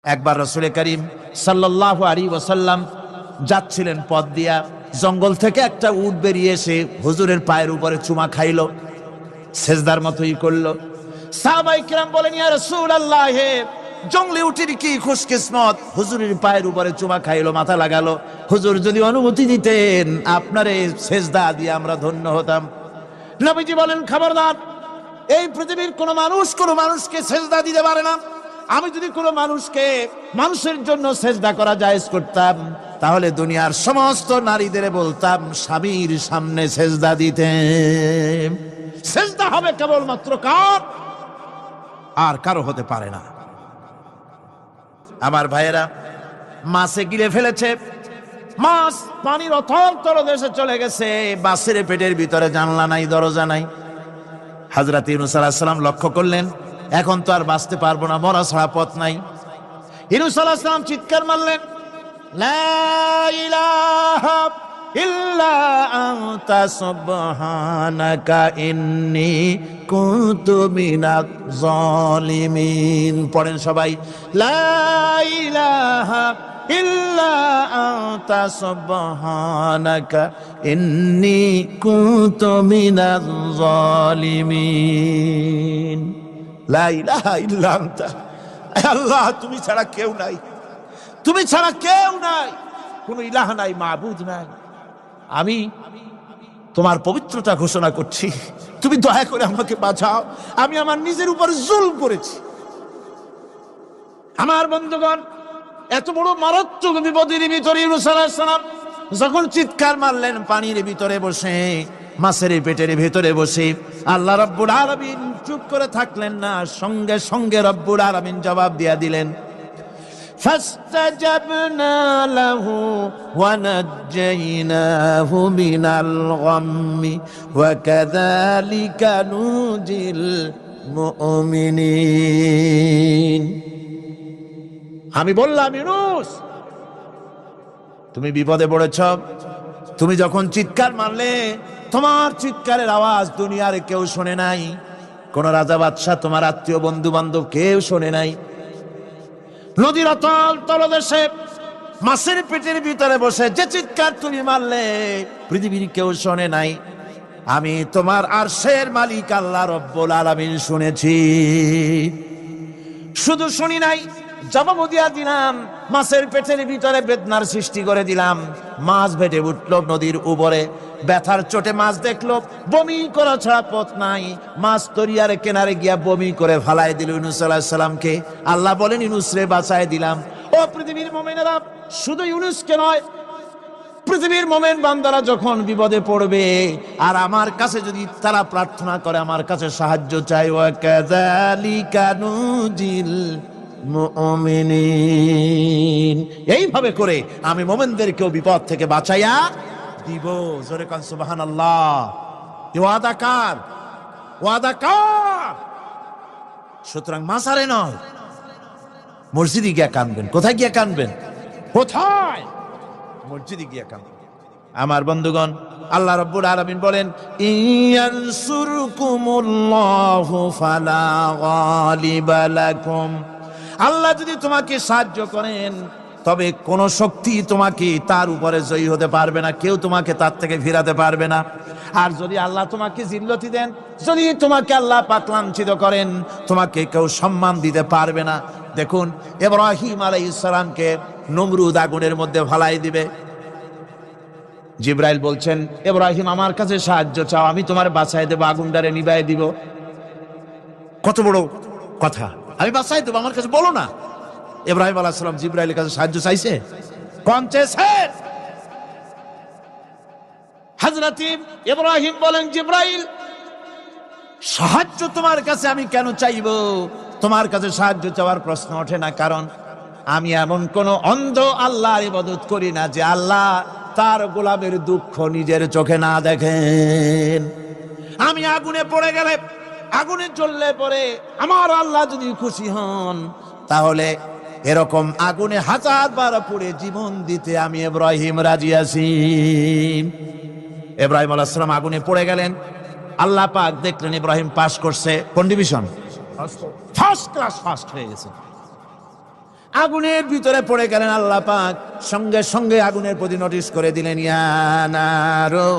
একবার রাসূল করিম সাল্লাল্লাহু আলাইহি ওয়াসাল্লাম যাচ্ছিলেন পথ দিয়া, জঙ্গল থেকে একটা উট বেরিয়ে এসে হুজুরের পায়ের উপরে চুমা খাইলো, সেজদার মতোই করলো। সাহাবায়ে কিরাম বলেন, ইয়া রাসূলুল্লাহ, হে জঙ্গলি উটের কি খুশকিসমত, হুজুরের পায়ের উপরে চুমা খাইলো, মাথা লাগালো। হুজুর যদি অনুমতি দিতেন আপনার এই সেজদা দিয়ে আমরা ধন্য হতাম। নবীজি বলেন, খবরদার, এই পৃথিবীর কোন মানুষকে সেজদা দিতে পারে না। আমি যদি কোনো মানুষের জন্য সেজদা করা জায়েজ করতাম, তাহলে দুনিয়ার সমস্ত নারীদের বলতাম স্বামীর সামনে সেজদা দিতে। সেজদা হবে কেবলমাত্র কার? আর কারো হতে পারে না। আমার ভাইয়েরা, মাছে গিলে ফেলেছে, মাছ পানির অথল তলদেশে চলে গেছে, মাছের পেটের ভিতরে জানলা নাই, দরজা নাই। হযরত ইউনূস আলাইহিস সালাম লক্ষ্য করলেন, এখন তো আর বাঁচতে পারবো না, মরা ছাড়া পথ নাই। ইউনূস আলাইহিস সালাম চিৎকার মারলেন, লা ইলাহা ইল্লা আনতা সুবহানাকা ইন্নী কুনতু মিনাজ জালিমিন। পড়েন সবাই, লা ইলাহা ইল্লা আনতা সুবহানাকা ইন্নী কুনতু মিনাজ জালিমিন। লা ইলাহা ইল্লা আনতা, আল্লাহ তুমি ছাড়া কেউ নাই, তুমি ছাড়া কেউ নাই, কোন ইলাহ নাই, মাবুদ নাই। আমি তোমার পবিত্রতা ঘোষণা করছি, তুমি দয়া করে আমাকে বাঁচাও, আমি আমার নিজের উপর জুলম করেছি। আমার বন্ধুগণ, এত বড় মারাত্মক বিপদের ভিতরে ইউনূস আলাইহিস সালাম যখন চিৎকার মারলেন, পানির ভিতরে বসে, মাছের পেটের ভিতরে বসে, আল্লাহ রাব্বুল আলামিন চুপ করে থাকলেন না, সঙ্গে সঙ্গে রব্বুল আলামিন জবাব দিয়া দিলেন, ফাস্তাজাবনা লাহু ওয়া নাজ্জাইনাহু মিনাল গাম্মি ওয়া কাযালিকা নুজিল মুমিনিন। আমি বললাম, ইউনূস, তুমি বিপদে পড়েছ। তুমি যখন চিৎকার মারলে, তোমার চিৎকারের আওয়াজ দুনিয়ার কেউ শোনে নাই, কোন রাজা বাদশাহ, তোমার আত্মীয় বন্ধু বান্ধব কেউ শোনে নাই। নদীর অতল তলদেশে মাছের পেটের ভিতরে বসে যে চিৎকার তুমি মারলে, পৃথিবীর কেউ শোনে নাই। আমি তোমার আরশের মালিক আল্লাহ রব্বুল আলামিন শুনেছি। শুধু শুনি নাই, জবাব দিয়া দিলাম, মাছের পেটের ভিতরে বেদনার সৃষ্টি করে দিলাম। মাছ ভেটে উঠলো নদীর উপরে, ব্যথার চোটে মাছ দেখলো, বমি করা ছাড়া পথ নাই। মাছ তরিয়ার কেনারে গিয়া বমি করে ফালাই দিল ইউনূস আলাইহিস সালামকে। আল্লাহ বলেন, ইউনূস রে বাঁচায় দিলাম। ও পৃথিবীর মুমিনেরা, শুধু ইউনূসকে নয়, পৃথিবীর মুমিন বান্দারা যখন বিপদে পড়বে আর আমার কাছে যদি তারা প্রার্থনা করে, আমার কাছে সাহায্য চাই, ওয়া কাযালিকা নুজিল মুমিনিন, এইভাবে করে আমি মুমিনদেরকেও বিপদ থেকে বাঁচাইয়া দিব। জোরে কান সুবহানাল্লাহ। ওয়াদা কার? ওয়াদা কার? সুতরাং মাসারে নয়, মসজিদে গিয়া কানবেন। কোথায় গিয়া কানবেন? কোথায়? মসজিদে গিয়া কানবেন। আমার বন্ধুগণ, আল্লাহ রাব্বুল আলামিন বলেন, ইয়ানসুরকুমুল্লাহু ফালা গালিবা লাকুম। আল্লাহ যদি তোমাকে সাহায্য করেন, তবে কোন শক্তি তোমাকে তার উপরে জয়ী হতে পারবে না, কেউ তোমাকে তার থেকে ফিরাতে পারবে না। আর যদি আল্লাহ তোমাকে জিল্লতি দেন, যদি তোমাকে আল্লাহ পাক লাঞ্ছিত করেন, তোমাকে কেউ সম্মান দিতে পারবে না। দেখুন, ইব্রাহিম আলাইহিস সালামকে নমরুদ আগুনের মধ্যে ফালাই দিবে। জিবরাইল বলছেন, ইব্রাহিম আমার কাছে সাহায্য চাও, আমি তোমার বাঁচাই দেব, আগুনটারে নিভাই দিব। কত বড় কথা, আমি বাঁচাই দেব, আমার কাছে বলো না। ইব্রাহিম আলাইহিস সালাম জিবরাইলের কাছে সাহায্য চাইছে, কোন চেয়েছে? হযরত ইব্রাহিম বলেন, জিবরাইল, সাহায্য তোমার কাছে আমি কেন চাইবো? তোমার কাছে সাহায্য চাওয়ার প্রশ্ন ওঠে না, কারণ আমি এমন কোন অন্ধ আল্লাহর ইবাদত করি না যে আল্লাহ তার গোলামের দুঃখ নিজের চোখে না দেখেন। আমি আগুনে পড়ে গেলে, আগুনে জ্বললে পরে আমার আল্লাহ যদি খুশি হন, তাহলে এরকম আগুনে 1000 বার পুড়ে জীবন দিতে আমি ইব্রাহিম রাজি আছি। ইব্রাহিম আলাইহিস সালাম আগুনে পড়ে গেলেন। আল্লাহ পাক দেখলেন ইব্রাহিম পাস করছে, কোন ডিভিশন? ফার্স্ট ক্লাস ফার্স্ট হয়ে গেছে। আগুনের ভিতরে পড়ে গেলেন। আল্লাহ পাক সঙ্গে সঙ্গে আগুনের প্রতি নোটিশ করে দিলেন, ইয়া নারু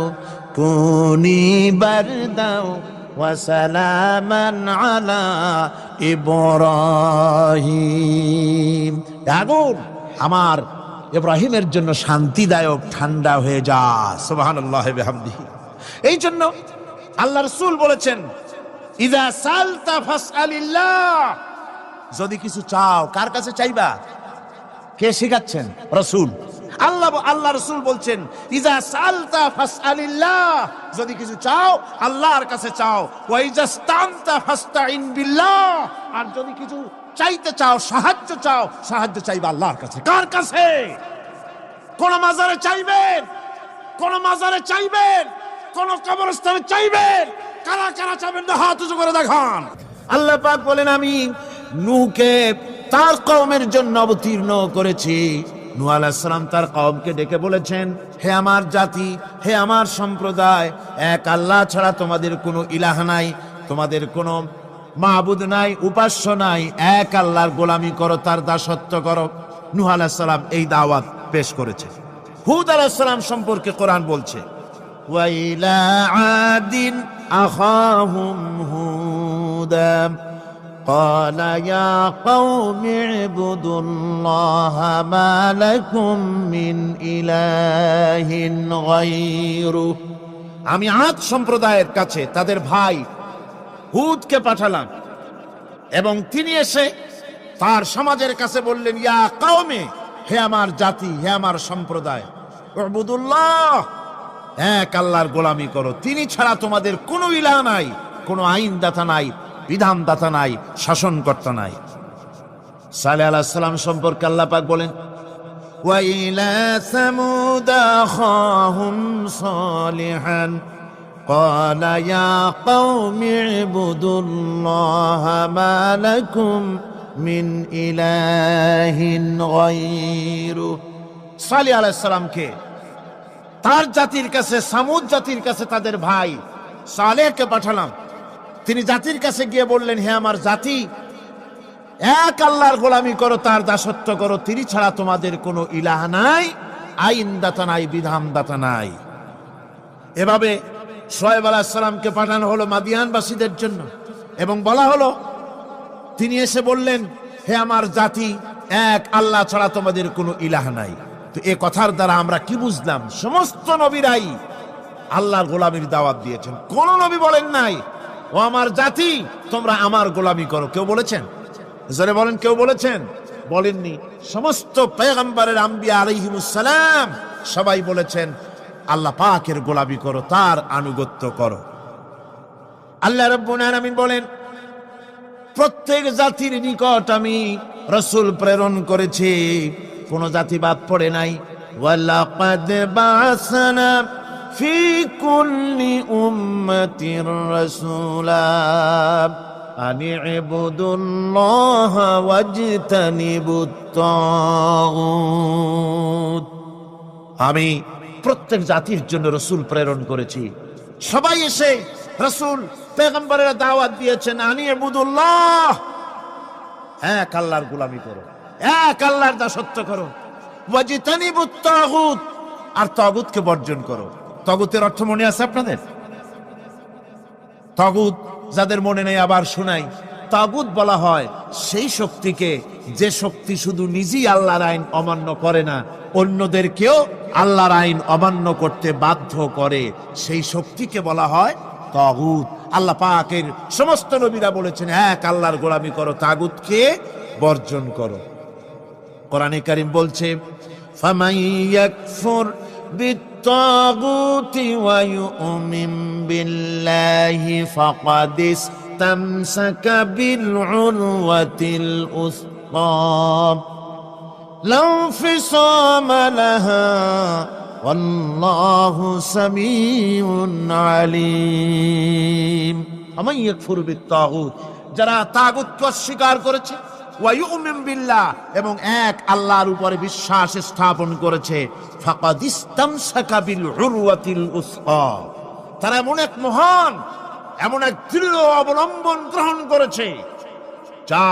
কুনি বারদাও ওয়া সালামান আলা ইব্রাহিম। আগুন আমার ইব্রাহিমের জন্য শান্তিদায়ক, ঠান্ডা হয়ে যা। সুবহানাল্লাহি ওয়া বিহামদিহি। এই জন্য আল্লাহ রাসূল বলেছেন, ইযা সালতা ফাসআলিল্লাহ, যদি কিছু চাও কার কাছে চাইবা? কে শিখাচ্ছেন? রাসূল। আল্লাহ রাসূল বলছেন, ইযা সালতা ফাসআলিল্লাহ, যদি কিছু চাও আল্লাহর কাছে চাও। ওয়া ইযা ইসতানতা ফাসতাইন বিল্লাহ, আর যদি কিছু চাইতে চাও, সাহায্য চাও, সাহায্য চাইবা আল্লাহর কাছে। কার কাছে? কোন মাজারে চাইবেন? কোন মাজারে চাইবেন? কোন কবরস্থানে চাইবেন? কারা কারা চাইবেন না হাত উঁচু করে দেখান। আল্লাহ পাক বলেন, আমি নূহকে তার কওমের জন্য অবতীর্ণ করেছি। নূহ আলাইহিস সালাম তার কওমকে ডেকে বলেছেন, হে আমার জাতি, হে আমার সম্প্রদায়, এক আল্লাহ ছাড়া তোমাদের কোনো ইলাহ নাই, তোমাদের কোনো মাবুদ নাই, উপাস্য নাই। এক আল্লাহর গোলামি করো, তার দাসত্ব করো। নূহ আলাইহিস সালাম এই দাওয়াত পেশ করেছে। হুদ আলাইহিস সালাম সম্পর্কে কোরআন বলছে, ওয়া ইলা আদিন আখাহুম হুদা قال يا قوم اعبدوا الله ما لكم من إله غيره। আমি আদ সম্প্রদায়ের কাছে তাদের ভাই হুদকে পাঠালাম, এবং তিনি এসে তার সমাজের কাছে বললেন, ইয়া কওমে, হে আমার জাতি, হে আমার সম্প্রদায়, উবুদুল্লাহ, এক আল্লাহর গোলামি করো, তিনি ছাড়া তোমাদের কোনো ইলাহ নাই, কোনো আইনদাতা নাই, বিধানদাতা নাই, শাসনকর্তা নাই। সালেহ আলাইহিস সালাম সম্পর্কে আল্লাহ পাক বলেন, ওয়া ইলা সামুদ আখাহুম সালিহান قال يا قوم اعبدوا الله ما لكم من إله غيره। সালেহ আলাইহিস সালামকে তার জাতির কাছে, সামুদ জাতির কাছে তাদের ভাই সালেহকে পাঠালাম। তিনি জাতির কাছে গিয়ে বললেন, হে আমার জাতি, এক আল্লাহর গোলামি করো, তার দাসত্ব করো, তিনি ছাড়া তোমাদের কোনো ইলাহ নাই, আইনদাতা নাই, বিধানদাতা নাই। এভাবে শুআয়ব আলাইহিস সালামকে পাঠানো হলো মাদিয়ানবাসীদের জন্য, এবং বলা হলো, তিনি এসে বললেন, হে আমার জাতি, এক আল্লাহ ছাড়া তোমাদের কোনো ইলাহ নাই। তো এ কথার দ্বারা আমরা কি বুঝলাম? সমস্ত নবীরাই আল্লাহর গোলামির দাওয়াত দিয়েছেন। কোন নবী বলেন নাই, ও আমার জাতি, তোমরা আমার গোলামি করো। কেউ বলেছেন? জোরে বলেন, কেউ বলেছেন? বলেননি। সমস্ত পয়গম্বরের, আম্বিয়া আলাইহিমুস সালাম, সবাই বলেছেন আল্লাহ পাকের গোলামি করো, তার আনুগত্য করো। আল্লাহ রাব্বুল আলামিন বলেন, প্রত্যেক জাতির নিকট আমি রাসূল প্রেরণ করেছি, কোন জাতি বাদ পড়ে নাই। ওয়ালাকাদ বা'সনা ফি কুল্লি উম্মাতির রাসূলা আনি ইবুদুল্লাহ ওয়াজতানিবুত তাগুত। আমি প্রত্যেক জাতির জন্য রাসূল প্রেরণ করেছি। সবাই এসে রাসূল পয়গম্বরের দাওয়াত দিয়েছেন, আনি ইবুদুল্লাহ, এক আল্লাহর গোলামি করো, এক আল্লাহর দাসত্ব করো, ওয়াজতানিবুত তাগুত, আর তাগুতকে বর্জন করো। তাগুতের অর্থ মনে আছে আপনাদের? তাগুত যাদের মনে নেই আবার শোনাই। তাগুত বলা হয় সেই শক্তিকে, যে শক্তি শুধু নিজেই আল্লাহর আইন অমান্য করে না, অন্যদেরকেও আল্লাহর আইন অমান্য করতে বাধ্য করে, সেই শক্তিকে বলা হয় তাগুত। আল্লাহ পাকের সমস্ত নবীরা বলেছেন, এক আল্লাহর গোলামি করো, তাগুতকে বর্জন করো। কোরআনে কারীম বলছে, ফামান ইয়াকফুর বিত্তাগুতি ওয়া ইউমিন বিল্লাহি ফাকাদ ইসতামসাকা বিল উরওয়াতিল উসকা লা ইনফিসামা লাহা ওয়াল্লাহু সামিউন আলিম। ফামান ইয়াকফুর বিত্তাগুত, যারা তাগুতকে অস্বীকার করেছে, ওয়া ইউমিন বিল্লাহ, এবং এক আল্লাহর উপরে বিশ্বাস স্থাপন করেছে, ফাকাদ ইসতামসাকা বিল উরওয়াতিল উসকা, তারা এমন এক মহান, এমন এক দৃঢ় অবলম্বন গ্রহণ করেছে, যা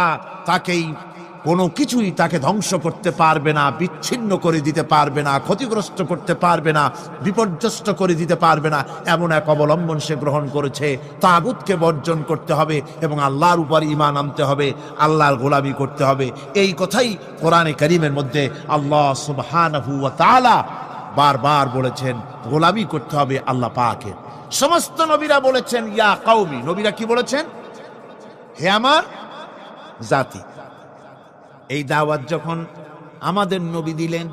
তাকেই কোনো কিছুই তাকে ধ্বংস করতে পারবে না, বিচ্ছিন্ন করে দিতে পারবে না, ক্ষতিগ্রস্ত করতে পারবে না, বিপর্যস্ত করে দিতে পারবে না, এমন এক অবলম্বন সে গ্রহণ করেছে। তাগুতকে বর্জন করতে হবে এবং আল্লাহর উপর ঈমান আনতে হবে, আল্লাহর গোলামি করতে হবে। এই কথাই কোরআনে কারীমের মধ্যে আল্লাহ সুবহানাহু ওয়া তাআলা বারবার বলেছেন, গোলামি করতে হবে আল্লাহ পাকের। সমস্ত নবীরা বলেছেন ইয়া কওমি, নবীরা কি বলেছেন? হে আমার জাতি। এই দাওয়াত যখন আমাদের নবী দিলেন,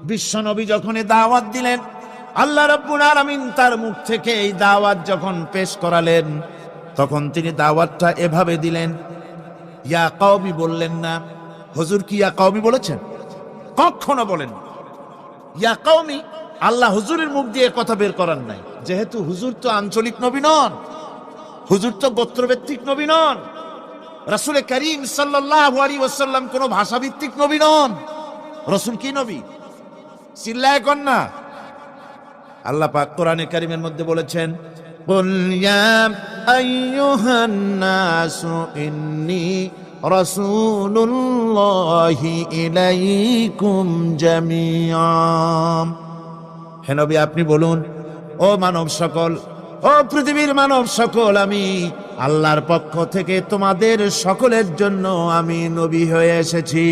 বিশ্ব নবী যখন এই দাওয়াত দিলেন, আল্লাহ রাব্বুল আলামিন তার মুখ থেকে এই দাওয়াত যখন পেশ করালেন, তখন তিনি দাওয়াতটা এভাবে দিলেন, ইয়া কওমি বললেন না। হুজুর কি ইয়া কওমি বলেছেন? কখনো বলেন ইয়া কওমি। আল্লাহ হুজুরের মুখ দিয়ে কথা বের করার নাই, যেহেতু হুজুর তো আঞ্চলিক নবী নন, হুজুর তো গোত্রভিত্তিক নবী নন, রাসূল করিম সাল্লাল্লাহু আলাইহি ওয়াসাল্লাম কোন ভাষাভিত্তিক নবী নন। রাসূল কি নবী? চিল্লায় কোন না। আল্লাহ পাক কোরআনে কারীমের মধ্যে বলেছেন, কুল ইয়া আইয়ুহান নাসু ইন্নী রাসূলুল্লাহি ইলাইকুম জামিআন। হে নবী আপনি বলুন, ও মানব সকল, ও পৃথিবীর মানব সকল, আমি আল্লাহর পক্ষ থেকে তোমাদের সকলের জন্য আমি নবী হয়ে এসেছি।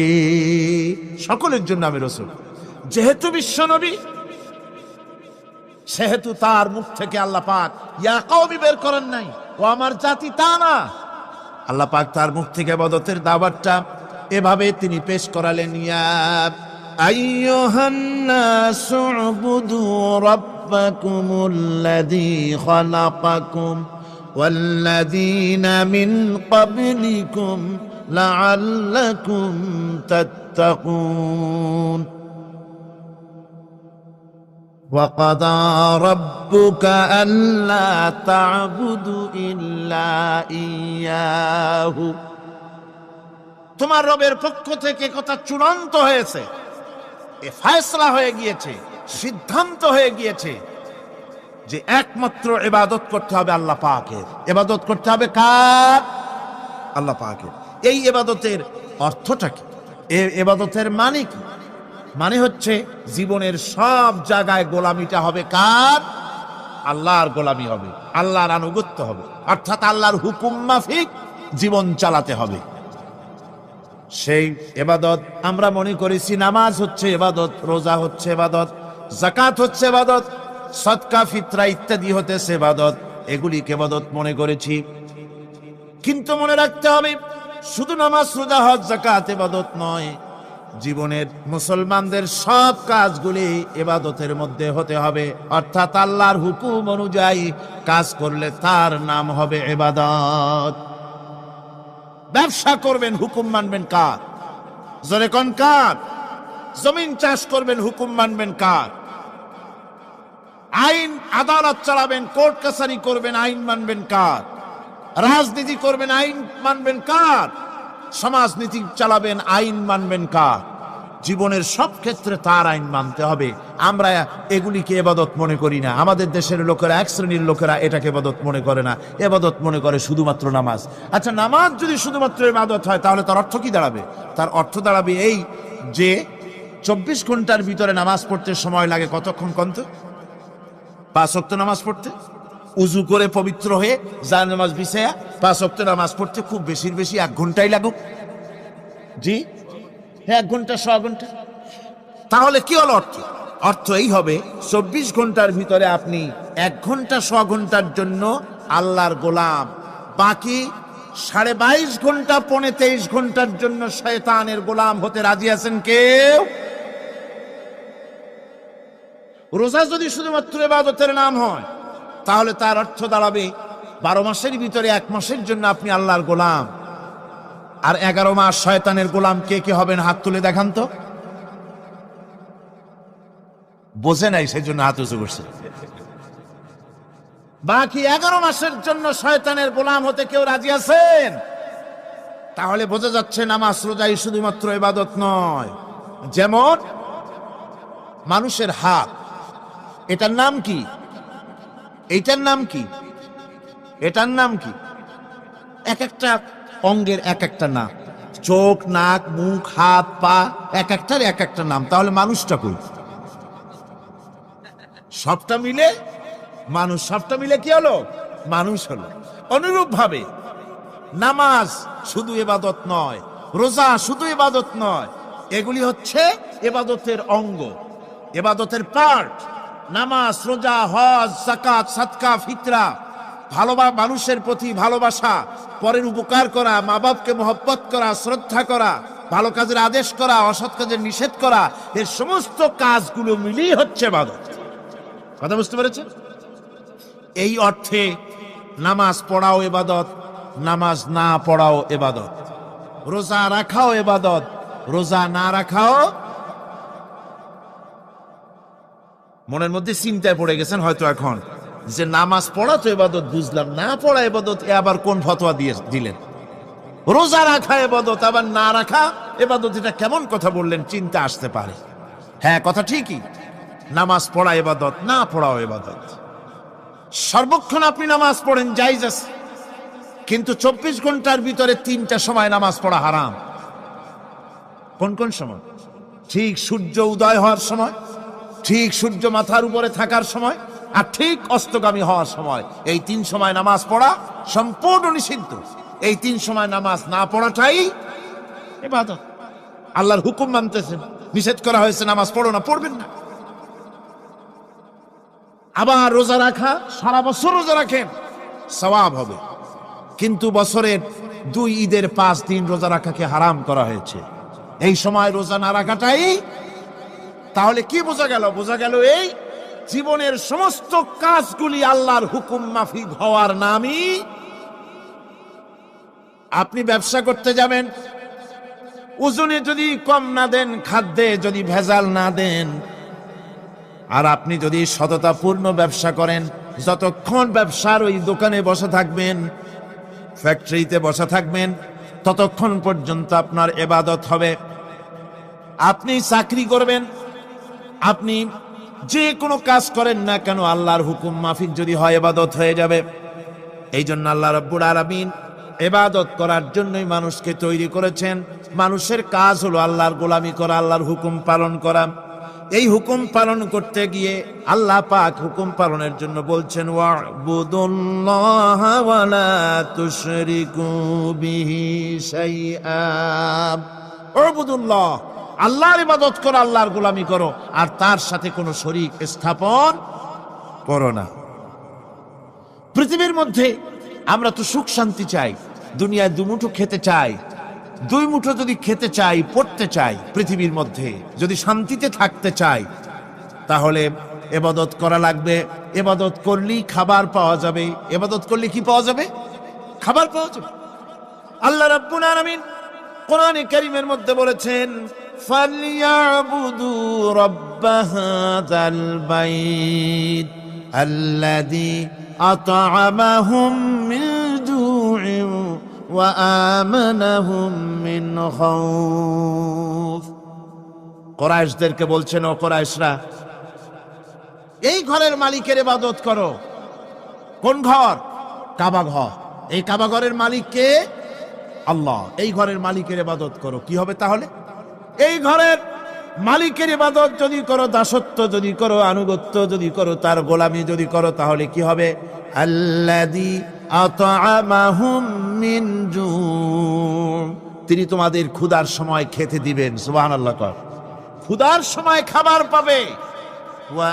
সকলের জন্য আমি রাসূল। যেহেতু বিশ্ব নবী, সেহেতু তার মুখ থেকে আল্লাহ পাক ইয়া কওমি বের করেন নাই, ও আমার জাতি, তা না। আল্লাহ পাক তার মুখ থেকে ইবাদতের দাওয়াতটা এভাবে তিনি পেশ করালেন, ইয়া আইয়ুহান নাসু উবুদু রাব্বাকুমুল্লাযী খালাকাকুম ওয়াল্লাযীনা মিন ক্বাবলিকুম লাআল্লাকুম তাত্তাকুন। وَقَضَى رَبُّكَ أَلَّا تَعْبُدُوا إِلَّا إِيَّاهُ। তোমার রবের পক্ষ থেকে কথা চূড়ান্ত হয়েছে, এ ফয়সালা হয়ে গিয়েছে, সিদ্ধান্ত হয়ে গিয়েছে যে একমাত্র ইবাদত করতে হবে আল্লাহ পাকের। ইবাদত করতে হবে কার? আল্লাহ পাকের। এই ইবাদতের অর্থটা কি? এই ইবাদতের মানে কি? মানে হচ্ছে জীবনের সব জায়গায় গোলামিটা হবে কার? আল্লাহর গোলামি হবে, আল্লাহর আনুগত্য হবে, অর্থাৎ আল্লাহর হুকুম মাফিক জীবন চালাতে হবে। সেই ইবাদত আমরা মনে করেছি নামাজ হচ্ছে ইবাদত, রোজা হচ্ছে ইবাদত, যাকাত হচ্ছে ইবাদত, সদকা ফিতরা ইত্যাদি হতেছে ইবাদত, এগুলিকে ইবাদত মনে করেছি। কিন্তু মনে রাখতে হবে শুধু নামাজ, রোজা, হজ, যাকাত ইবাদত নয়। জীবনের মুসলমানদের সব কাজগুলি ইবাদতের মধ্যে হতে হবে, অর্থাৎ আল্লাহর হুকুম অনুযায়ী কাজ করলে তার নাম হবে ইবাদত। ব্যবসা করবেন, হুকুম মানবেন কার? জোরে কোন কার? জমিন চাষ করবেন, হুকুম মানবেন কার? আইন আদালত চালাবেন, কোর্ট কাছারি করবেন, আইন মানবেন কার? রাজনীতি করবেন, আইন মানবেন কার? সমাজনীতি চালাবেন, আইন মানবেন কার? জীবনের সব ক্ষেত্রে তার আইন মানতে হবে। আমরা এগুলিকে ইবাদত মনে করি না। আমাদের দেশের লোকেরা, এক শ্রেণীর লোকেরা এটাকে ইবাদত মনে করে না, ইবাদত মনে করে শুধুমাত্র নামাজ। আচ্ছা, নামাজ যদি শুধুমাত্র ইবাদত হয় তাহলে তার অর্থ কি দাঁড়াবে? তার অর্থ দাঁড়াবে এই যে 24 ঘন্টার ভিতরে নামাজ পড়তে সময় লাগে কতক্ষণ? কত? 5 ওয়াক্ত নামাজ পড়তে, উজু করে পবিত্র হয়ে জানাজা নামাজ বিছায়া 5 ওয়াক্ত নামাজ পড়তে খুব বেশির বেশি 1 ঘন্টাই লাগুক। জি হ্যাঁ, 1 ঘন্টা, 100 ঘন্টা। তাহলে কি হলো অর্থ? অর্থ এই হবে 24 ঘন্টার ভিতরে আপনি 1 ঘন্টা 100 ঘন্টার জন্য আল্লাহর গোলাম, বাকি 22.5 ঘন্টা 23 ঘন্টার জন্য শয়তানের গোলাম হতে রাজি আছেন কেউ? রোজা যদি শুধুমাত্র ইবাদতের নাম হয় তাহলে তার অর্থ দাঁড়াবে 12 মাসের ভিতরে 1 মাসের জন্য আপনি আল্লাহর গোলাম, আর 11 মাস শয়তানের গোলাম। কে কে হবেন হাত তুলে দেখান তো। বোঝে নাই সেজন্য হাত উঁচু করছে। বাকি 11 মাসের জন্য শয়তানের গোলাম হতে কেউ রাজি আছেন? তাহলে বোঝা যাচ্ছে নামাজ রোজাই শুধুমাত্র ইবাদত নয়। যেমন মানুষের হাত, এটার নাম কি? এইটার নাম কি? এটার নাম কি? এক একটা অঙ্গের এক একটা নাম। চোখ, নাক, মুখ, হাত, পা, এক একটার এক একটা নাম। তাহলে মানুষটা কই? সবটা মিলে মানুষ, সবটা মিলে কি হলো? মানুষ হলো। অনুরূপ ভাবে নামাজ শুধু ইবাদত নয়, রোজা শুধু ইবাদত নয়, এগুলি হচ্ছে ইবাদতের অঙ্গ, ইবাদতের পার্ট। নামাজ, রোজা, হজ, যাকাত, সাদকা, ফিতরা, মানুষের প্রতি ভালোবাসা, পরের উপকার করা, মা বাপকে মহব্বত করা, শ্রদ্ধা করা, ভালো কাজের আদেশ করা, অসৎ কাজের নিষেধ করা, এর সমস্ত কাজগুলো মিলিয়ে হচ্ছে ইবাদত। কথা বুঝতে পেরেছেন? এই অর্থে নামাজ পড়াও ইবাদত, নামাজ না পড়াও ইবাদত। রোজা রাখাও ইবাদত, রোজা না রাখাও। মনের মধ্যে চিন্তায় পড়ে গেছেন হয়তো এখন যে নামাজ পড়া তো ইবাদত বুঝলাম, না পড়া ইবাদত, এ আবার কোন ফতোয়া দিলেন? রোজা রাখা ইবাদত, আবার না রাখা ইবাদত, এটা কেমন কথা বললেন? চিন্তা আসতে পারে। হ্যাঁ, কথা ঠিকই, নামাজ পড়া ইবাদত, না পড়াও ইবাদত। সর্বক্ষণ আপনি নামাজ পড়েন, জায়েজ আছে, কিন্তু 24 ঘন্টার ভিতরে 3টা সময় নামাজ পড়া হারাম। কোন কোন সময়? ঠিক সূর্য উদয় হওয়ার সময়, ঠিক সূর্য মাথার উপরে থাকার সময়, আর ঠিক অস্তগামী হওয়ার সময়। এই 3 সময় নামাজ পড়া সম্পূর্ণ নিষিদ্ধ। এই 3 সময় নামাজ না পড়াটাই ইবাদত। আল্লাহর হুকুম মানতেছেন, নিষেধ করা হয়েছে নামাজ পড়ো না, পড়বেন না। আবার রোজা রাখা, সারা বছর রোজা রাখেন, সওয়াব হবে, কিন্তু বছরের 2 ঈদের 5 দিন রোজা রাখাকে হারাম করা হয়েছে। এই সময় রোজা না রাখাটাই, তাহলে কি বোঝা গেল? বোঝা গেল এই জীবনের সমস্ত কাজগুলি আল্লাহর হুকুম মাফিক হওয়ার নামই। আপনি ব্যবসা করতে যাবেন, ওজনে যদি কম না দেন, খাদ্যে যদি ভেজাল না দেন, আর আপনি যদি সততাপূর্ণ ব্যবসা করেন, যতক্ষণ ব্যবসার ওই দোকানে বসে থাকবেন, ফ্যাক্টরিতে বসে থাকবেন, ততক্ষণ পর্যন্ত আপনার ইবাদত হবে। আপনি চাকরি করবেন, আপনি যে কোনো কাজ করেন না কেন, আল্লাহর হুকুম মাফিক যদি হয়, ইবাদত হয়ে যাবে। এই জন্য আল্লাহ রাব্বুল আলামিন ইবাদত করার জন্যই মানুষকে তৈরি করেছেন। মানুষের কাজ হলো আল্লাহর গোলামি করা, আল্লাহর হুকুম পালন করা। এই হুকুম পালন করতে গিয়ে আল্লাহ পাক হুকুম পালনের জন্য বলছেন, ওয়া'বুদুল্লাহা ওয়া লা তুশরিকু বিহি শাইআ। ওয়া'বুদুল্লাহ, আল্লাহর ইবাদত করো, আল্লাহর গোলামি করো, আর তার সাথে কোনো শরীক স্থাপন করো না। পৃথিবীর মধ্যে আমরা তো সুখ শান্তি চাই, দুনিয়ায় দুমুঠো খেতে চাই। 2 মুঠো যদি খেতে চাই, পড়তে চাই, পৃথিবীর মধ্যে যদি শান্তিতে থাকতে চাই, তাহলে ইবাদত করা লাগবে। ইবাদত করলেই খাবার পাওয়া যাবে। ইবাদত করলে কি পাওয়া যাবে? খাবার পাওয়া যাবে। আল্লাহ রাব্বুল আলামিন কোরআনে কারীমের মধ্যে বলেছেন, ফালইয়াবুদু রাব্ব হাযাল বাইত আল্লাযী আত'আমাহুম মিন জু'ইন ওয়া আমানাহুম মিন খাউফ। কুরাইশদেরকে বলছেন, ও কুরাইশরা, এই ঘরের মালিকের ইবাদত করো। কোন ঘর? কাবা ঘর। এই কাবা ঘরের মালিক কে? আল্লাহ। এই ঘরের মালিকের ইবাদত করো। কি হবে তাহলে? এই ঘরের মালিকের ইবাদত যদি করো, দাসত্ব যদি করো, আনুগত্য যদি করো, তার গোলামি যদি করো, তাহলে কি হবে? আল্লাযী আত'আমাহুম মিন জু', তিনি তোমাদের ক্ষুধার সময় খেতে দিবেন। সুবহানাল্লাহ। ক্ষুধার সময় খাবার পাবে। ওয়া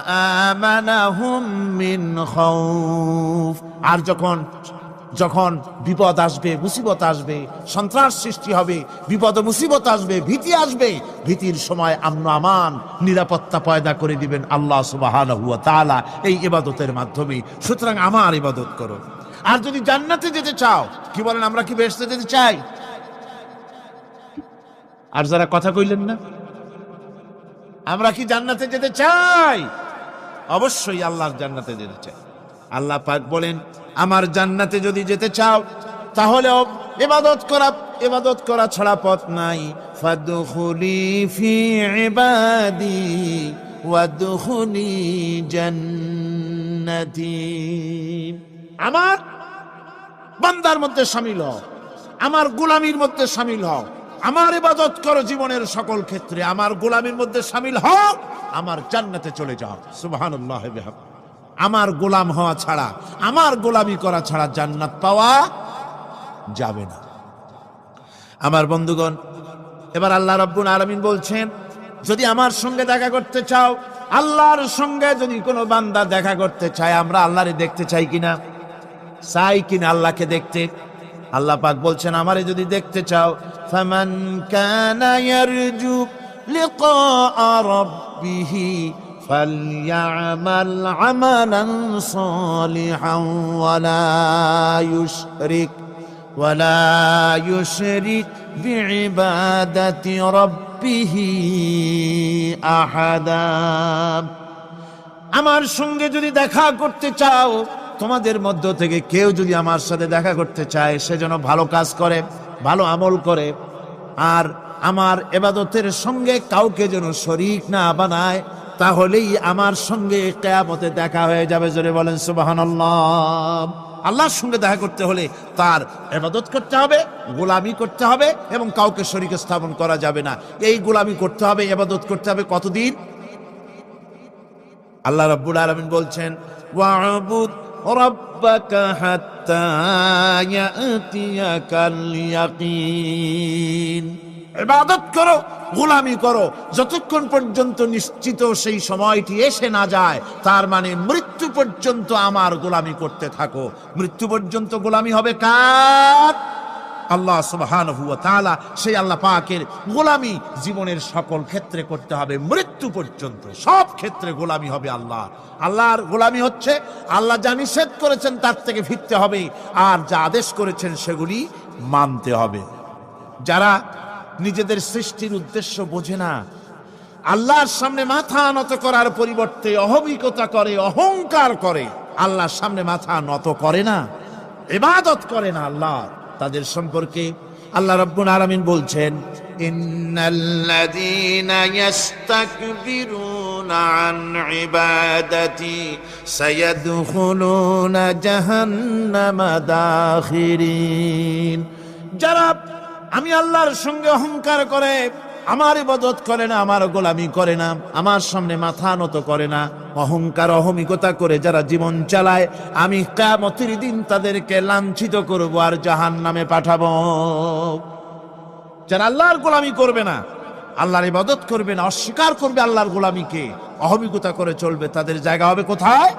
আমানাহুম মিন খাউফ, আর যখন বিপদ আসবে, মুসিবত আসবে, সন্ত্রাস সৃষ্টি হবে, বিপদ মুসিবত আসবে, ভীতি আসবে, ভীতির সময় আমন আমান, নিরাপত্তা পয়দা করে দিবেন আল্লাহ সুবহানাহু ওয়া তাআলা এই ইবাদতের মাধ্যমে। সুতরাং আমার ইবাদত করো। আর যদি জান্নাতে যেতে চাও, কি বলেন, আমরা কি বেহেশতে যেতে চাই? আর যারা কথা কইলেন না, আমরা কি জান্নাতে যেতে চাই? অবশ্যই আল্লাহর জান্নাতে যেতে চাই। আল্লাহ পাক বলেন, আমার জান্নাতে যদি যেতে চাও, তাহলে ইবাদত করা ছাড়া পথ নাই। ফাদখুলি ফি ইবাদি ওয়াদখুলি জান্নাতি, আমার বান্দার মধ্যে শামিল হও, আমার গোলামির মধ্যে শামিল হও। আমার ইবাদত করো জীবনের সকল ক্ষেত্রে, আমার গোলামির মধ্যে শামিল হও, আমার জান্নাতে চলে যাও। সুবহানাল্লাহ। আমার গোলাম হওয়া ছাড়া, আমার গোলামি করা ছাড়া জান্নাত পাওয়া যাবে না। আমার বন্ধুগণ, এবার আল্লাহ রাব্বুল আলামিন বলছেন, যদি আমার সঙ্গে দেখা করতে চাও, আল্লাহর সঙ্গে যদি কোনো বান্দা দেখা করতে চায়, আমরা আল্লাহরে দেখতে চাই কিনা, চাই কিনা আল্লাহকে দেখতে? আল্লাহ পাক বলছেন, আমারে যদি দেখতে চাও, ফামান কানা ইয়ারজু লিকা রাব্বিহি ফালইআমাল আমালান সালিহান ওয়ালা ইউশরিক বিইবাদাতি রাব্বিহি আহাদা। আমার সঙ্গে যদি দেখা করতে চাও, তোমাদের মধ্য থেকে কেউ যদি আমার সাথে দেখা করতে চায়, সে যেন ভালো কাজ করে, ভালো আমল করে, আর আমার ইবাদতের সঙ্গে কাউকে যেন শরীক না বানায়, তাহলেই আমার সঙ্গে কিয়ামতে দেখা হয়ে যাবে। জোরে বলেন সুবহানাল্লাহ। আল্লাহর সঙ্গে দেখা করতে হলে তার ইবাদত করতে হবে, গোলামি করতে হবে, এবং কাউকে শরীক স্থাপন করা যাবে না। এই গোলামি করতে হবে, ইবাদত করতে হবে কতদিন? আল্লাহ রাব্বুল আলামিন বলছেন, ওয়া'বুদ রাব্বাকা হাত্তা ইয়াতিয়াকাল ইয়াকিন। ইবাদত করো, গোলামি করো, যতক্ষণ পর্যন্ত নিশ্চিত সেই সময়টি এসে না যায়, তার মানে মৃত্যু পর্যন্ত আমার গোলামি করতে থাকো। মৃত্যু পর্যন্ত গোলামি হবে কার? আল্লাহ সুবহানাহু ওয়া তাআলা। সেই আল্লাহ পাকের গোলামি জীবনের সকল ক্ষেত্রে করতে হবে, মৃত্যু পর্যন্ত সব ক্ষেত্রে গোলামি হবে আল্লাহ। আল্লাহর গোলামি হচ্ছে আল্লাহ যা নিষেধ করেছেন তার থেকে ফিরতে হবে, আর যা আদেশ করেছেন সেগুলি মানতে হবে। যারা নিজেদের সৃষ্টির উদ্দেশ্য বোঝে না, আল্লাহর সামনে মাথা নত করার পরিবর্তে অহমিকতা করে, অহংকার করে, আল্লাহর সামনে মাথা নত করে না, ইবাদত করে না আল্লাহ, তাদের সম্পর্কে আল্লাহ রাব্বুল আলামিন বলছেন, ইন্নাল্লাযীনা ইস্তাকবিরুনা আন ইবাদাতি সায়াদখুলুনা জাহান্নামা দাখিরিন। যারা আমি আল্লাহর সঙ্গে অহংকার করে, আমার ইবাদত করে না, আমার গোলামি করে না, আমার সামনে মাথা নত করে না, অহংকার অহমিকতা করে যারা জীবন চালায়, আমি কিয়ামতের দিন তাদেরকে লাঞ্ছিত করব আর জাহান্নামে পাঠাবো। যারা আল্লাহর গোলামি করবে না, আল্লাহর ইবাদত করবে না, অস্বীকার করবে আল্লাহর গোলামিকে, অহমিকতা করে চলবে, তাদের জায়গা হবে কোথায়?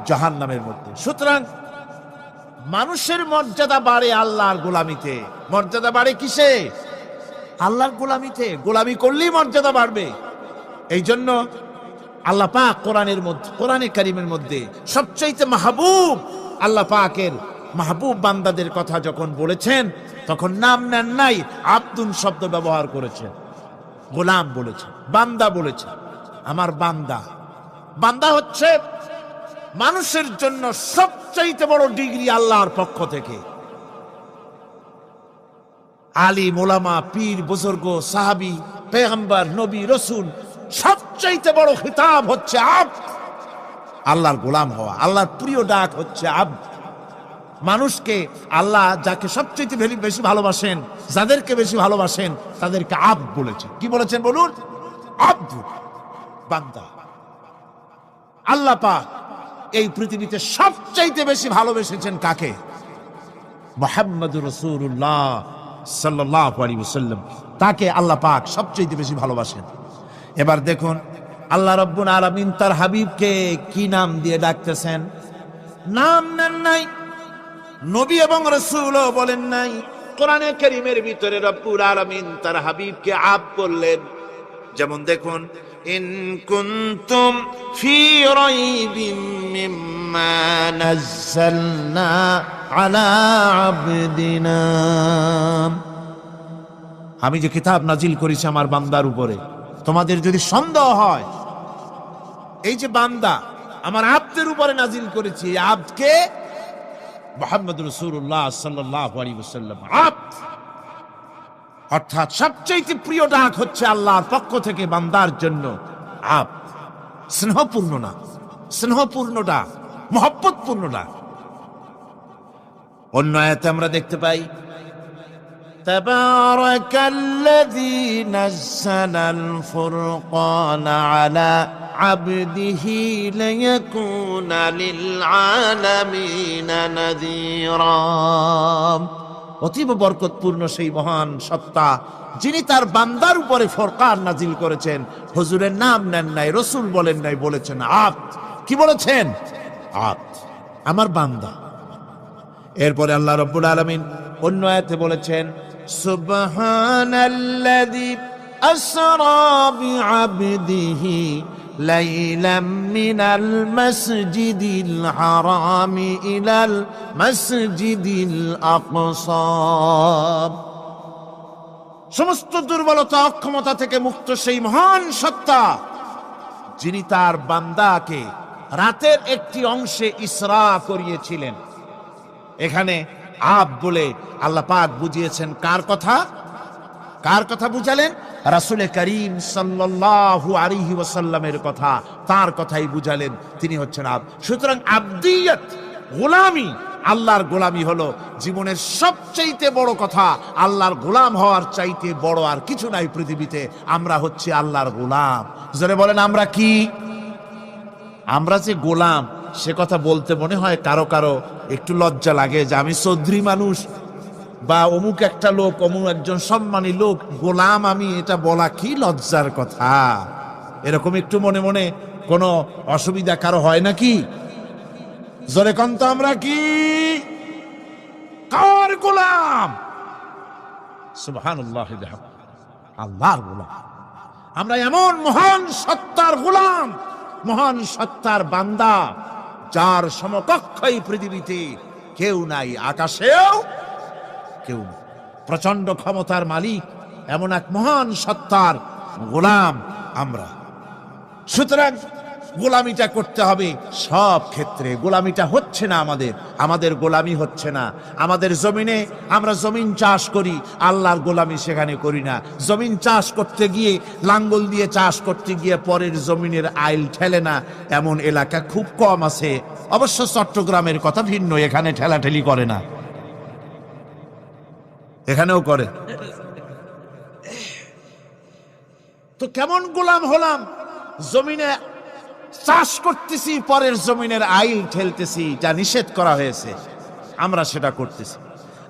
জাহান্নামের মধ্যে। সুতরাং মানুষের মর্যাদা বাড়ে আল্লাহর গোলামিতে। মর্যাদা বাড়ে কিসে? আল্লাহর গোলামিতে। গোলামি করলেই মর্যাদা বাড়বে। এই জন্য আল্লাহ পাক কোরআনের মধ্যে, কোরআনে কারীমের মধ্যে সবচাইতে মাহবুব, আল্লাহ পাকের মাহবুব বান্দাদের কথা যখন বলেছেন, তখন নাম নেন নাই, আব্দুন শব্দ ব্যবহার করেছেন, গোলাম বলেছেন, বান্দা বলেছেন। আমার বান্দা, বান্দা হচ্ছে মানুষের জন্য সবচাইতে বড় ডিগ্রি আল্লাহর পক্ষ থেকে। আলিম, ওলামা, পীর, বুজুর্গ, সাহাবী, পেগম্বর, নবী, রসুল, সবচাইতে বড় খিতাব হচ্ছে আব্দ। আল্লাহর গোলাম হওয়া, আল্লাহর প্রিয় ডাক হচ্ছে আব্দ। মানুষকে আল্লাহ যাকে সবচাইতে বেশি ভালোবাসেন, যাদেরকে বেশি ভালোবাসেন, তাদেরকে আব্দ বলেছেন। কি বলেছেন বলুন? আব্দ, বান্দা। আল্লাহ পাক এই পৃথিবীতে সবচাইতে বেশি ভালোবেসেছেন কাকে? মুহাম্মদুর রাসূলুল্লাহ সাল্লাল্লাহু আলাইহি ওয়াসাল্লাম। তাকে আল্লাহ পাক সবচাইতে বেশি ভালোবাসেন। এবার দেখুন আল্লাহ রাব্বুল আলামিন তার হাবিবকে কি নাম দিয়ে ডাকতেছেন? নাম নেন নাই, নবী এবং রাসূলও বলেন নাই। কোরআনে কারীমের ভিতরে রব্বুল আলামিন তার হাবিবকে আব্দ বললেন। যেমন দেখুন, ইন কুনতুম ফি রাইবিম মিম্মা নাযালনা আলা আবদিনা। আমি যে কিতাব নাজিল করেছি আমার বান্দার উপরে, তোমাদের যদি সন্দেহ হয়, এই যে বান্দা আমার আব্দের উপরে নাজিল করেছি, এই আব্দকে মুহাম্মদুর রাসূলুল্লাহ সাল্লাল্লাহু আলাইহি ওয়াসাল্লাম আব্দ, অর্থাৎ সবচেয়ে প্রিয় ডাক হচ্ছে আল্লাহর পক্ষ থেকে বান্দার জন্য আব্দ। স্নেহপূর্ণ না, স্নেহপূর্ণ ডাক, মহব্বতপূর্ণ ডাক। অন্য আয়াতে আমরা দেখতে পাই, তাবারাকাল্লাযী নাযালাল ফুরকানা আলা আবদিহি লিয়াকুনা লিল আলামিনা নাযীরা। অতীব বরকতপূর্ণ সেই মহান সত্তা যিনি তার বান্দার উপরে ফুরকান নাজিল করেছেন। হুজুরের নাম নেন নাই, রাসূল বলেন নাই, বলেছেন আব্দ। কি বলেছেন? আব্দ, আমার বান্দা। এরপরে আল্লাহ রাব্বুল আলামিন অন্য আয়াতে বলেছেন সুবহানাল্লাযী আসরা বিআবদিহি লাইলাম মিনাল মাসজিদিল হারামি ইলাল মাসজিদিল আকসা। সমস্ত দুর্বলতা অক্ষমতা থেকে মুক্ত সেই মহান সত্তা যিনি তার বান্দাকে রাতের একটি অংশে ইসরা করিয়েছিলেন। এখানে আব বলে আল্লাহ পাক বুঝিয়েছেন কার কথা? কার কথা বুঝালেন? রাসূল করিম সাল্লাল্লাহু আলাইহি ওয়াসাল্লামের কথা, তার কথাই বুঝালেন। তিনি হচ্ছেন আব। সুতরাং আবদিয়ত, গোলামি, আল্লাহর গোলামি হলো জীবনের সবচাইতে বড় কথা। আল্লাহর গোলাম হওয়ার চাইতে বড় আর কিছু নাই পৃথিবীতে। আমরা হচ্ছি আল্লাহর গোলাম। যারা বলেন আমরা কি? আমরা যে গোলাম, সে কথা বলতে মনে হয় কারো কারো একটু লজ্জা লাগে যে আমি চৌধুরী মানুষ বা অমুক একটা লোক, অমুক একজন সম্মানী লোক, গোলাম আমি, এটা বলা কি লজ্জার কথা। এরকম একটু মনে মনে কোনো অসুবিধা কারো হয় নাকি? জোরে কোন তো আমরা কি? কার গোলাম? সুবহানাল্লাহ, আল্লাহর গোলাম। আমরা এমন মহান সত্তার গোলাম, মহান সত্তার বান্দা, যার সমকক্ষ এই পৃথিবীতে কেউ নাই, আকাশেও কেউ নাই। প্রচন্ড ক্ষমতার মালিক এমন এক মহান সত্তার গোলাম আমরা। সুতরাং গোলামিটা করতে হবে সব ক্ষেত্রে। গোলামিটা হচ্ছে না আমাদের গোলামি হচ্ছে না। আমাদের জমিনে আমরা জমিন চাষ করি, আল্লাহর গোলামি সেখানে করি না। জমিন চাষ করতে গিয়ে, লাঙ্গল দিয়ে চাষ করতে গিয়ে পরের জমিনের আইল ঠেলে না, এমন এলাকা খুব কম আছে। অবশ্য চট্টগ্রামের কথা ভিন্ন, এখানে ঠেলাঠেলি করে না, এখানেও করে। তো কেমন গোলাম হলাম? জমিনে চাষ করতেছি, পরের জমিনের আইল ঠেলতেছি, যা নিষেধ করা হয়েছে আমরা সেটা করতেছি।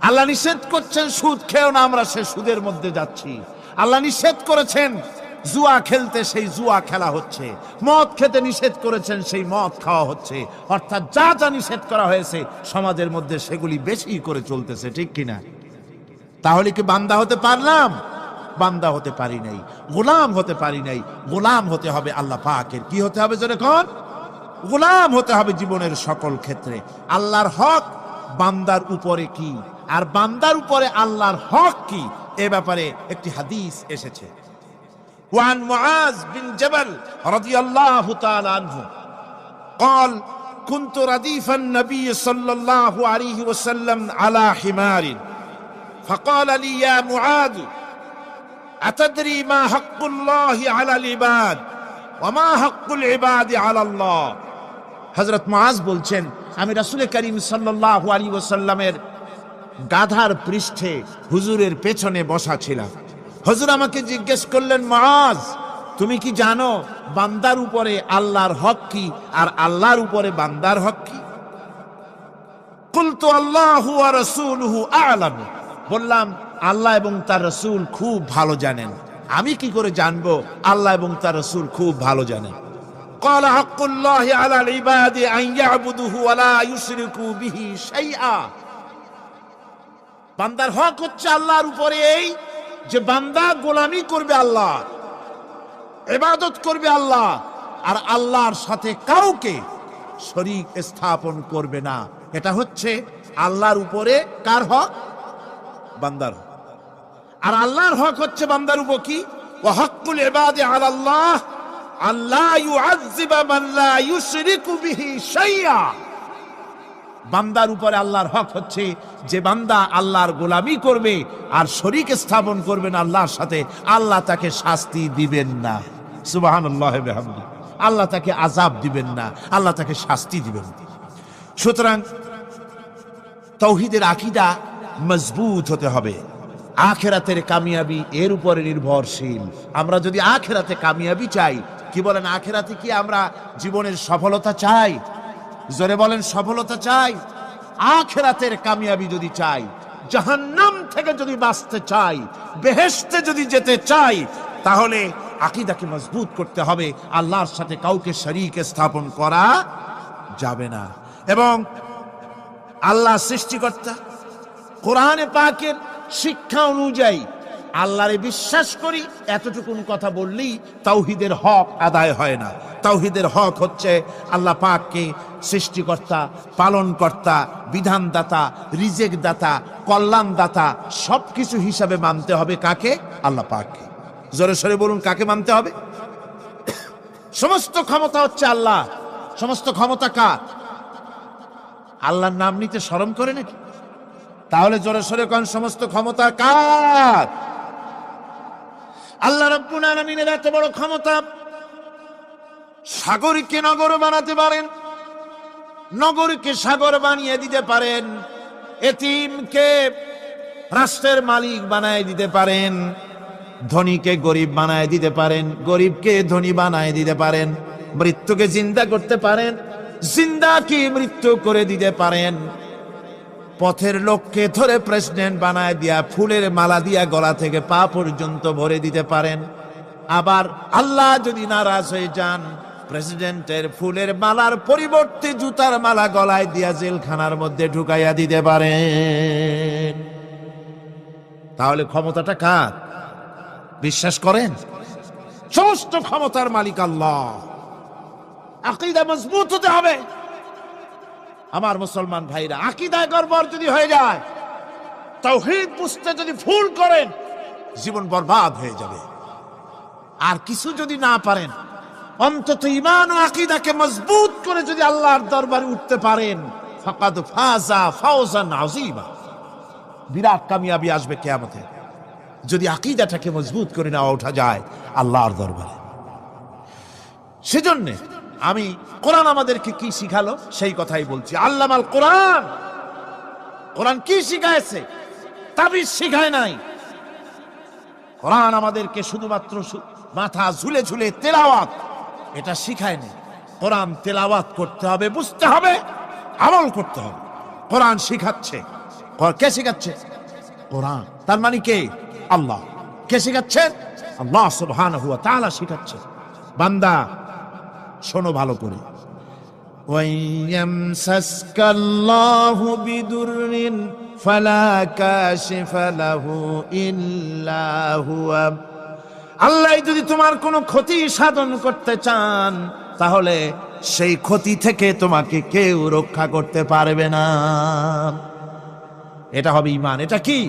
আল্লাহ নিষেধ করছেন সুদ খেও না, আমরা সে সুদের মধ্যে যাচ্ছি। আল্লাহ নিষেধ করেছেন জুয়া খেলতে, সেই জুয়া খেলা হচ্ছে। মদ খেতে নিষেধ করেছেন, সেই মদ খাওয়া হচ্ছে। অর্থাৎ যা যা নিষেধ করা হয়েছে সমাজের মধ্যে সেগুলি বেশি করে চলতেছে, ঠিক কিনা? তাহলে কি বান্দা হতে পারলাম? বান্দা হতে পারি নাই, গোলাম হতে পারি নাই। গোলাম হতে হবে আল্লাহ পাকের। কি হতে হবে যখন? গোলাম হতে হবে জীবনের সকল ক্ষেত্রে। আল্লাহর হক বান্দার উপরে কি, আর বান্দার উপরে আল্লাহর হক কি, এ ব্যাপারে একটি হাদিস এসেছে। ওয়ান মুআজ বিন জাবাল রাদিয়াল্লাহু তাআলা আনহু قال كنت رديف النبي صلى الله عليه وسلم على حمار فقال لي يا معاذ أتدري ما حق الله على العباد وما حق العباد على الله। হযরত মুআজ বলছেন, আমি রাসূল করিম সাল্লাল্লাহু আলাইহি ওয়াসাল্লামের গাধার পৃষ্ঠে হুজুরের পেছনে বসা ছিলাম। হুজুর আমাকে জিজ্ঞেস করলেন, মুআজ তুমি কি জানো বান্দার উপরে আল্লাহর হক কি আর আল্লাহর উপরে বান্দার হক কি? কুলতু আল্লাহু ওয়া রাসূলুহু আ'লাম। বললাম আল্লাহ এবং তার রাসূল খুব ভালো জানেন। আমি কি করে জানবো? আল্লাহ এবং তার রাসূল খুব ভালো জানেন। ক্বালা হাক্কুল্লাহি আলাল ইবাদি আন ইয়াবুদুহু ওয়া লা ইউশরিকু বিহি শাইআ। বান্দার হক হচ্ছে আল্লাহর উপরে এই যে বান্দা গোলামি করবে আল্লাহ, ইবাদত করবে আল্লাহ, আর আল্লাহর সাথে কাউকে শরীক স্থাপন করবে না। এটা হচ্ছে আল্লাহর উপরে কার হক? বান্দার। আর আল্লাহর হক হচ্ছে বান্দার উপর কি? ওয়া হাক্কুল ইবাদি আলাল্লাহ আল্লা ইউআযযিবা মান লা ইউশরিকু বিহি শাইআ। বান্দার উপরে আল্লাহর হক হচ্ছে যে বান্দা আল্লাহর গোলামি করবে আর শরীক স্থাপন করবে না আল্লাহর সাথে, আল্লাহ তাকে শাস্তি দিবেন না। সুবহানাল্লাহ ওয়া বিহামদিহি। আল্লাহ তাকে আযাব দিবেন না, আল্লাহ তাকে শাস্তি দিবেন। সুতরাং তাওহীদের আকীদা মজবুত হতে হবে। আখেরাতের কামিয়াবি এর উপরে নির্ভরশীল। আমরা যদি আখেরাতে কামিয়াবি চাই, কি বলেন, আখেরাতে কি আমরা জীবনের সফলতা চাই? জোরে বলেন, সফলতা চাই? আখেরাতের কামিয়াবি যদি চাই, জাহান্নাম থেকে যদি বাঁচতে চাই, বেহেশতে যদি যেতে চাই, তাহলে আকীদাকে মজবুত করতে হবে। আল্লাহর সাথে কাউকে শরীক স্থাপন করা যাবে না। এবং আল্লাহ সৃষ্টিকর্তা, কোরআনে পাকের শিক্ষা অনুযায়ী আল্লাহরে বিশ্বাস করি, এতটুকুন কথা বললেই তাওহীদের হক আদায় হয় না। তাওহীদের হক হচ্ছে আল্লাহ পাককে সৃষ্টিকর্তা, পালনকর্তা, বিধানদাতা, রিজেক দাতা, কল্যাণদাতা সবকিছু হিসাবে মানতে হবে। কাকে? আল্লাহ পাককে। জোরে সরে বলুন, কাকে মানতে হবে? সমস্ত ক্ষমতা হচ্ছে আল্লাহ। সমস্ত ক্ষমতা কার? আল্লাহর নাম নিতে শরম করে নাকি? তাহলে জোরে সরে কোন সমস্ত ক্ষমতা কার? আল্লাহ রাব্বুল আলামিনের এত বড় ক্ষমতা, সাগরকে নগর বানাতে পারেন, নগরকে সাগর বানিয়ে দিতে পারেন, এতিমকে রাষ্ট্রের মালিক বানায় দিতে পারেন, ধনীকে গরিব বানায় দিতে পারেন, গরিবকে ধনী বানায় দিতে পারেন, মৃত্যুকে জিন্দা করতে পারেন, জিন্দাকে মৃত্যু করে দিতে পারেন, পথের লোককে ধরে প্রেসিডেন্ট বানায় দিয়া ফুলের মালা দিয়া গলা থেকে পা পর্যন্ত ভরে দিতে পারেন। আবার আল্লাহ যদি নারাজ হয়ে যান, প্রেসিডেন্টের ফুলের মালার পরিবর্তে জুতার মালা গলায় দিয়া জেলখানার মধ্যে ঢুকাইয়া দিতে পারেন। তাহলে ক্ষমতাটা কার? বিশ্বাস করেন? সমস্ত ক্ষমতার মালিক আল্লাহ। আকীদা মজবুত হতে হবে। আমার মুসলমান ভাইরা, আকীদায় গড়বড় যদি হয়ে যায়, তাওহীদ বুঝতে যদি ভুল করেন, জীবন বরবাদ হয়ে যাবে। আর কিছু যদি না পারেন, অন্তত ঈমান ও আকীদাকে মজবুত করে যদি আল্লাহর দরবারে উঠতে পারেন, ফাকাদ ফাজা ফাওজান আযীমা, বিরাট কামিয়াবি আসবে কিয়ামতে। যদি আকীদাটাকে মজবুত করে না ওঠা যায় আল্লাহর দরবারে। সেজন্য আমি কোরআন আমাদেরকে কি শিখালো সেই কথাই বলছি। আল্লামাল কোরআন, কোরআন কি শিখাইছে? তাবিজ শিখায় নাই। কোরআন আমাদেরকে শুধুমাত্র মাথা ঝুলে ঝুলে তেলাওয়াত, এটা শিখায় নাই। কোরআন তেলাওয়াত করতে হবে, বুঝতে হবে, আমল করতে হবে। কোরআন শিখাচ্ছে। কে শিখাচ্ছে? কোরআন। তার মানে কে? আল্লাহ। কে শিখাচ্ছেন? আল্লাহ সুবহানাহু ওয়া তাআলা শিখাচ্ছে। বান্দা শোনো ভালো করে। ওয়াইয়ামসাসকাল্লাহু বিদুররিন ফালা কাশিফা লাহু ইল্লা হুয়া। আল্লাহ যদি তোমার কোনো ক্ষতি সাধন করতে চান, তাহলে সেই ক্ষতি থেকে তোমাকে কেউ রক্ষা করতে পারবে না। এটা হবে ঈমান। এটা কি?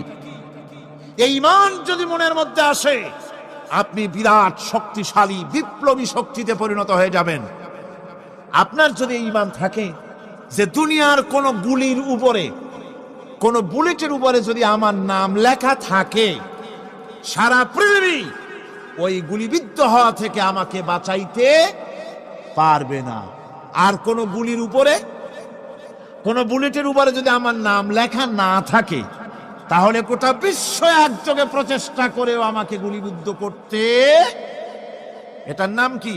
এই ঈমান যদি মনের মধ্যে আসে, আপনি বিরাট শক্তিশালী বিপ্লবী শক্তিতে পরিণত হয়ে যাবেন। আপনার যদি ঈমান থাকে যে দুনিয়ার কোন গুলির উপরে, কোন বুলেটের উপরে যদি আমার নাম লেখা থাকে, সারা পৃথিবী ওই গুলিবিদ্ধ হওয়া থেকে আমাকে বাঁচাইতে পারবে না। আর কোন গুলির উপরে, কোন বুলেটের উপরে যদি আমার নাম লেখা না থাকে, তাহলে গোটা বিশ্ব একযোগে প্রচেষ্টা করেও আমাকে গুলিবিদ্ধ করতে, এটার নাম কি?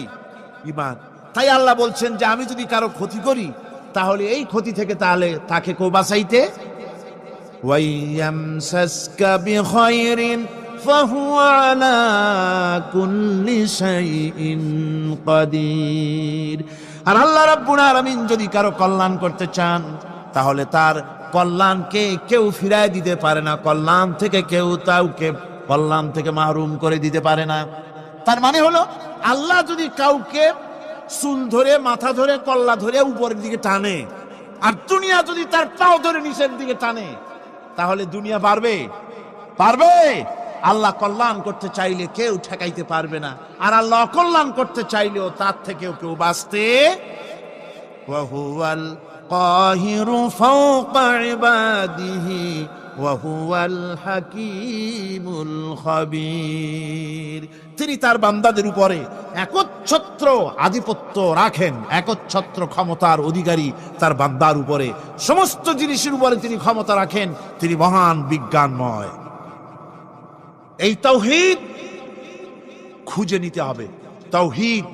ঈমান। তাই আল্লাহ বলছেন যে আমি যদি কারো ক্ষতি করি, তাহলে এই ক্ষতি থেকে তাহলে তাকে কেউ বাঁচাইতে। ওয়াইয়ামসাসকা বিখাইরিন ফাহুয়া আলা কুল্লি শাইইন কাদির। আর আল্লাহ রাব্বুল আলামিন যদি কারো কল্যাণ করতে চান, তাহলে তার কল্যাণকে কেউ ফিরায় দিতে পারে না। কল্যাণ থেকে কেউ কাউকে কল্যাণ থেকে মাহরুম করে দিতে পারে না। তার মানে হলো, আল্লাহ যদি কাউকে চুল ধরে, মাথা ধরে, কল্লা ধরে উপরের দিকে টানে, আর দুনিয়া যদি তার পাও ধরে নিচের দিকে টানে, তাহলে দুনিয়া পারবে? পারবে? আল্লাহ কল্যাণ করতে চাইলে কেউ ঠেকাইতে পারবে না, আর আল্লাহ অকল্যাণ করতে চাইলেও তার থেকেও কেউ বাঁচতে। ওয়া হুয়াল কাহিরু ফাওকা ইবাদিহি ওয়া হুয়াল হাকীমুল খাবীর। তিনি তার বান্দাদের উপরে একচ্ছত্র আধিপত্য রাখেন, একচ্ছত্র ক্ষমতার অধিকারী তার বান্দার উপরে। সমস্ত জিনিসের উপরে তিনি ক্ষমতা রাখেন। তিনি মহান বিজ্ঞানময়। এই তাওহীদ খুঁজে নিতে হবে। তাওহীদ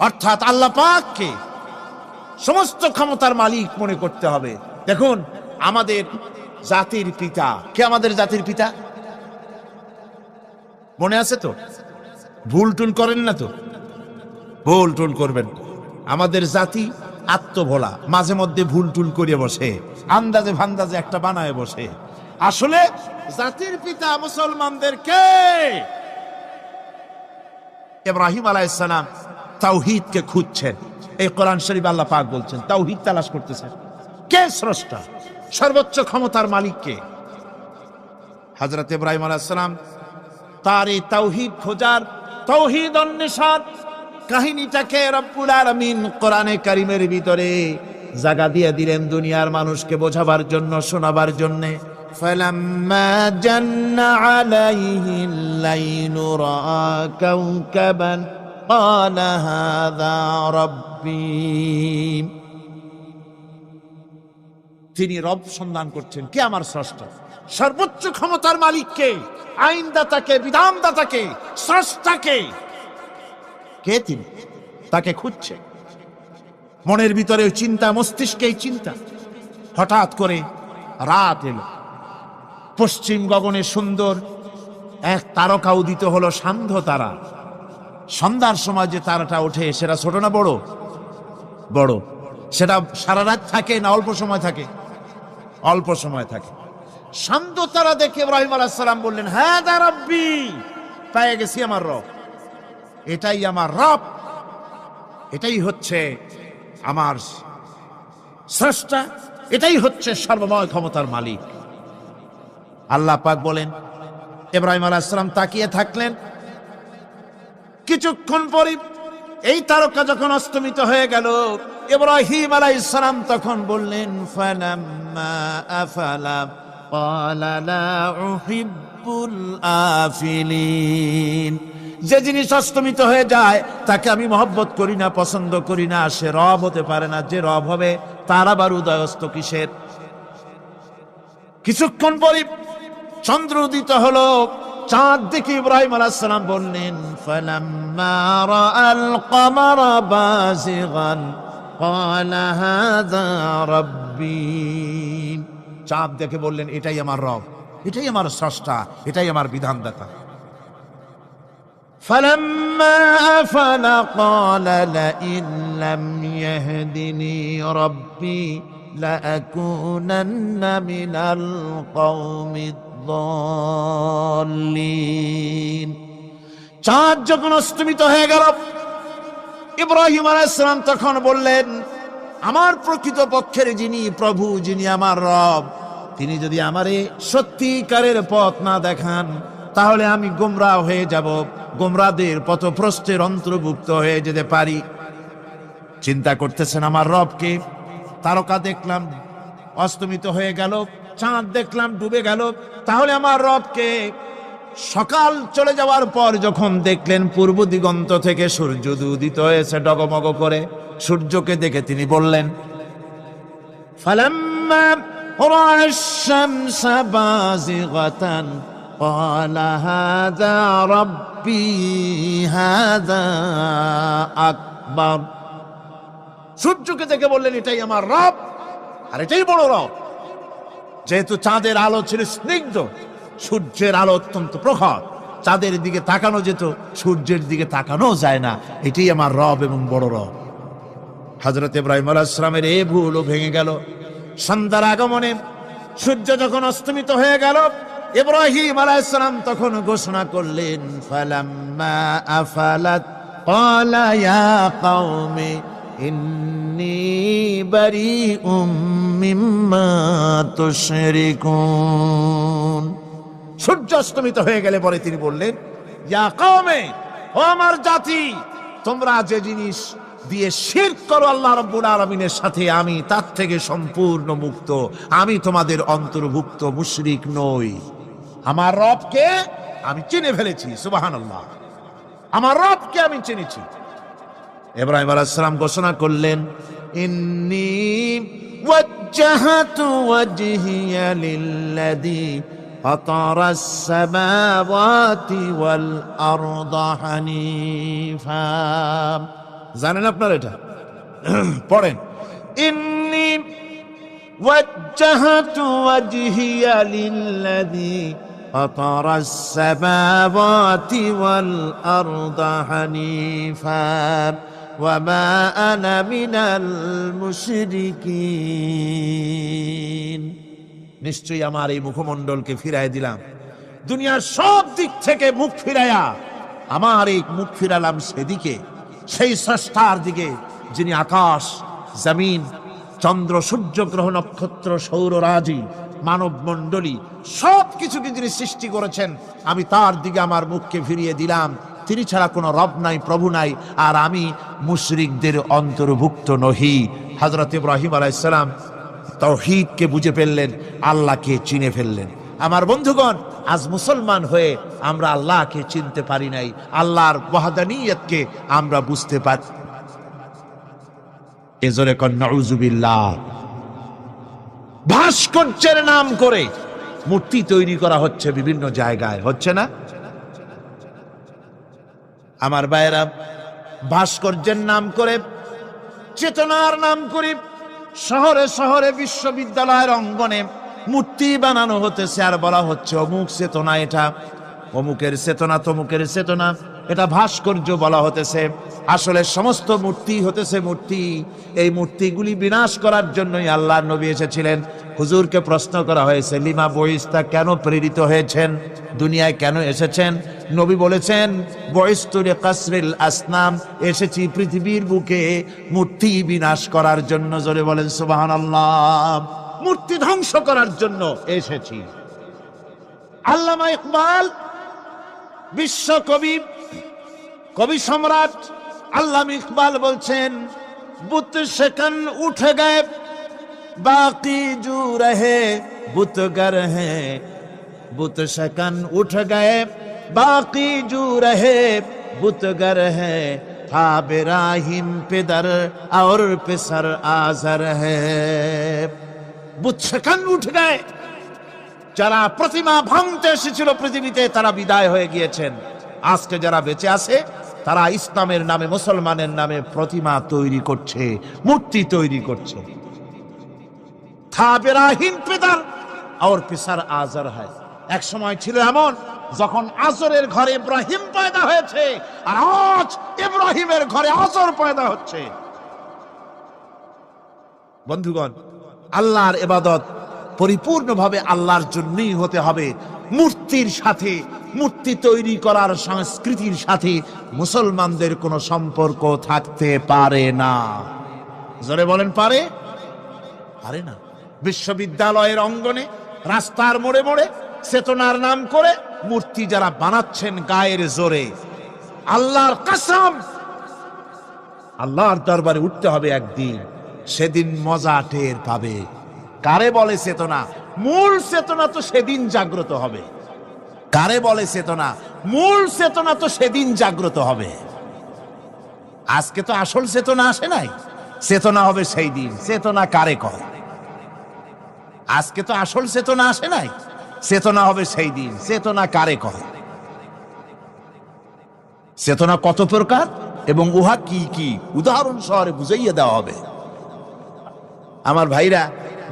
অর্থাৎ আল্লাহ পাককে সমস্ত ক্ষমতার মালিক মনে করতে হবে। দেখুন, আমাদের জাতির পিতা কে? আমাদের জাতির পিতা মনে আছে তো? ভুল টুল করেন না তো? ভুল টুল করবেন। আমাদের জাতি আত্মভোলা, মাঝে মধ্যে ভুল টুল করে বসে, আন্দাজে ভান্দাজে একটা বানায় বসে। আসলে জাতির পিতা মুসলমানদের কে? ইব্রাহিম আলাইহিস সালাম তাওহীদকে খুঁজছেন। এই কোরআন শরীফ আল্লাহ পাক বলছেন তাওহীদ তালাশ করতেছেন। কে স্রষ্টা? সর্বোচ্চ ক্ষমতার মালিক কে? হযরত ইব্রাহিম আলাইহিস সালাম তার এই তাওহীদ খোঁজার, তাওহীদ অন্বেষণ কাহিনীটাকে রব্বুল আলামিন কোরআনে কারীমের ভিতরে জায়গা দিয়ে দিলেন দুনিয়ার মানুষকে বোঝাবার জন্য, শোনাবার জন্য। ফালাম্মা জান্না আলাইহিল লাইলু রাআ কাওকাবান ক্বালা হাযা রাব্বী। তিনি রব সন্ধান করছেন, কে আমার স্রষ্টা? সর্বোচ্চ ক্ষমতার মালিককে, আইনদাতাকে, বিধানদাতাকে, স্রষ্টাকে কে? তিনি তাকে খুঁজছে। মনের ভিতরে চিন্তা, মস্তিষ্কে চিন্তা। হঠাৎ করে রাত এলো, পশ্চিম গগনে সুন্দর এক তারকা উদিত হলো, সান্ধ্য তারা। সন্ধ্যার সময় যে তারাটা ওঠে সেটা ছোট না বড়? বড়। সেটা সারা রাত থাকে না অল্প সময় থাকে? অল্প সময় থাকে। সান্ধ্য তারা দেখে ইব্রাহিম আলাইহিস সালাম বললেন, হাযা রাব্বী, পেয়ে গেছি আমার রব, এটাই আমার রব, এটাই হচ্ছে আমার স্রষ্টা, এটাই হচ্ছে সর্বময় ক্ষমতার মালিক। আল্লাহ পাক বলেন, ইব্রাহিম আলাইহিস সালাম তাকিয়ে থাকলেন। কিছুক্ষণ পরে এই তারকা যখন অস্তমিত হয়ে গেল, ইব্রাহিম আলাইহিস সালাম তখন বললেন, ফালাম্মা আফালা ক্বালা লা উহিব্বুল আফিলিন। যে জিনিস অস্তমিত হয়ে যায় তাকে আমি মহব্বত করি না, পছন্দ করি না, সে রব হতে পারে না। যে রব হবে তার আবার উদয়স্ত কিসের? কিছুক্ষণ পরে চন্দ্র উদিত হলো, চাঁদ দেখে ইব্রাহিম আলাইহিস সালাম বললেন, ফালাম্মা রাআল কমারা বাযিগান ক্বালা হাযা রাব্বী। চাঁদ দেখে বললেন, এটাই আমার রব, এটাই আমার স্রষ্টা, এটাই আমার বিধানদাতা। فلما أفل قال لئن لم يهدني ربي لأكونن من القوم الضالين। চাঁদ যখন অস্তমিত হয়ে গেল, ইব্রাহিম আলাইহিস সালাম তখন বললেন, আমার প্রকৃত পক্ষের যিনি প্রভু, যিনি আমার রব, তিনি যদি আমারে সত্যিকারের পথ না দেখান তাহলে আমি গোমরাহ হয়ে যাব, গোমরাদের পথভ্রষ্টের অন্তর্ভুক্ত হয়ে যেতে পারি। চিন্তা করতেছেন আমার রবকে। তারকা দেখলাম অস্তমিত হয়ে গেল, চাঁদ দেখলাম ডুবে গেল, তাহলে আমার রবকে? সকাল চলে যাওয়ার পর যখন দেখলেন পূর্ব দিগন্ত থেকে সূর্য উদিত হয়েছে ডগমগ করে, সূর্যকে দেখে তিনি বললেন, ফালাম্মা রাআশ শামসা বাযিগাতান ক্বালা হাযা রাব্বী হাযা আকবার। সূর্যকে দেখে বললেন, এটাই আমার রব, আর এটাই বড় রব। যেহেতু চাঁদের আলো ছিল স্নিগ্ধ, সূর্যের আলো অত্যন্ত প্রখর, চাঁদের দিকে তাকানো যেত, সূর্যের দিকে তাকানো যায় না, এটাই আমার রব এবং বড় রব। হযরত ইব্রাহিম আলাইহিস সালামের এই ভুলও ভেঙে গেল। সন্ধ্যার আগমনে সূর্য যখন অস্তমিত হয়ে গেল, ইব্রাহিম আলাইহিস সালাম তখন ঘোষণা করলেন, ফালাম্মা আফালাত ক্বালা ইয়া কওমি ইন্নী বারীউম মিম্মা তুশরিকুন। সূর্য অস্তমিত হয়ে গেলে পরে তিনি বললেন, ইয়া কওমি, ও আমার জাতি, তোমরা যে জিনিস দিয়ে শিরক করো আল্লাহ রাব্বুল আলামিনের সাথে, আমি তার থেকে সম্পূর্ণ মুক্ত, আমি তোমাদের অন্তর্ভুক্ত, মুশরিক নই। আমার রবকে আমি চিনে ফেলেছি, সুবহানাল্লাহ, আমার রবকে আমি চিনেছি। ইব্রাহিম আলাইহিস সালাম ঘোষণা করলেন, ইন্নী ওয়াজ্জাহাতু ওয়াজহিয়া লিল্লাযী ফাতারাস সামাওয়াতি ওয়াল আরদা হানিফা। জানেন আপনারা এটা? পড়েন, ইন্নী ওয়াজ্জাহতু ওয়াজহিয়া লিল্লাযী ফাতারাস সামাওয়াতি ওয়াল আরদা হানিফা ওয়া মা আনা মিনাল মুশরিকিন। নিশ্চয়ই আমার এই মুখমণ্ডলকে ফিরাই দিলাম, দুনিয়ার সব দিক থেকে মুখ ফিরাইয়া আমার এই মুখ ফিরালাম সেদিকে, সেই স্রষ্টার দিকে যিনি আকাশ জমিন চন্দ্র সূর্য গ্রহ নক্ষত্র সৌররাজি মানব মণ্ডলী সব কিছুকে যিনি সৃষ্টি করেছেন, আমি তার দিকে আমার মুখকে ফিরিয়ে দিলাম। তিনি ছাড়া কোনো রব নাই, প্রভু নাই, আর আমি মুশরিকদের অন্তর্ভুক্ত নহি। হযরত ইব্রাহিম আলাইহিস সালাম তাওহীদকে বুঝে ফেললেন, আল্লাহকে চিনে ফেললেন। আমার বন্ধুগণ, আজ মুসলমান হয়ে আমরা আল্লাহকে চিনতে পারি নাই, আল্লাহর ওয়াহদানিয়তকে আমরা বুঝতে পারি। এজরে কন নাউযুবিল্লাহ। ভাস্কর্যের নাম করে মূর্তি তৈরি করা হচ্ছে বিভিন্ন জায়গায়, হচ্ছে না? আমার ভাইয়েরা, ভাস্কর্যের নাম করে, চেতনার নাম করে শহরে শহরে বিশ্ববিদ্যালয়ের অঙ্গনে মূর্তি বানানো হতেছে, আর বলা হচ্ছে অমুক চেতনা, এটা অমুকের চেতনা, তমুকের চেতনা, এটা ভাস্কর্য বলা হতেছে। আসলে সমস্ত মূর্তি হতেছে মূর্তি। এই মূর্তিগুলি বিনাশ করার জন্যই আল্লাহর নবী এসেছিলেন। হুজুরকে প্রশ্ন করা হয়েছে, লিমা বইস্তা, কেন প্রেরিত হয়েছেন, দুনিয়ায় কেন এসেছেন? নবী বলেছেন, বইস্তু লিকাসরিল আসনাম, এসেছি পৃথিবীর বুকে মূর্তি বিনাশ করার জন্য। জোরে বলেন সুবহানাল্লাহ। মূর্তি ধ্বংস করার জন্য এসেছি। আল্লামা ইকবাল, বিশ্ব কবি, কবি সম্রাট আল্লামা ইকবাল বলছেন, বুত সেকন উঠ গয়ে বাকি জু রহে বুতগর হ্যাঁ, বুত সেকন উঠ গয়ে বাকি জু রহে বুতগর হ্যাঁ, था बिराहिम पिदर और पिसर आजर है। বুত সেকন উঠ গয়ে, যারা প্রতিমা ভাঙতে এসেছিল পৃথিবীতে তারা বিদায় হয়ে গিয়েছেন। আজকে যারা বেঁচে আছে তারা ইসলামের নামে, মুসলমানের নামে প্রতিমা তৈরি করছে, মূর্তি তৈরি করছে। থা বেরাহিম পিদার আর পিসার আজর হয়। এক সময় ছিল এমন যখন আজরের ঘরে ইব্রাহিম পয়দা হয়েছে, আর আজ ইব্রাহিমের ঘরে আজর পয়দা হচ্ছে। বন্ধুগণ, আল্লাহর ইবাদত পরিপূর্ণভাবে আল্লাহর জন্যই হতে হবে। মূর্তির সাথে, মূর্তি তৈরি করার সংস্কৃতির সাথে মুসলমানদের কোনো সম্পর্ক থাকতে পারে না। জোরে বলেন, পারে? পারে না। বিশ্ববিদ্যালয়ের অঙ্গনে, রাস্তার মোড়ে মোড়ে চেতনার নাম করে মূর্তি যারা বানাচ্ছেন গায়ের জোরে, আল্লাহর কসম, আল্লাহর দরবারে উঠতে হবে একদিন, সেদিন মজা টের পাবে। কারে বলে চেতনা? মূল চেতনা তো সেদিন জাগ্রত হবে। কারে বলে চেতনা? মূল চেতনা তো সেদিন জাগ্রত হবে। আজকে তো আসল চেতনা আসে নাই, চেতনা হবে সেই দিন। চেতনা কারে কয়? আজকে তো আসল চেতনা আসে নাই, চেতনা হবে সেই দিন। চেতনা কারে কয়? চেতনা কত প্রকার এবং উহা কি কি উদাহরণ সহরে বুঝাইয়া দেওয়া হবে। আমার ভাইরা,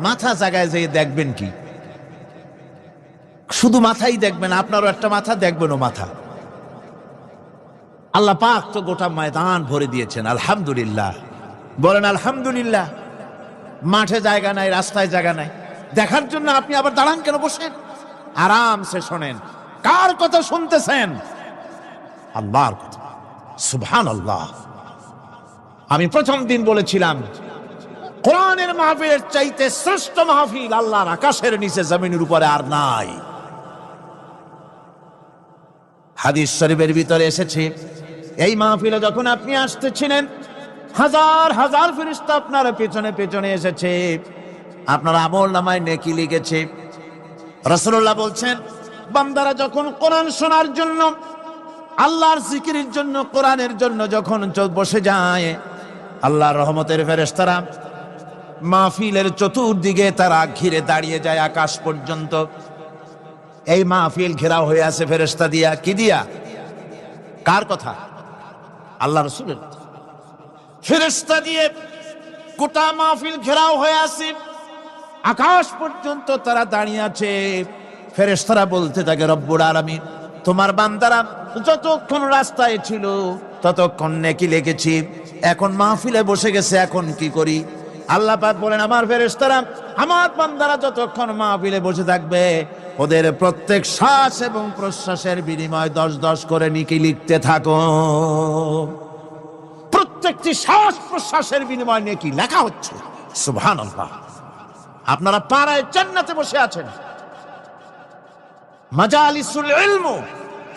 মাথা জায়গায় যেয়ে দেখবেন কি? শুধু মাথাই দেখবেন, আপনারও একটা মাথা, দেখবেনও মাথা। আল্লাহ পাক তো গোটা ময়দান ভরে দিয়েছেন, আলহামদুলিল্লাহ। বলেন আলহামদুলিল্লাহ। মাঠে জায়গা নাই, রাস্তায় জায়গা নাই, দেখার জন্য আপনি আবার দাঁড়ান কেন? বসেন, আরামসে শোনেন। কার কথা শুনতেছেন? আল্লাহর কথা। সুবহানাল্লাহ। আমি প্রথম দিন বলেছিলাম, কোরআনের মাহফিলের চাইতে শ্রেষ্ঠ মাহফিল আল্লাহর আকাশের নিচে জমিনের উপরে আর নাই। হাদিস শরীফের ভিতরে এসেছে, এই মাহফিলে যখন আপনি আসতেছিলেন, হাজার হাজার ফেরেশতা আপনার পেছনে পেছনে এসেছে, আপনার আমল নামায় নেকি লিখেছে। রাসূলুল্লাহ বলছেন, বান্দারা যখন কোরআন শোনার জন্য, আল্লাহর জিকিরের জন্য, কোরআনের জন্য যখন বসে যায়, আল্লাহর রহমতের ফেরেশতারা মাহফিলের চতুর্দিকে তারা ঘিরে দাঁড়িয়ে যায় আকাশ পর্যন্ত। এই মাহফিল ঘেরাও হয়ে আছে ফেরেশতা দিয়া। কি দিয়া? কার কথা? আল্লাহ রাসূলের। ফেরেশতা দিয়ে গোটা মাহফিল ঘেরাও হয়ে আছে, আকাশ পর্যন্ত তারা দাঁড়িয়ে আছে। ফেরেশতারা বলতে থাকে, রব্বুল আলামিন, তোমার বান্দারা যতক্ষণ রাস্তায় ছিল ততক্ষণ নেকি লেগেছি, এখন মাহফিলে বসে গেছে, এখন কি করি? আল্লাহ পাক বলেন, আমার ফেরেশতারা, আমার বান্দারা যতক্ষণ মাহফিলে বসে থাকবে ওদের প্রত্যেক শ্বাস এবং প্রশ্বাসের বিনিময়ে 10-10 করে নেকি লিখতে থাকো। প্রত্যেকটি শ্বাস প্রশ্বাসের বিনিময়ে নেকি লেখা হচ্ছে। সুবহানাল্লাহ। আপনারা পাড়ায় জান্নাতে বসে আছেন। মাজালিসুল ইলম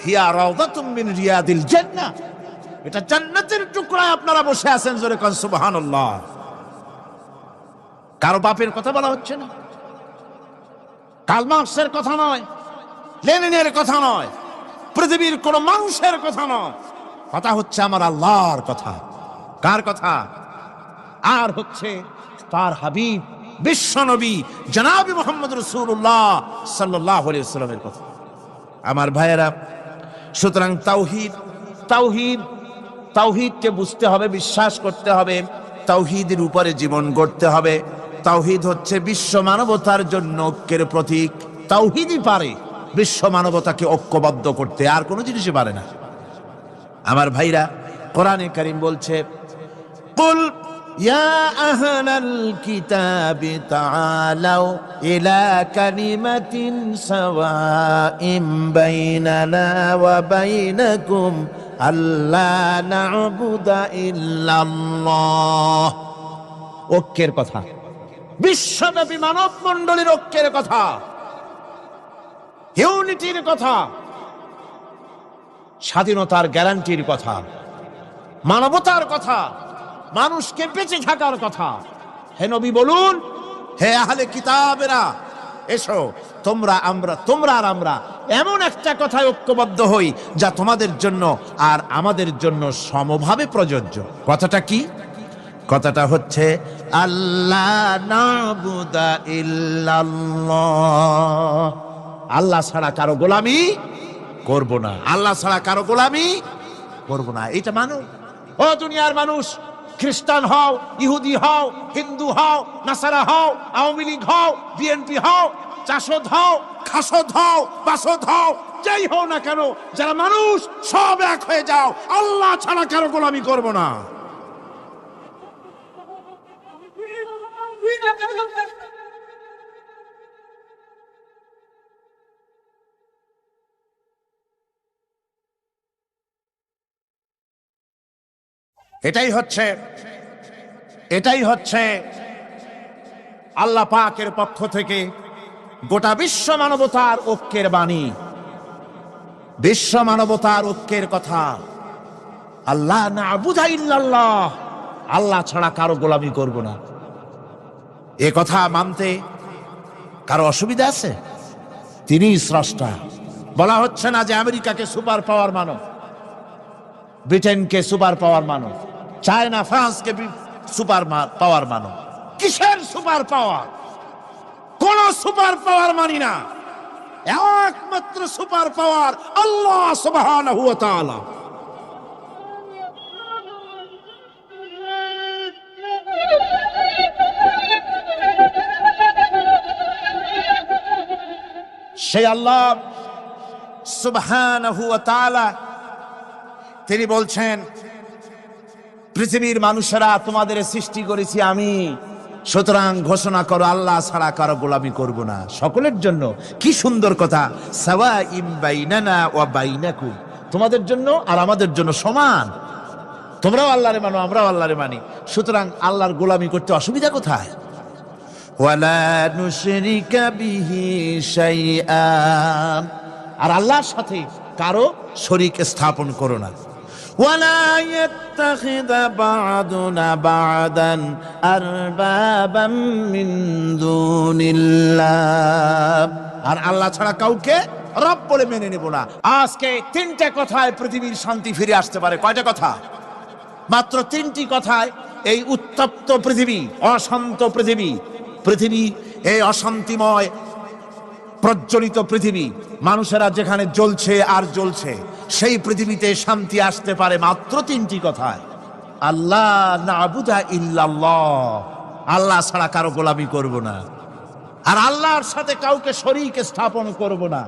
হিয়া রাউদাতুম মিন রিয়াদিল জান্নাহ, এটা জান্নাতের টুকরায় আপনারা বসে আছেন। জোরে কোন সুবহানাল্লাহ। কারো বাপের কথা বলা হচ্ছে না, কার্ল মার্কসের কথা নয়, লেনিনের কথা নয়, পৃথিবীর কোন মানুষের কথা নয়, কথা হচ্ছে আমার আল্লাহর কথা। কার কথা? আর হচ্ছে তার হাবিব বিশ্বনবী জনাবে মুহাম্মদ রাসূলুল্লাহ সাল্লাল্লাহু আলাইহি ওয়াসাল্লামের কথা। আমার ভাইয়েরা, সুতরাং তাওহীদ তাওহীদ তাওহীদকে বুঝতে হবে, বিশ্বাস করতে হবে, তাওহীদের উপরে জীবন গড়তে হবে। তাওহীদ হচ্ছে বিশ্ব মানবতার জন্য ঐক্যের প্রতীক। তাওহীদই পারে বিশ্ব মানবতাকে ঐক্যবদ্ধ করতে, আর কোনো জিনিসই পারে না। আমার ভাইরা, কোরআনে কারীম বলছে, কুল ইয়া আহলাল কিতাবি তাআলাউ ইলা কালিমাতিন সাওয়াইন বাইনানা ওয়া বাইনাকুম আল্লা না'বুদা ইল্লাল্লাহ। ঐক্যের কথা, বিশ্বব্যাপী মানব মণ্ডলীর ঐক্যের কথা, ইউনিটির কথা, স্বাধীনতার গ্যারান্টির কথা, মানবতার কথা, মানুষকে বেঁচে থাকার কথা। হে নবী বলুন, হে আহলে কিতাবেরা, এসো তোমরা আর আমরা এমন একটা কথায় ঐক্যবদ্ধ হই যা তোমাদের জন্য আর আমাদের জন্য সমভাবে প্রযোজ্য। কথাটা কি? কথাটা হচ্ছে আল্লাহ না'বুদা ইল্লাল্লাহ, আল্লাহ ছাড়া কারো গোলামি করব না, আল্লাহ ছাড়া কারো গোলামি করব না। এটা মানো। ও দুনিয়ার মানুষ, খ্রিস্টান হও, ইহুদি হও, হিন্দু হও, নাসারা হও, আওয়ামী লীগ হও, বিএনপি হও, চাষদ হও, খাসদ হও, বাসদ হও, যাই হও না কেন, যারা মানুষ সব এক হয়ে যাও, আল্লাহ ছাড়া কারো গোলামি করব না। এটাই হচ্ছে আল্লাহ পাকের পক্ষ থেকে গোটা বিশ্ব মানবতার ঐক্যের বাণী, বিশ্ব মানবতার ঐক্যের কথা। আল্লাহ না'বুদা ইল্লাল্লাহ, আল্লাহ ছাড়া কারো গোলামি করব না। এ কথা মানতে কারো অসুবিধা আছে? তিনি স্রষ্টা। বলা হচ্ছে না যে আমেরিকাকে সুপার পাওয়ার মানো, ব্রিটেনকে সুপার পাওয়ার মানো, চায়না ফ্রান্সকে সুপার পাওয়ার মানো। কিসের সুপার পাওয়ার? কোন সুপার পাওয়ার মানি না। একমাত্র সুপার পাওয়ার আল্লাহ সুবহানাহু ওয়া তাআলা। সেই আল্লাহ সুবহানাহু ওয়া তাআলা তিনি বলছেন, পৃথিবীর মানুষেরা তোমাদের সৃষ্টি করেছি আমি, সুতরাং ঘোষণা করো আল্লাহ ছাড়া কারো গোলামি করব না, সকলের জন্য। কি সুন্দর কথা, সাওয়াইম বাইনানা ওয়া বাইনাকুম, তোমাদের জন্য আর আমাদের জন্য সমান। তোমরাও আল্লাহরে মানো, আমরাও আল্লাহরে মানি, সুতরাং আল্লাহর গোলামি করতে অসুবিধা কোথায়? ওয়ালা নুশরিকা বিহি শাইআ, আর আল্লাহর সাথে কারো শরীক স্থাপন করো না। ওয়ালা ইয়াত্তাখিযা বা'দুনা বা'দান আরবাবাম মিন দুনিল্লাহ, আর আল্লাহ ছাড়া কাউকে রব বলে মেনে নেব না। আজকে 3টা কথায় পৃথিবীর শান্তি ফিরে আসতে পারে। কয়টা কথা? মাত্র 3টি কথায় এই উত্তপ্ত পৃথিবী, অশান্ত পৃথিবী, এই অশান্তিময় প্রজ্বলিত পৃথিবী, মানুষেরা যেখানে জ্বলছে আর জ্বলছে, সেই পৃথিবীতে শান্তি আসতে পারে মাত্র তিনটি কথায়: আল্লাহ না'বুদা ইল্লাল্লাহ, আল্লাহ ছাড়া কারো গোলামি করব না, আর আল্লাহর সাথে কাউকে শরীক স্থাপন করব না,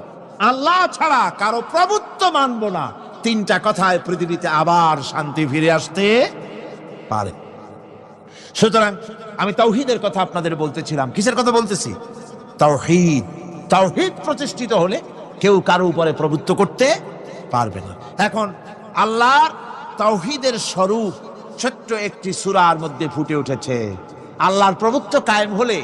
আল্লাহ ছাড়া কারো প্রভুত্ব মানব না। তিনটা কথায় পৃথিবীতে আবার শান্তি ফিরে আসতে পারে। সুতরাং আমি তাওহীদের কথা আপনাদের বলতেছিলাম। কিসের কথা বলতেছি? তাওহীদ। তাওহীদ প্রতিষ্ঠিত হলে কেউ কারো উপরে প্রভুত্ব করতে পারবে না। এখন আল্লাহর তাওহীদের স্বরূপ ছোট্ট একটি সূরার মধ্যে ফুটে উঠেছে। আল্লাহর প্রভুত্ব কায়েম হলে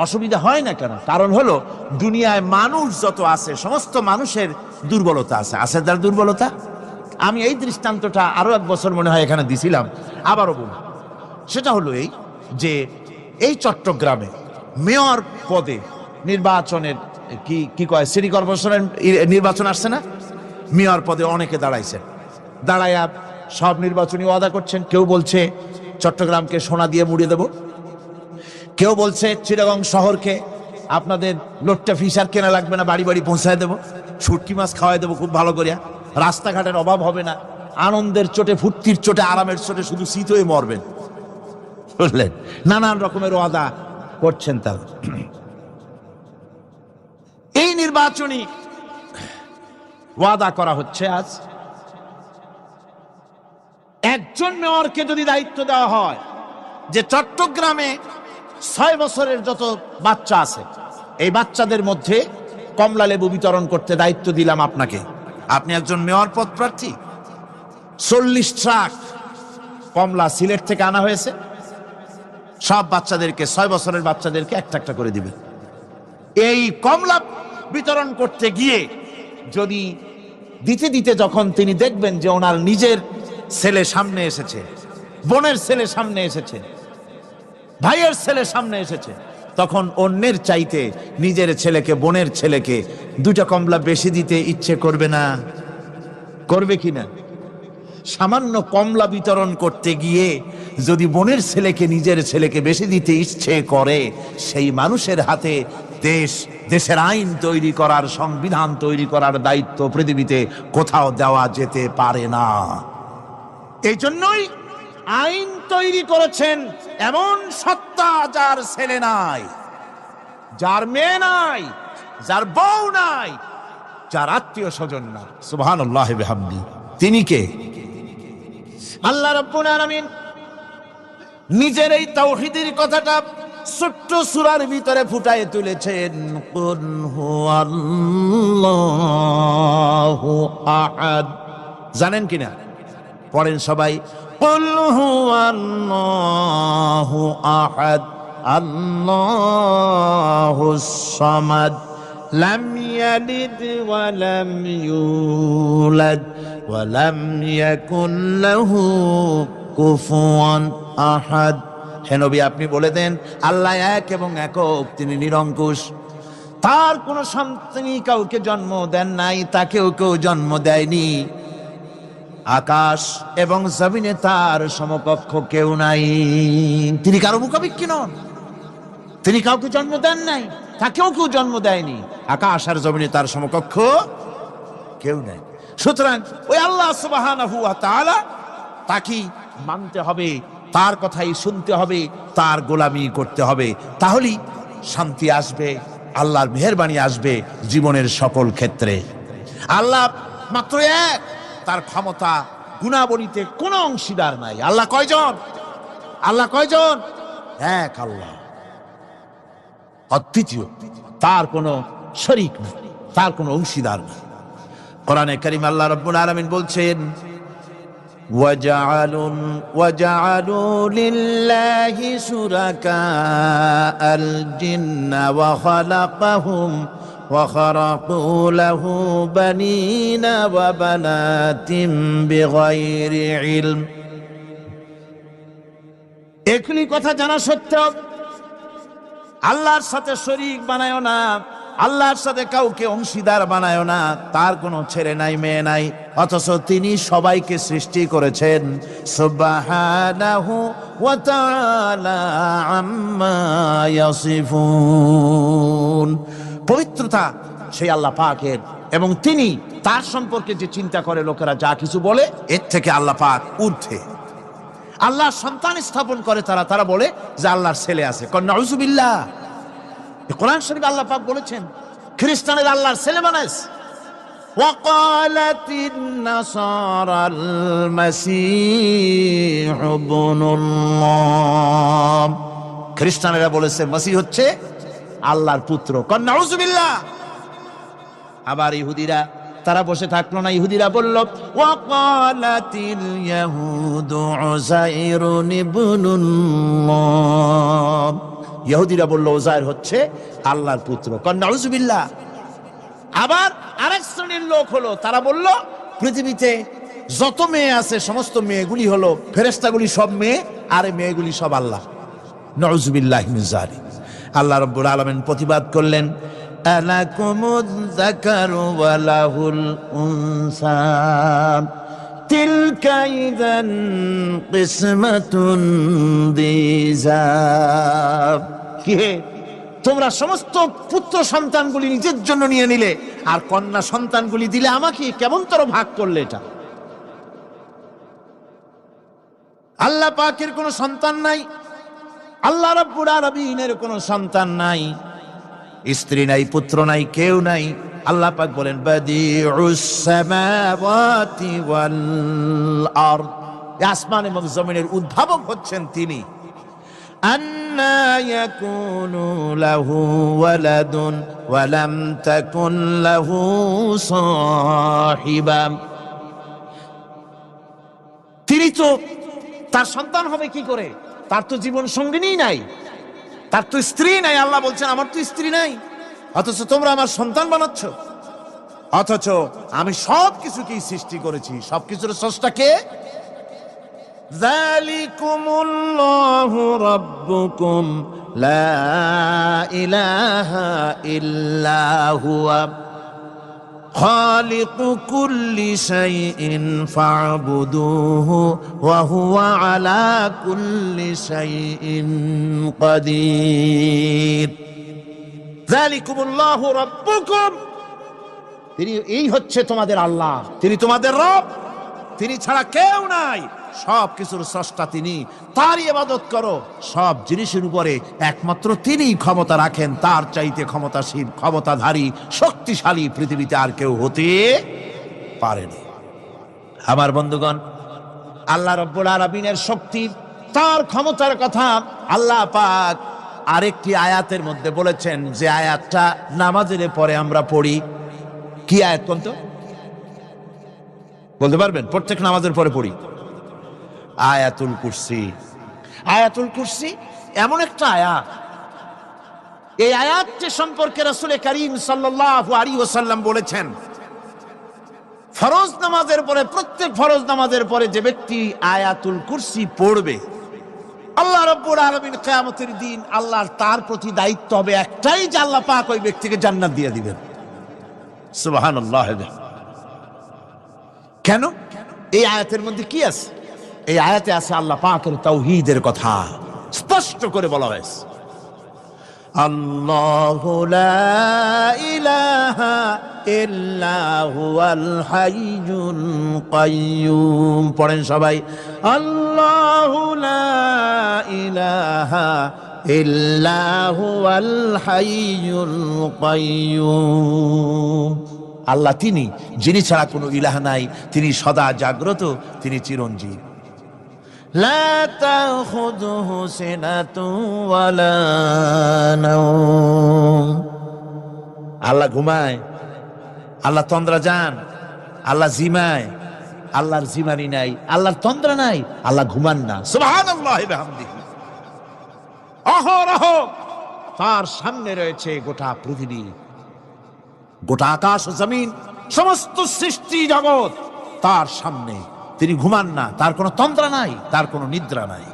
অসুবিধা হয় না কেন? কারণ হলো, দুনিয়ায় মানুষ যত আছে, সমস্ত মানুষের দুর্বলতা আছে। আছে তার দুর্বলতা। আমি এই দৃষ্টান্তটা আরো এক বছর মনে হয় এখানে দিছিলাম, আবারও বলব। সেটা হলো এই যে, এই চট্টগ্রামে মেয়র পদে নির্বাচনের কি কয়, সিটি কর্পোরেশনের নির্বাচন আসছে না? মেয়র পদে অনেকে দাঁড়াইছে, দাঁড়াইয়া সব নির্বাচনী ওয়াদা করছেন। কেউ বলছে চট্টগ্রামকে সোনা দিয়ে মুড়িয়ে দেব, কেউ বলছে চিটাগং শহরকে আপনাদের লোট্টা ফিশার কেনা লাগবে না, বাড়ি বাড়ি পৌঁছায় দেবো, শুটকি মাছ খাওয়াই দেবো খুব ভালো করিয়া, রাস্তাঘাটের অভাব হবে না, আনন্দের চোটে, ফুর্তির চোটে, আরামের চোটে শুধু শীত হয়ে মরবেন। বুঝলেন? নানান রকমের ওয়াদা করছেন তারা। এই নির্বাচনী ওয়াদা করা হচ্ছে। আজ একজন মেয়রকে যদি দায়িত্ব দেওয়া হয় যে চট্টগ্রামে 6 বছরের যত বাচ্চা আছে, এই বাচ্চাদের মধ্যে কমলা লেবু বিতরণ করতে দায়িত্ব দিলাম আপনাকে, আপনি একজন মেয়র পদ প্রার্থী, 40 ট্রাক কমলা সিলেট থেকে আনা হয়েছে, সব বাচ্চাদেরকে, 6 বছরের বাচ্চাদেরকে একটা একটা করে দিবে। এই কমলা বিতরণ করতে গিয়ে যদি দিতে দিতে যখন তিনি দেখবেন যে ওনার নিজের ছেলে সামনে এসেছে, বোনের ছেলে সামনে এসেছে, ভাইয়ের ছেলে সামনে এসেছে, তখন অন্যের চাইতে নিজের ছেলেকে, বোনের ছেলেকে 2টা কমলা বেশি দিতে ইচ্ছে করবে না? করবে কিনা? সামান্য কমলা বিতরণ করতে গিয়ে যদি বোনের ছেলেকে, নিজের ছেলেকে বেশি দিতে ইচ্ছে করে, সেই মানুষের হাতে দেশের আইন তৈরি করার, সংবিধান তৈরি করার দায়িত্ব পৃথিবীতে কোথাও দেওয়া যেতে পারে না। এই জন্যই আইন তৈরি করেছেন এমন সত্তা যার ছেলে নাই, যার মেয়ে নাই, যার বউ নাই, যার আত্মীয় স্বজন না। সুবহানাল্লাহি ওয়া বিহামদি। তিনি কে? আল্লাহ রাব্বুল আলামিন নিজের এই তাওহীদের কথাটা ছোট্ট সূরার ভিতরে ফুটায় তুলেছেন। কুল হুয়াল্লাহু আহাদ। জানেন কিনা? পড়েন সবাই। কুল হুয়াল্লাহু আহাদ, আল্লাহুস সামাদ, লাম ইয়ালিদ ওয়া লাম ইউলাদ ওয়া লাম ইয়াকুল লাহু কুফুয়ান আহাদ। হে নবী, আপনি বলে দেন, আল্লাহ এক এবং একক, তিনি নিরঙ্কুশ, তার কোন সন্তান কাউকে জন্ম দেন নাই, তাকেও কেউ জন্ম দেয়নি, আকাশ এবং জমিনে তার সমকক্ষ কেউ নাই। তিনি কারো মুখাপেক্ষী নন, তিনি কাউকে জন্ম দেন নাই, তাকেও কেউ জন্ম দেয়নি, আকাশ আর জমিনে তার সমকক্ষ কেউ নাই। সুতরাং ওই আল্লাহ সুবহানাহু ওয়া তাআলা, তাকে মানতে হবে, তার কথাই শুনতে হবে, তার গোলামি করতে হবে, তাহলেই শান্তি আসবে, আল্লাহর মেহেরবানি আসবে জীবনের সকল ক্ষেত্রে। আল্লাহ মাত্র এক, তার ক্ষমতা গুণাবলীতে কোনো অংশীদার নাই। আল্লাহ কয়জন? আল্লাহ কয়জন? এক আল্লাহ, অদ্বিতীয়, তার কোনো শরীক নেই, তার কোনো অংশীদার নেই। কোরআনে কারীম আল্লাহ রাব্বুল আলামিন বলছেন, وَجَعَلُوا لِلَّهِ شُرَكَاءَ الْجِنَّ وَخَلَقَهُمْ وَخَرَقُوا لَهُ بَنِينَ وَبَنَاتٍ بِغَيْرِ عِلْمٍ। এগুলি কথা জানা সত্ত্বেও আল্লাহর সাথে শরীক বানায়ো না, আল্লাহর সাথে কাউকে অংশীদার বানায়ো না, তার কোনো ছেলে নাই, মেয়ে নাই, অথচ তিনি সবাইকে সৃষ্টি করেছেন। সুবহানাহু ওয়া তাআলা আম্মা ইয়াসিফুন। পবিত্রতা সেই আল্লাহ পাকের, এবং তিনি তার সম্পর্কে যে চিন্তা করে লোকেরা যা কিছু বলে এর থেকে আল্লাহ পাক ঊর্ধ্বে। আল্লাহ সন্তান স্থাপন করে তারা বলে যে আল্লাহর ছেলে আছে, নাউযুবিল্লাহ। কোরআন শরীফে আল্লাহ পাক বলেছেন খ্রিস্টানের আল্লাহর ছেলে বানাইছে। وقالت النصارى المسيح ابن الله, খ্রিস্টানেরা বলেছে মসিহ হচ্ছে আল্লাহর পুত্র, নাউযুবিল্লাহ। আবার ইহুদিরা তারা বসে থাকলো না, ইহুদিরা বলল ওয়াকালাতিল ইয়াহুদু উযাইরুন ইবনুল্লাহ, ইহুদিরা বলল উযাইর হচ্ছে আল্লাহর পুত্র, নাউযুবিল্লাহ। আবার আরেক শ্রেণীর লোক হলো, তারা বলল পৃথিবীতে যত মেয়ে আছে সমস্ত মেয়েগুলি হলো ফেরেশতাগুলি সব মেয়ে, আর এই মেয়েগুলি সব আল্লাহ, নাউযুবিল্লাহি মিন যালিক। আল্লাহ রাব্বুল আলামিন প্রতিবাদ করলেন আলাকুমুয যাকারু ওয়া লাহুল উনসা তিলকা ইযান কিসমাতুন দিযা। কি হে, তোমরা সমস্ত পুত্র সন্তানগুলি নিজের জন্য নিয়ে নিলে আর কন্যা সন্তানগুলি দিলে আমাকে, কেমন তোর ভাগ করলে? এটা আল্লাহ পাকের কোনো সন্তান নাই, আল্লাহ রাব্বুল আলামিনের কোনো সন্তান নাই, স্ত্রী নাই, পুত্র নাই, কেউ নাই। আল্লাহ পাক বলেন বাদিউস সামাওয়াতি ওয়াল আরদ, আসমান এবং জমিনের উদ্ভাবক হচ্ছেন তিনি। আন্না ইয়াকুনু লাহু ওয়ালাদুন ওয়া লাম তাকুন লাহু সাহিবা, তিনি তো, তার সন্তান হবে কি করে? তার তো জীবন সঙ্গিনী নাই, তার তো স্ত্রী নাই। আল্লাহ বলছেন আমার তো স্ত্রী নাই, অথচ তোমরা আমার সন্তান বানাচ্ছ। অথচ আমি সব কিছুকেই সৃষ্টি করেছি, সবকিছুর স্রষ্টা কে? যালিকুমুল্লাহু রাব্বুকুম লা ইলাহা ইল্লা হুয়া খালিকু কুল্লি শাইইন ফা'বুদুহু ওয়া হুয়া আলা কুল্লি শাইইন কাদির। যালিকুমুল্লাহু রাব্বুকুম, তিনি এই হচ্ছে তোমাদের আল্লাহ, তিনি তোমাদের রব, তিনি ছাড়া কেউ নাই, সব কিছুর স্রষ্টা তিনি, তারই ইবাদত করো। সব জিনিসের উপরে একমাত্র তিনি ক্ষমতা রাখেন, তার চাইতে ক্ষমতাশীল, ক্ষমতাধারী, শক্তিশালী পৃথিবীতে আর কেউ হতে পারেনি। আমার বন্ধুগণ, আল্লাহ রাব্বুল আলামিনের শক্তি, তার ক্ষমতার কথা আল্লাহ পাক আরেকটি আয়াতের মধ্যে বলেছেন, যে আয়াতটা নামাজের পরে আমরা পড়ি। কি আয়াত কোন তো বলতে পারবেন? প্রত্যেক নামাজের পরে পড়ি আয়াতুল কুরসি। আয়াতুল কুরসি এমন একটা আয়াত, এই আয়াতটি সম্পর্কে রাসূল করিম সাল্লাল্লাহু আলাইহি ওয়াসাল্লাম বলেছেন, ফরজ নামাজের পরে, প্রত্যেক ফরজ নামাজের পরে যে ব্যক্তি আয়াতুল কুরসি পড়বে, আল্লাহ রাব্বুল আলামিন কিয়ামতের দিন আল্লাহর তার প্রতি দায়িত্ব হবে একটাই, যে আল্লাহ পাক ওই ব্যক্তিকে জান্নাত দিয়ে দিবেন। সুবহানাল্লাহ। কেন? এই আয়াতের মধ্যে কি আছে? এই আয়াতে আছে আল্লাহ পাকের তাওহীদের কথা স্পষ্ট করে বলা হয়েছে। আল্লাহু লা ইলাহা ইল্লা হুয়াল হাইয়ুল কাইয়্যুম। পড়েন সবাই, আল্লাহু লা ইলাহা ইল্লা হুয়াল হাইয়ুল কাইয়্যুম। আল্লাহ তিনি, যিনি ছাড়া কোনো ইলাহ নাই, তিনি সদা জাগ্রত, তিনি চিরঞ্জীব। লা তাখুযুহু সিনাতুন ওয়ালা নাওম। আল্লাহ ঘুমায়, আল্লাহ তন্দ্রা যান, আল্লাহ জিমায়, আল্লাহর জিমানি নাই, আল্লাহর তন্দ্রা নাই, আল্লাহ ঘুমান না। সুবহানাল্লাহি ওয়া বিহামদিহি। অহরহ তার সামনে রয়েছে গোটা পৃথিবী, গোটা আকাশ ও জমিন, সমস্ত সৃষ্টি জগৎ তার সামনে। তিনি ঘুমান না, তার কোনো তন্দ্রা নাই, তার কোনো নিদ্রা নাই।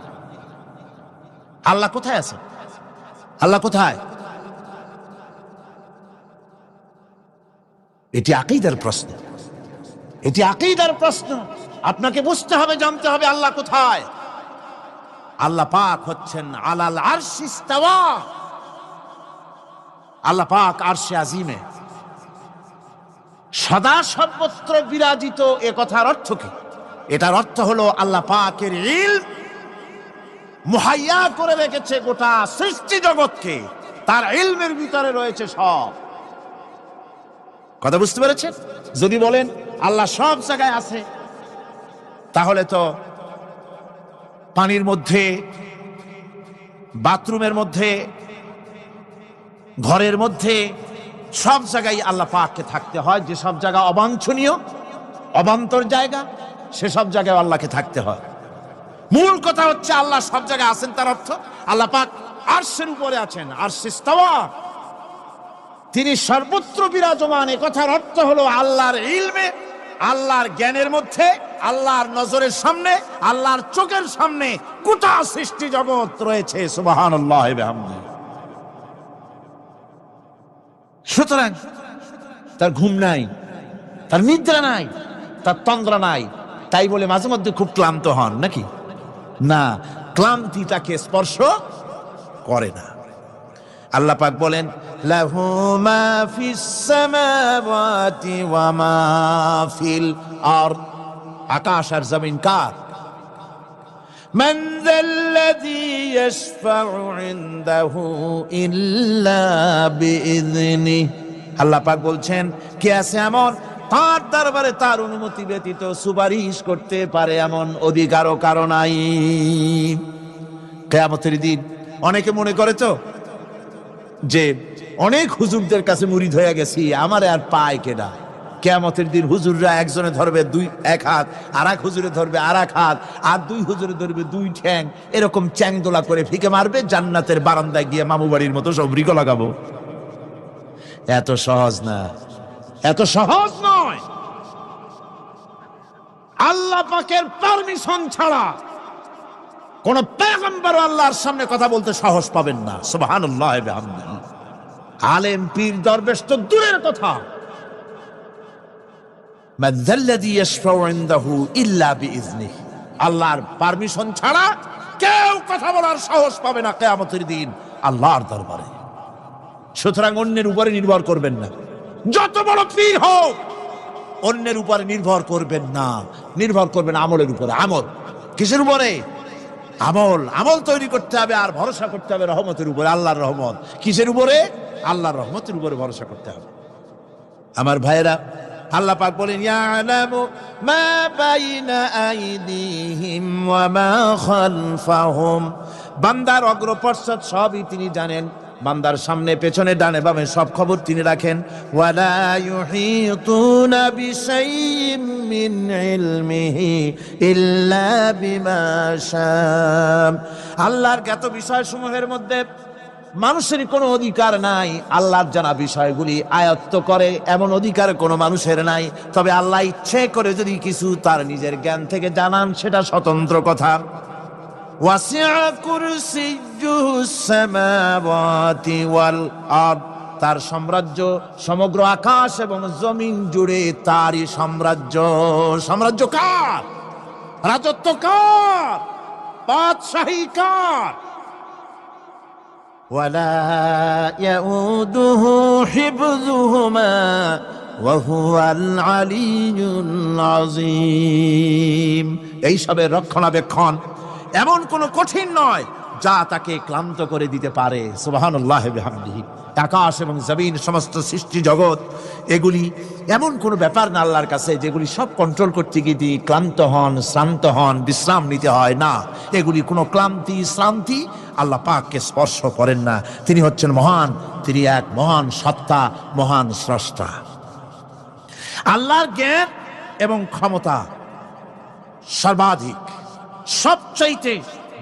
আল্লাহ কোথায় আছে? আল্লাহ কোথায়? এটি আকীদার প্রশ্ন, এটি আকীদার প্রশ্ন। আপনাকে বুঝতে হবে, জানতে হবে আল্লাহ কোথায়। আল্লাহ পাক হচ্ছেন আলাল আরশি ইস্তাওয়া, আল্লাহ পাক আরশে আজিমে সদা সর্বত্র বিরাজিত, এ কথার অর্থ কি? এটার অর্থ হলো আল্লাহ পাকের ইলম মুহাইয়া করে রেখেছে গোটা সৃষ্টি জগৎকে, তার ইলমের ভিতরে রয়েছে সব। কথা বুঝতে পেরেছেন? যদি বলেন আল্লাহ সব জায়গায় আছে, তাহলে তো পানির মধ্যে, বাথরুমের মধ্যে, ঘরের মধ্যে, সব জায়গায় আল্লাহ পাককে থাকতে হয়। যে সব জায়গা অবাঞ্ছনীয়, অবান্তর জায়গা, সেসব জায়গায় আল্লাহকে থাকতে হয়। মূল কথা হচ্ছে আল্লাহ সব জায়গায় আছেন, তার অর্থ আল্লাহ পাক আরশের উপরে আছেন। আরশে ইস্তাওয়া, তিনি সর্বত্র বিরাজমান। এ কথার অর্থ হলো আল্লাহর ইলমে, আল্লাহর জ্ঞানের মধ্যে, আল্লাহর নজরের সামনে, আল্লাহর চোখের সামনে গোটা সৃষ্টি জগৎ রয়েছে। সুবহানাল্লাহ ওয়া বিহামদিহি। সুতরাং তার ঘুম নাই, তার নিদ্রা নাই, তার তন্দ্রা নাই। তাই বলে মাঝে মধ্যে খুব ক্লান্ত হন নাকি? না, ক্লান্তি তাকে স্পর্শ করে না। আল্লাহ পাক বলেন, লাহু মা ফিস সামাওয়াতি ওয়া মা ফিল আরদ। আকাশ আর জমিন কার? মান যাল্লাযী ইয়াশফাউ ইনদাহু ইল্লা বিইযনিহি। আল্লাহ পাক বলছেন, কে আছে এমন তার দরবারে তার অনুমতি ব্যতীত সুপারিশ করতে পারে এমন অধিকারও কারো নাই। কিয়ামতের দিন অনেকে মনে করে তো যে অনেক হুজুরদের কাছে মুরিদ হয়ে গেছি, আমারে আর পায় কেডা। কিয়ামতের দিন হুজুররা একজনে ধরবে এক হাত, আর এক হুজুরে ধরবে আর এক হাত, আর দুই হুজুরে ধরবে দুই ঠ্যাং, এরকম চ্যাংদোলা করে ফিকে মারবে, জান্নাতের বারান্দায় গিয়ে মামু বাড়ির মতো সব রিকো লাগাবো। এত সহজ না, এত সহজ নয়। আল্লাহ পাকের পারমিশন ছাড়া কোন পয়গম্বর আল্লাহর সামনে কথা বলতে সাহস পাবেন না। সুবহানাল্লাহ ওয়া বিহামদিহি। আলেম পীর দরবেশ তো দূরের কথা, মান যাল্লাযী ইয়াশফাউ ইনদাহু ইল্লা বিইযনিহি। আল্লাহর পারমিশন ছাড়া কেউ কথা বলার সাহস পাবে না কিয়ামতের দিন আল্লাহর দরবারে। সুতরাং অন্যের উপরে নির্ভর করবেন না, যত বড় পীর হোক অন্যের উপরে নির্ভর করবেন না। নির্ভর করবেন আমলের উপরে। আমল কিসের উপরে? আমল। আমল তৈরি করতে হবে আর ভরসা করতে হবে রহমতের উপরে, আল্লাহর রহমত। কিসের উপরে? আল্লাহর রহমতের উপরে ভরসা করতে হবে। আমার ভাইয়েরা, আল্লাহ পাক বলেন, ইয়ালামু মা বাইনা আইদিহিম ওয়া মা খালফাহুম। বান্দার অগ্রপশ্চাৎ সবই তিনি জানেন। বান্দার সামনে পেছনে ডানে বামে সব খবর তিনি রাখেন। ওয়ালা ইউহিতুনা বিশাইইম মিন ইলমিহি ইল্লা বিমা শাআ। আল্লাহর জ্ঞাত বিষয়সমূহের মধ্যে মানুষের কোনো অধিকার নাই আল্লাহর জানা বিষয়গুলি আয়ত্ত করে, এমন অধিকার কোনো মানুষের নাই। তবে আল্লাহ ইচ্ছে করে যদি কিছু তার নিজের জ্ঞান থেকে জানান, সেটা স্বতন্ত্র কথা। ওয়াসিআ কুরসিয়্যুহুস সামাওয়াতি ওয়াল আরদ। তার সাম্রাজ্য সমগ্র আকাশ এবং জমিন জুড়ে তারই সাম্রাজ্য। সাম্রাজ্য কার? রাজত্ব কার? বাদশাহী কার? ওয়ালা ইয়াউদুহু হিফযুহুমা ওয়া হুয়াল আলিয়্যুল আযীম। এই সবের রক্ষণাবেক্ষণ এমন কোন কঠিন নয় যা তাকে ক্লান্ত করে দিতে পারে। সুবহানাল্লাহ ওয়া বিহামদিহি। আকাশ এবং জমিন, সমস্ত সৃষ্টি জগৎ, এগুলি এমন কোন ব্যাপার না আল্লাহর কাছে যেগুলি সব কন্ট্রোল করতে গিয়ে তিনি ক্লান্ত হন, শ্রান্ত হন, বিশ্রাম নিতে হয় না। এগুলি কোনো ক্লান্তি শ্রান্তি আল্লাহ পাককে স্পর্শ করেন না। তিনি হচ্ছেন মহান, তিনি এক মহান সত্তা, মহান স্রষ্টা। আল্লাহর জ্ঞান এবং ক্ষমতা সর্বাধিক, সবচাইতে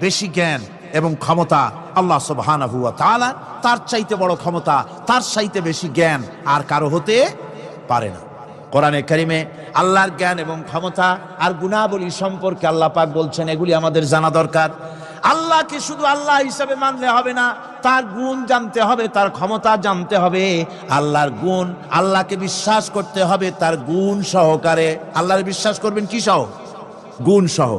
বেশি জ্ঞান এবং ক্ষমতা আল্লাহ সুবহানাহু ওয়া তাআলা। তার চাইতে বড় ক্ষমতা, তার চাইতে বেশি জ্ঞান আর কারো হতে পারে না। কোরআনে কারিমে আল্লাহর জ্ঞান এবং ক্ষমতা আর গুণাবলী সম্পর্কে আল্লাহ পাক বলছেন, এগুলি আমাদের জানা দরকার। আল্লাহকে শুধু আল্লাহ হিসাবে মানলে হবে না, তার গুণ জানতে হবে, তার ক্ষমতা জানতে হবে। আল্লাহর গুণ, আল্লাহকে বিশ্বাস করতে হবে তার গুণ সহকারে। আল্লাহর বিশ্বাস করবেন কি সহ? গুণ সহ।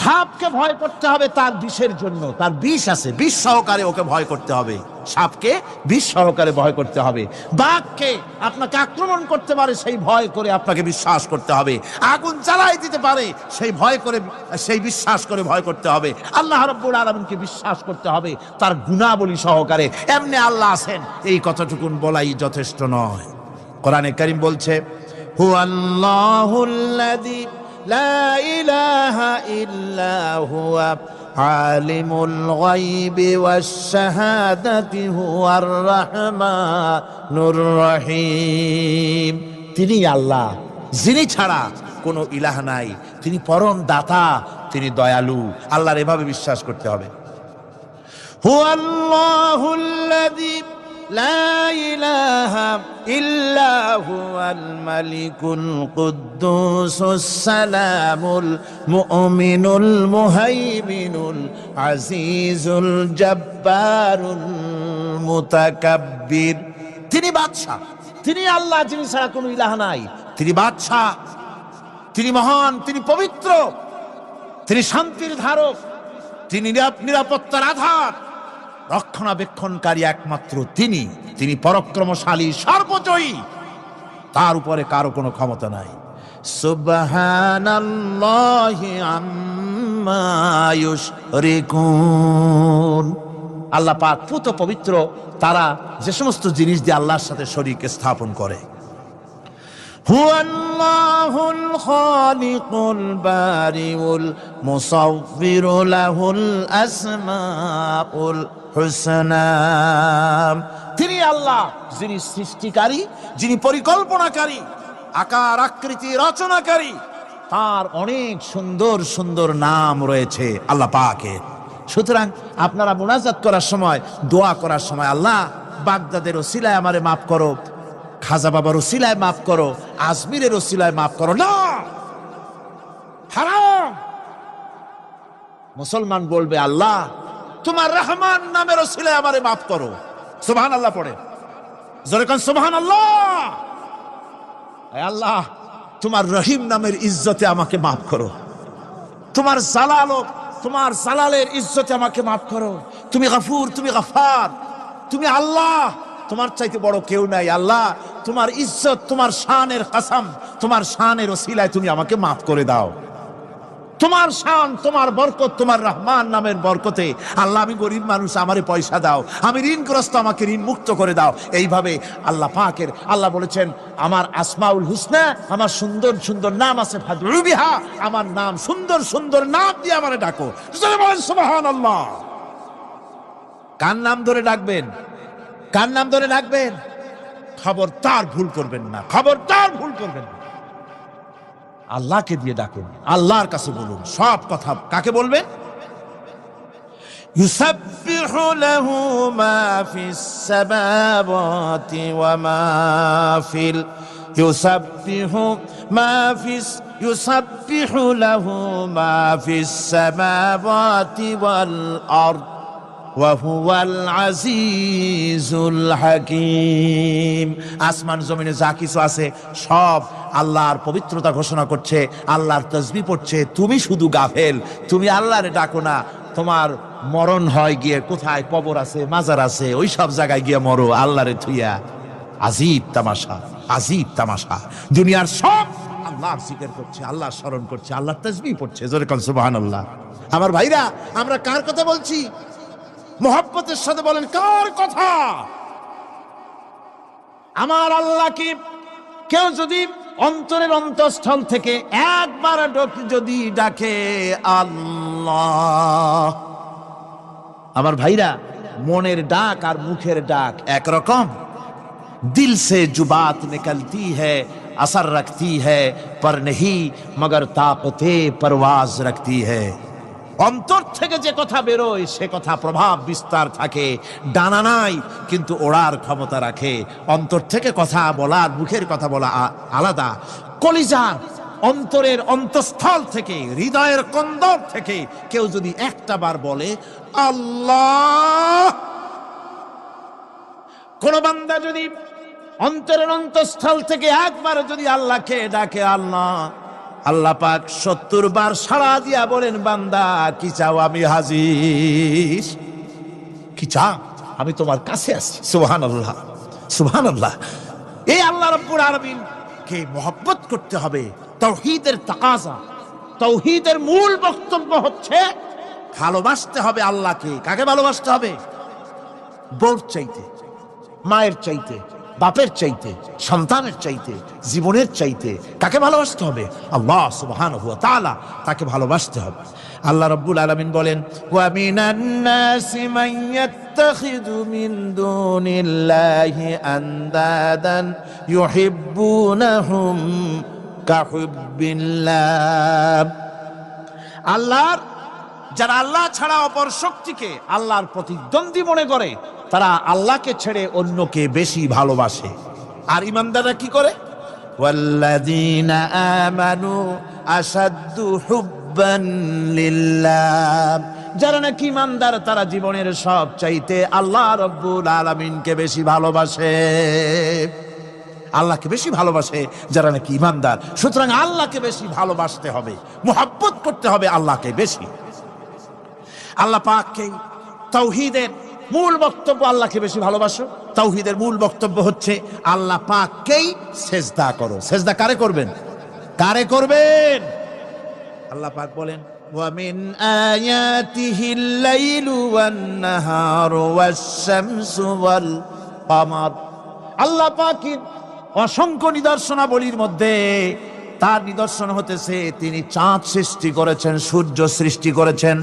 সাপকে ভয় করতে হবে তার বিষের জন্য, তার বিষ আছে, বিষ সহকারে ওকে ভয় করতে হবে। সাপকে বিষ সহকারে ভয় করতে হবে। বাঘকে আপনাকে আক্রমণ করতে পারে, সেই ভয় করে আপনাকে বিশ্বাস করতে হবে। আগুন জ্বালাই দিতে পারে, সেই ভয় করে, সেই বিশ্বাস করে ভয় করতে হবে। আল্লাহ রাব্বুল আলামিনকে বিশ্বাস করতে হবে তার গুণাবলী সহকারে। এমনি আল্লাহ আছেন, এই কথাটুকুন বলাই যথেষ্ট নয়। কোরআনে কারীম বলছে, হুয়াল্লাহুল্লাযী লা ইলাহা ইল্লা হুয়া আলিমুল গায়বি ওয়াশ শাহাদাতি হুয়ার রাহমানুর রহিম। তিনি আল্লাহ, যিনি ছাড়া কোনো ইলাহ নাই, তিনি পরম দাতা, তিনি দয়ালু। আল্লাহর এভাবে বিশ্বাস করতে হবে। হুয়াল্লাহুল্লাযী لا إله إلا هو الملك القدوس السلام المؤمن المهيمن العزيز الجبار المتكبر। তিনি বাদশা, তিনি আল্লাহ, যিনি ছাড়া কোনো ইলাহ নাই। তিনি বাদশা, তিনি মহান, তিনি পবিত্র, তিনি শান্তির ধারক, তিনি নিরাপত্তার আধার, রক্ষণাবেক্ষণকারী একমাত্র তিনি। তিনি পরাক্রমশালী, সর্বজয়ী, তার উপরে কারো কোনো ক্ষমতা নাই। সুবহানাল্লাহি আম্মা ইউশরিকুন। আল্লাহ পাক পুত পবিত্র তারা যে সমস্ত জিনিস দিয়ে আল্লাহর সাথে শরীক স্থাপন করে। হুয়াল্লাহুল খালিকুল বারিউল মুসাউবিরু লাহুল আসমাউল হুসনা। তিনি আল্লাহ, যিনি সৃষ্টিকারী, যিনি পরিকল্পনাকারী, আকার আকৃতি রচনাকারী। তার অনেক সুন্দর সুন্দর নাম রয়েছে আল্লাহ পাকের। সুতরাং আপনারা মুনাজাত করার সময়, দোয়া করার সময়, আল্লাহ বাগদাদের ওসিলায় আমারে মাফ করো, খাজা বাবার ওসিলায় মাফ করো, আজমিরের ওসিলায় মাফ করো না, হারাম। মুসলমান বলবে, আল্লাহ তোমার রহমান নামের ওসিলায় আমারে মাফ করো। সুবহানাল্লাহ পড়ে, জোরে কান সুবহানাল্লাহ। আল্লাহ তোমার রহিম নামের ইজ্জতে আমাকে মাফ করো, তোমার জালালের ইজ্জতে আমাকে মাফ করো। তুমি গফুর, তুমি গফার, তুমি আল্লাহ, তোমার চাইতে বড় কেউ নাই। আল্লাহ তোমার ইজ্জত, তোমার শানের কসম, তোমার শানের ওসিলায় তুমি আমাকে মাফ করে দাও। তোমার শান, তোমার বরকত, তোমার রহমান নামের বরকতে আল্লাহ আমি গরিব মানুষ, আমারে পয়সা দাও, আমি ঋণগ্রস্ত, আমাকে ঋণ মুক্ত করে দাও। এইভাবে আল্লাহ পাকের, আল্লাহ বলেছেন আমার আসমাউল হুসনা, আমার সুন্দর সুন্দর নাম আছে, ফাদউ বিহা, আমার নাম সুন্দর সুন্দর নাম দিয়ে আমারে ডাকো। সুবহানাল্লাহ। কার নাম ধরে ডাকবেন? কার নাম ধরে ডাকবেন? খবরদার ভুল করবেন না, খবরদার ভুল করবেন না। আল্লাহকে দিয়ে ডাকুন, আল্লাহর কাছে বলুন সব কথা। কাকে বলবেন? ইউসাব্বিহু লাহু মা ফিস সামাওয়াতি ওয়া মা ফিল ইউসাব্বিহু লাহু মা ফিস সামাওয়াতি ওয়াল আরদ ওয়া হুয়াল আজিজুল হাকীম। আসমান জমিনে যা কিছু আছে সব আল্লাহর পবিত্রতা ঘোষণা করছে, আল্লাহর তাসবিহ পড়ছে। তুমি শুধু গাফেল, তুমি আল্লাহরে ডাকো না। তোমার মরণ হয় গিয়ে কোথায়, কবর আছে, মাজার আছে, ওই সব জায়গায় গিয়ে মরো আল্লাহরে থুইয়া। আজীব তামাশা, আজীব তামাশা। দুনিয়ার সব আল্লাহর জিকির করছে, আল্লাহর স্মরণ করছে, আল্লাহর তাসবিহ পড়ছে। জোরে কান সুবহানাল্লাহ। আমার ভাইরা, আমরা কার কথা বলছি? মোহাব্বতের সাথে বলেন, কার কথা? আমার আল্লাহকে কেউ যদি অন্তরের অন্তঃস্থল থেকে একবার যদি ডাকে আল্লাহ, আমার ভাইরা, মনের ডাক আর মুখের ডাক একরকম। दिल से जो बात निकलती है असर रखती है पर नहीं मगर ताकते परवाज रखती है। অন্তর থেকে যে কথা বেরোয় সে কথা প্রভাব বিস্তার থাকে, ডানা নাই কিন্তু ওড়ার ক্ষমতা রাখে। অন্তর থেকে কথা বলার, মুখের কথা বলা আলাদা। কলিজার অন্তরের অন্তঃস্থল থেকে, হৃদয়ের কন্দর থেকে কেউ যদি একটা বার বলে আল্লাহ, কোন বান্দা যদি অন্তরের অন্তঃস্থল থেকে একবার যদি আল্লাহকে ডাকে আল্লাহ, আল্লাহ পাক 70 বার সাড়া দিয়া বলেন, বান্দা কি চাও, আমি হাজির। কি চাও, আমি তোমার কাছে আছি। সুবহানাল্লাহ, সুবহানাল্লাহ। এই আল্লাহ রাব্বুল আলামিন কে মহব্বত করতে হবে। তাওহীদের তাকাজা, তাওহীদের মূল বক্তব্য হচ্ছে ভালোবাসতে হবে আল্লাহকে। কাকে ভালোবাসতে হবে? বউর চাইতে, মায়ের চাইতে, বাপের চাইতে, সন্তানের চাইতে, জীবনের চাইতে কাকে ভালোবাসতে হবে? আল্লাহ সুবহানাহু ওয়া তাআলা, তাকে ভালোবাসতে হবে। আল্লাহ রাব্বুল আলামিন বলেন, ওয়া মিনান নাসি মান ইয়াত্তাখিযু মিন দুনিল্লাহি আনদাদান ইউহিব্বুনাহুম কাহুব্বিল্লাহ। আল্লাহর যারা আল্লাহ ছাড়া অপর শক্তিকে আল্লাহর প্রতিদ্বন্দ্বী মনে করে, তারা আল্লাহকে ছেড়ে অন্যকে বেশি ভালোবাসে। আর ঈমানদাররা কি করে? ওয়াল্লাযীনা আমানু আশাদ্দু হুব্বান লিল্লাহ। যারা নাকি ঈমানদার, তারা জীবনের সব চাইতে আল্লাহ রাব্বুল আলামিনকে বেশি ভালোবাসে। আল্লাহকে বেশি ভালোবাসে যারা নাকি ঈমানদার। সুতরাং আল্লাহকে বেশি ভালোবাসতে হবে, মুহাব্বত করতে হবে আল্লাহকে বেশি। আল্লাহ পাককে তাওহীদের মূল বক্তব্য, আল্লাহকে বেশি ভালোবাসো। তাওহীদের মূল বক্তব্য হচ্ছে আল্লাহ পাককেই সেজদা করো। সেজদা কারে করবেন? কারে করবেন? আল্লাহ পাক বলেন, ওয়া মিন আয়াতিহিল লাইলু ওয়ান নাহারু ওয়াশ-শামসু ওয়াল কমার। আল্লাহ পাকের অসংখ্য নিদর্শনাবলীর মধ্যে তার নিদর্শন হতেছে তিনি চাঁদ সৃষ্টি করেছেন, সূর্য সৃষ্টি করেছেন।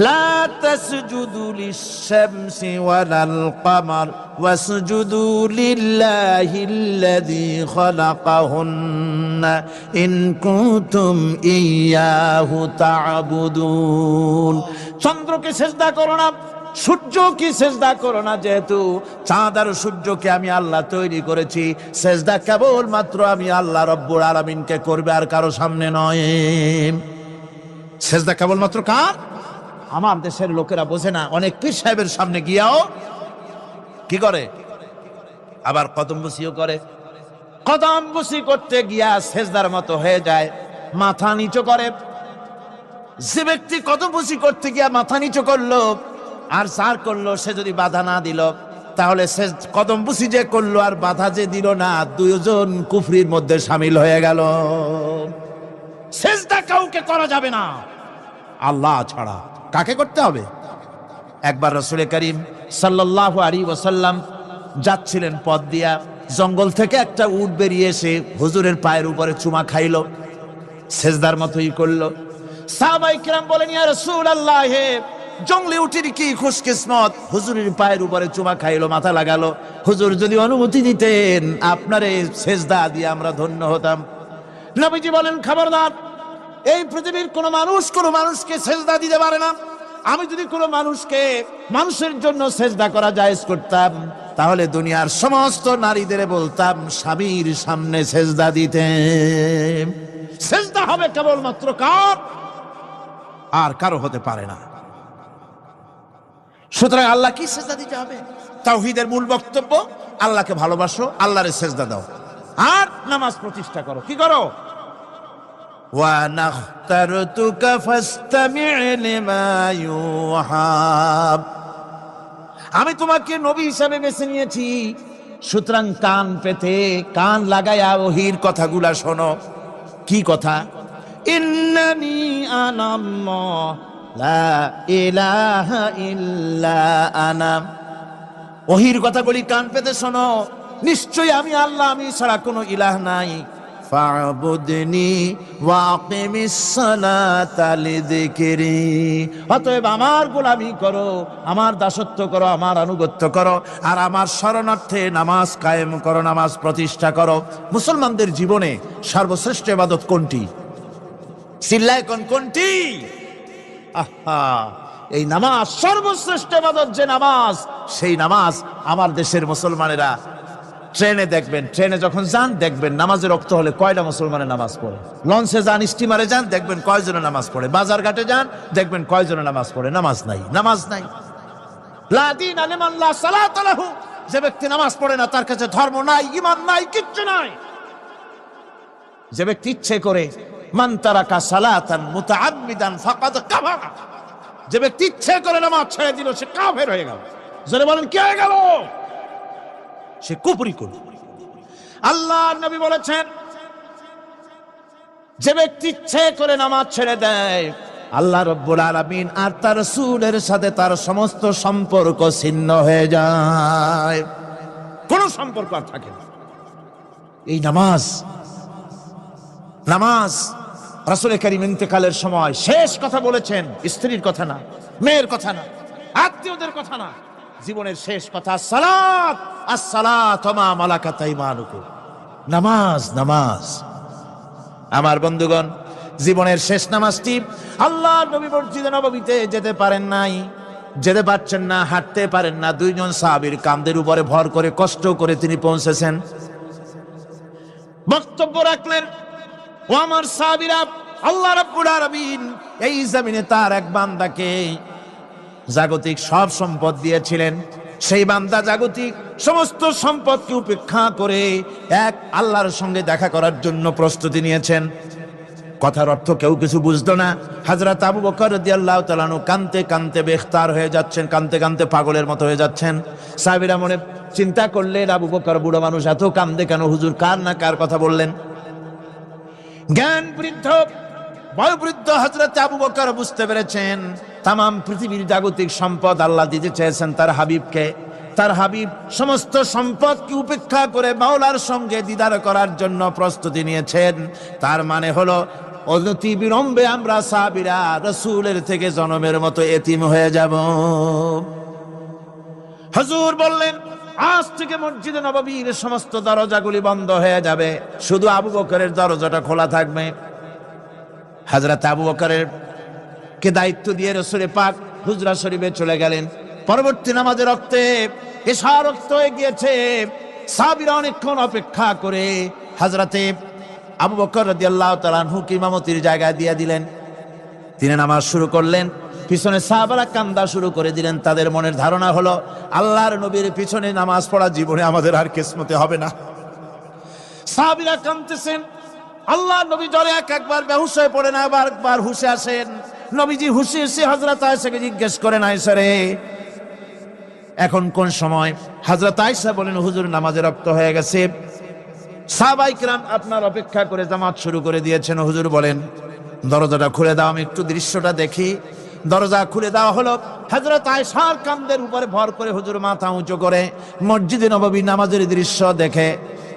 লা তাসজুদু লিশ-শামসি ওয়ালাল কমার ওয়াসজুদু লিল্লাহিল্লাযী খালাকাহুন্না ইন কুনতুম ইয়্যাহু তা'বুদুন। চন্দ্রকে সেজদা করো না, সূর্যকে সেজদা করো না, যেহেতু চাঁদ আর সূর্যকে আমি আল্লাহ তৈরি করেছি। সেজদা কেবল মাত্র আমি আল্লাহ রাব্বুল আলামিনকে করবে, আর কারো সামনে নয়। সেজদা কেবল মাত্র কার? আমার দেশের লোকেরা বোঝে না, অনেক পীর সাহেবের সামনে গিয়াও কি করে? আবার কদম বসিও করে। কদম বসি করতে গিয়া সেজদার মতো হয়ে যায়, মাথা নিচু করে। যে ব্যক্তি কদম বসি করতে গিয়া মাথা নিচু করলো আর সার করলো, সে যদি বাধা না দিল, তাহলে সে কদম বুসি যে করলো আর বাধা যে দিল না, দুইজন কুফরির মধ্যে শামিল হয়ে গেল। সেজদা কাউকে করা যাবে না আল্লাহ ছাড়া। কাকে করতে হবে? একবার রাসূল করিম সাল্লাল্লাহু আলাইহি ওয়াসাল্লাম যাচ্ছিলেন পথ দিয়া, জঙ্গল থেকে একটা উট বেরিয়ে এসে হুজুরের পায়ের উপরে চুমা খাইলো, সেজদার মতোই করলো। সাহাবায়ে কিরাম বলেন, ইয়া রাসূলুল্লাহ, জঙ্গলে উটের কি খুশকিসমত, হুজুরের পায়ের উপরে চুমা খাইলো, মাথা লাগালো। হুজুর যদি অনুমতি দিতেন, আপনার এই সেজদা দিয়ে আমরা ধন্য হতাম। নবীজি বলেন, খবরদার, এই পৃথিবীর কোন মানুষ কোন মানুষকে সেজদা দিতে পারে না। আমি যদি কোন মানুষকে মানুষের জন্য সেজদা করা জায়েজ করতাম, তাহলে দুনিয়ার সমস্ত নারীদের বলতাম স্বামীর সামনে সেজদা দিতে। সেজদা হবে কেবলমাত্র কার? আর কারো হতে পারে না। সুতরাং আল্লাহ কি সেজদা দিতে হবে? তাওহীদের মূল বক্তব্য আল্লাহকে ভালোবাসো, আল্লাহরে সেজদা দাও, আর নামাজ প্রতিষ্ঠা করো। কি করো? ওয়া নাখতারতুকা ফাসতামি' লিমা ইউহা। আমি তোমাকে নবী হিসাবে বেছে নিয়েছি, সুতরাং কান পেতে কান লাগায়া ওহীর কথাগুলা শোনো। কি কথা? ইন্নানি আনাল্লাহ লা ইলাহা ইল্লা আনা। ওহীর কথাগুলি কান পেতে শোনো। নিশ্চয়ই আমি আল্লাহ, আমি ছাড়া কোনো ইলাহ নাই। ফা'বুদনি ওয়াকিমিস সালাতা লিযিকরি। অতএব আমার গোলামি করো, আমার দাসত্ব করো, আমার আনুগত্য করো, আর আমার শরণার্থে নামাজ কায়েম করো, নামাজ প্রতিষ্ঠা করো। মুসলমানদের জীবনে সর্বশ্রেষ্ঠ ইবাদত কোনটি? চিল্লায় কোন কোনটি? আহা, এই নামাজ সর্বশ্রেষ্ঠ ইবাদত। যে নামাজ, সেই নামাজ আমার দেশের মুসলমানেরা ট্রেনে দেখবেন, ট্রেনে যখন যান দেখবেন নামাজের রক্ত হলে কয়টা মুসলমানের নামাজ পড়ে। লঞ্চে যান, স্টিমারে যান, দেখবেন কয়জনে নামাজ পড়ে। বাজার ঘাটে যান, দেখবেন কয়জনে নামাজ পড়ে। নামাজ নাই, নামাজ নাই। লা দীনা লিমান লা সালাতা লাহু। যে ব্যক্তি নামাজ পড়ে না, তার কাছে ধর্ম নাই, ঈমান নাই, কিচ্ছু নাই। যে ব্যক্তি ইচ্ছে করে মান তারাকা সালাতান মুতাআম্মিদান ফাকাদ কাফারা, যে ব্যক্তি ইচ্ছে করে নামাজ ছেড়ে দিল সে কাফের হয়ে গেল। জোরে বলেন কি হয়ে গেল? সে কুফরি করল। আল্লাহর নবী বলেছেন, যে ব্যক্তি ইচ্ছে করে নামাজ ছেড়ে দেয়, আল্লাহ রাব্বুল আলামিন আর তার রাসূলের সাথে তার সমস্ত সম্পর্ক ছিন্ন হয়ে যায়, কোন সম্পর্ক আর থাকে না। এই নামাজ রাসূল কারীম ইন্তেকালের সময় শেষ কথা বলেছেন, স্ত্রীর কথা না, মেয়ের কথা না, আত্মীয়দের কথা না, জীবনের শেষ কথা সালাত, আসসালাতু মা মালাকাত আইমানুকুম, নামাজ। আমার বন্ধুগণ, জীবনের শেষ নামাজটি আল্লাহর নবী মসজিদে নববীতে যেতে পারছেন না, হাঁটতে পারেন না, দুইজন সাহাবীর কাঁধের উপরে ভর করে কষ্ট করে তিনি পৌঁছেছেন। বক্তব্য রাখলেন, ও আমার সাহাবীরা, আল্লাহ রাব্বুল আলামিন এই জমিনে তার এক বান্দাকে জাগতিক সব সম্পদ দিয়েছিলেন। সেই বান্দা জাগতিক সমস্ত সম্পদকে উপেক্ষা করে এক আল্লাহর সঙ্গে দেখা করার জন্য প্রস্তুতি নিয়েছেন। কথার অর্থ কেউ কিছু বুঝতো না। হযরত আবু বকর রাদিয়াল্লাহু তাআলা আনহু কাঁদতে কাঁদতে বেখতার হয়ে যাচ্ছেন, কাঁদতে কাঁদতে পাগলের মতো হয়ে যাচ্ছেন। সাহাবীরা মনে চিন্তা করলেন, আবু বকর বুড়ো মানুষ, এত কাঁদে কেন? হুজুর কার না কার কথা বললেন? জ্ঞান বৃদ্ধ, বয়োবৃদ্ধ হযরত আবু বকর বুঝতে পেরেছেন তামাম পৃথিবীর জাগতিক সম্পদ আল্লাহ দিতে চেয়েছেন তার হাবিবকে। তার হাবিব সমস্ত সম্পদকে উপেক্ষা করে মাওলার সঙ্গে দিদার করার জন্য প্রস্তুতি নিয়েছেন। তার মানে হলো অনতি বিলম্বে আমরা সাহাবীরা রাসূলের থেকে জনমের মতো এতিম হয়ে যাব। হুজুর বললেন, আজ থেকে মসজিদে নববীর সমস্ত দরজাগুলি বন্ধ হয়ে যাবে, শুধু আবু বকরের দরজাটা খোলা থাকবে। হযরত আবু বকরের কে দায়িত্ব দিয়ে রাসূল পাক হুজরা শরীফে চলে গেলেন। পরবর্তী নামাজে রক্তে এশা রক্ত হয়ে গিয়েছে। সাহাবীরা অনেকক্ষণ অপেক্ষা করে হযরতে আবু বকর রাদিয়াল্লাহু তাআলা আনহুকে ইমামতির জায়গায় দিয়ে দিলেন। তিনি নামাজ শুরু করলেন, পিছনে সাহাবারা কান্দা শুরু করে দিলেন। তাদের মনের ধারণা হলো আল্লাহর নবীর পিছনে নামাজ পড়া জীবনে আমাদের আর কিসমতে হবে না। সাহাবীরা কাঁদতেছেন, আল্লাহর নবী জ্বরে একবার বেহুশ হয়ে পড়েন, আবার হুশে আসেন। নবীজি হুশে এসে হযরত আয়েশাকে জিজ্ঞেস করেন, আয়েশা রে, এখন কোন সময়? হযরত আয়েশা বলেন, হুজুর নামাজে রক্ত হয়ে গেছে, সাহাবায়ে কিরাম আপনার অপেক্ষা করে জামাত শুরু করে দিয়েছেন। হুজুর বলেন, দরজাটা খুলে দাও, আমি একটু দৃশ্যটা দেখি। দরজা খুলে দেওয়া হলো। হযরত আয়েশার কাঁধের উপরে ভর করে হুজুর মাথা উঁচু করে মসজিদে নববী নামাজের দৃশ্য দেখে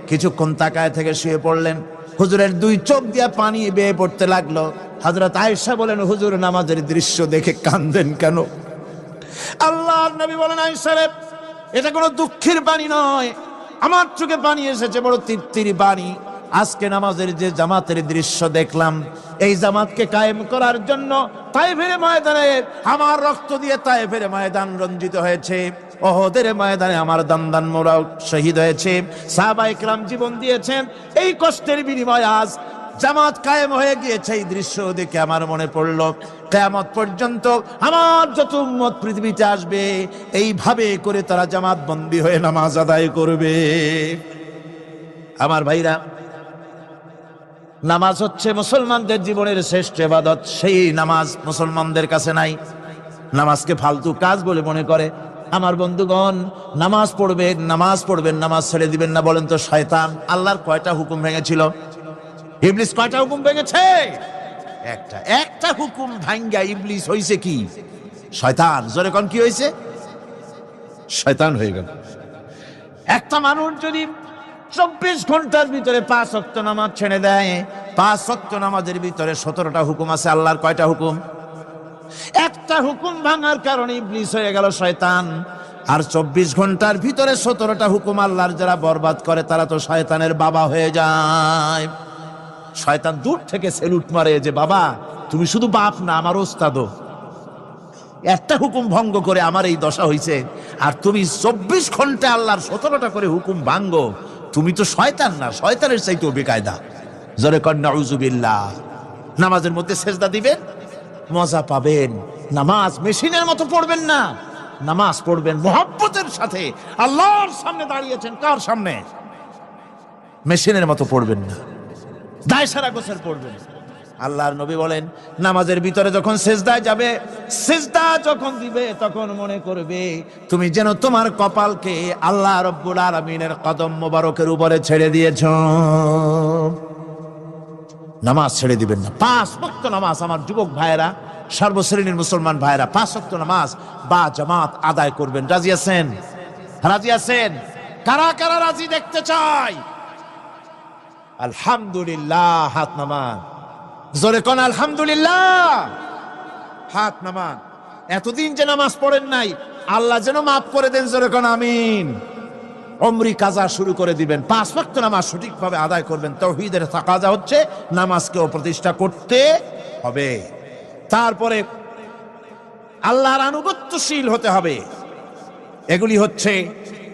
কিছুক্ষণ তাকায় থেকে শুয়ে পড়লেন। হুজুরের দুই চোখ দিয়ে পানি বেয়ে পড়তে লাগলো। হযরত আয়েশা বলেন, হুজুর নামাজের দৃশ্য দেখে কাঁদেন কেন? আল্লাহর নবী বলেন, আয়েশা রে, এটা কোনো দুঃখের পানি নয়, আমার চোখে পানি এসেছে বড় তৃপ্তির পানি। আজকে নামাজের যে জামাতের দৃশ্য দেখলাম, এই জামাতকে কায়েম করার জন্য তায়েফের ময়দানে আমার রক্ত দিয়ে তায়েফের ময়দান রঞ্জিত হয়েছে, ওহদের ময়দানে আমার দান্দান মোরাও শহীদ হয়েছে, সাহাবায়ে কিরাম জীবন দিয়েছেন। এই কষ্টের বিনিময়ে আজ জামাত কায়েম হয়ে গিয়েছে। এই দৃশ্য দেখে আমার মনে পড়ল, কিয়ামত পর্যন্ত আমার যত উম্মত পৃথিবীতে আসবে, এইভাবে করে তারা জামাত বন্দী হয়ে নামাজ আদায় করবে। আমার ভাইরা, নামাজ হচ্ছে মুসলমানদের জীবনের শ্রেষ্ঠ ইবাদত। সেই নামাজ মুসলমানদের কাছে নাই। নামাজকে ফালতু কাজ বলে মনে করে। আমার বন্ধুগণ, নামাজ পড়বেন, নামাজ ছেড়ে দিবেন না। বলেন তো, শয়তান আল্লাহর কয়টা হুকুম ভেঙেছিল? ইবলিস কয়টা হুকুম ভেঙেছে? একটা হুকুম ভাঙ্গা ইবলিস হইছে কি? শয়তান। জোরে কোন কি হইছে? শয়তান হয়ে গেল। একটা মানুষ যদি 24 ঘন্টার ভিতরে 5 ওয়াক্ত নামাজ ছেড়ে দেয়, 5 ওয়াক্ত নামাজের ভিতরে 17টা হুকুম আছে। আল্লাহর কয়টা হুকুম? একটা হুকুম ভাঙার কারণে ইবলিস হয়ে গেল শয়তান। আর 24 ঘন্টার ভিতরে 17টা হুকুম আল্লাহর যারা বরবাদ করে, তারা তো শয়তানের বাবা হয়ে যায়। শয়তান দূর থেকে সেলুট মারে যে, বাবা তুমি শুধু বাপ না, আমার ওস্তাদও। একটা হুকুম ভঙ্গ করে আমার এই দশা হইছে, আর তুমি 24 ঘন্টা আল্লাহর 17টা করে হুকুম ভাঙ্গো। তুমি তো শয়তান না, শয়তানের চাইতেও বেকায়দা। জোরে কর নাউযুবিল্লাহ। নামাজের মধ্যে সেজদা দিবেন, মজা পাবেন। নামাজ মেশিনের মতো পড়বেন না, নামাজ পড়বেন মুহাব্বতের সাথে। আল্লাহর সামনে দাঁড়িয়েছেন, কার সামনে? মেশিনের মতো পড়বেন না। দায় সারা গোছের পড়বেন, আল্লাহর নবী বলেন, নামাজের ভিতরে যখন সিজদায় যাবে, সিজদা যখন দিবে, তখন মনে করবে তুমি যেন তোমার কপালকে আল্লাহ রাব্বুল আলামিনের কদম মোবারকের উপরে ছেড়ে দিয়েছ। নামাজ ছেড়ে দিবেন না। 5 ওয়াক্ত নামাজ আমার যুবক ভাইয়েরা, সর্বশ্রেণীর মুসলমান ভাইয়েরা 5 ওয়াক্ত নামাজ বা জামাত আদায় করবেন। রাজি আছেন? রাজি আছেন? কারা কারা রাজি দেখতে চাই? আলহামদুলিল্লাহ, হাত নামান। জোরে কোন আলহামদুলিল্লাহ, হাত নামান। এতদিন যে নামাজ পড়েন নাই, আল্লাহ যেন মাফ করে দেন। জোরে কোন আমিন। উমরি কাজা শুরু করে দিবেন। 5 ওয়াক্ত নামাজ সঠিকভাবে আদায় করবেন। তাওহীদের তাকাজা হচ্ছে নামাজকেও প্রতিষ্ঠা করতে হবে। তারপরে আল্লাহর আনুগত্যশীল হতে হবে।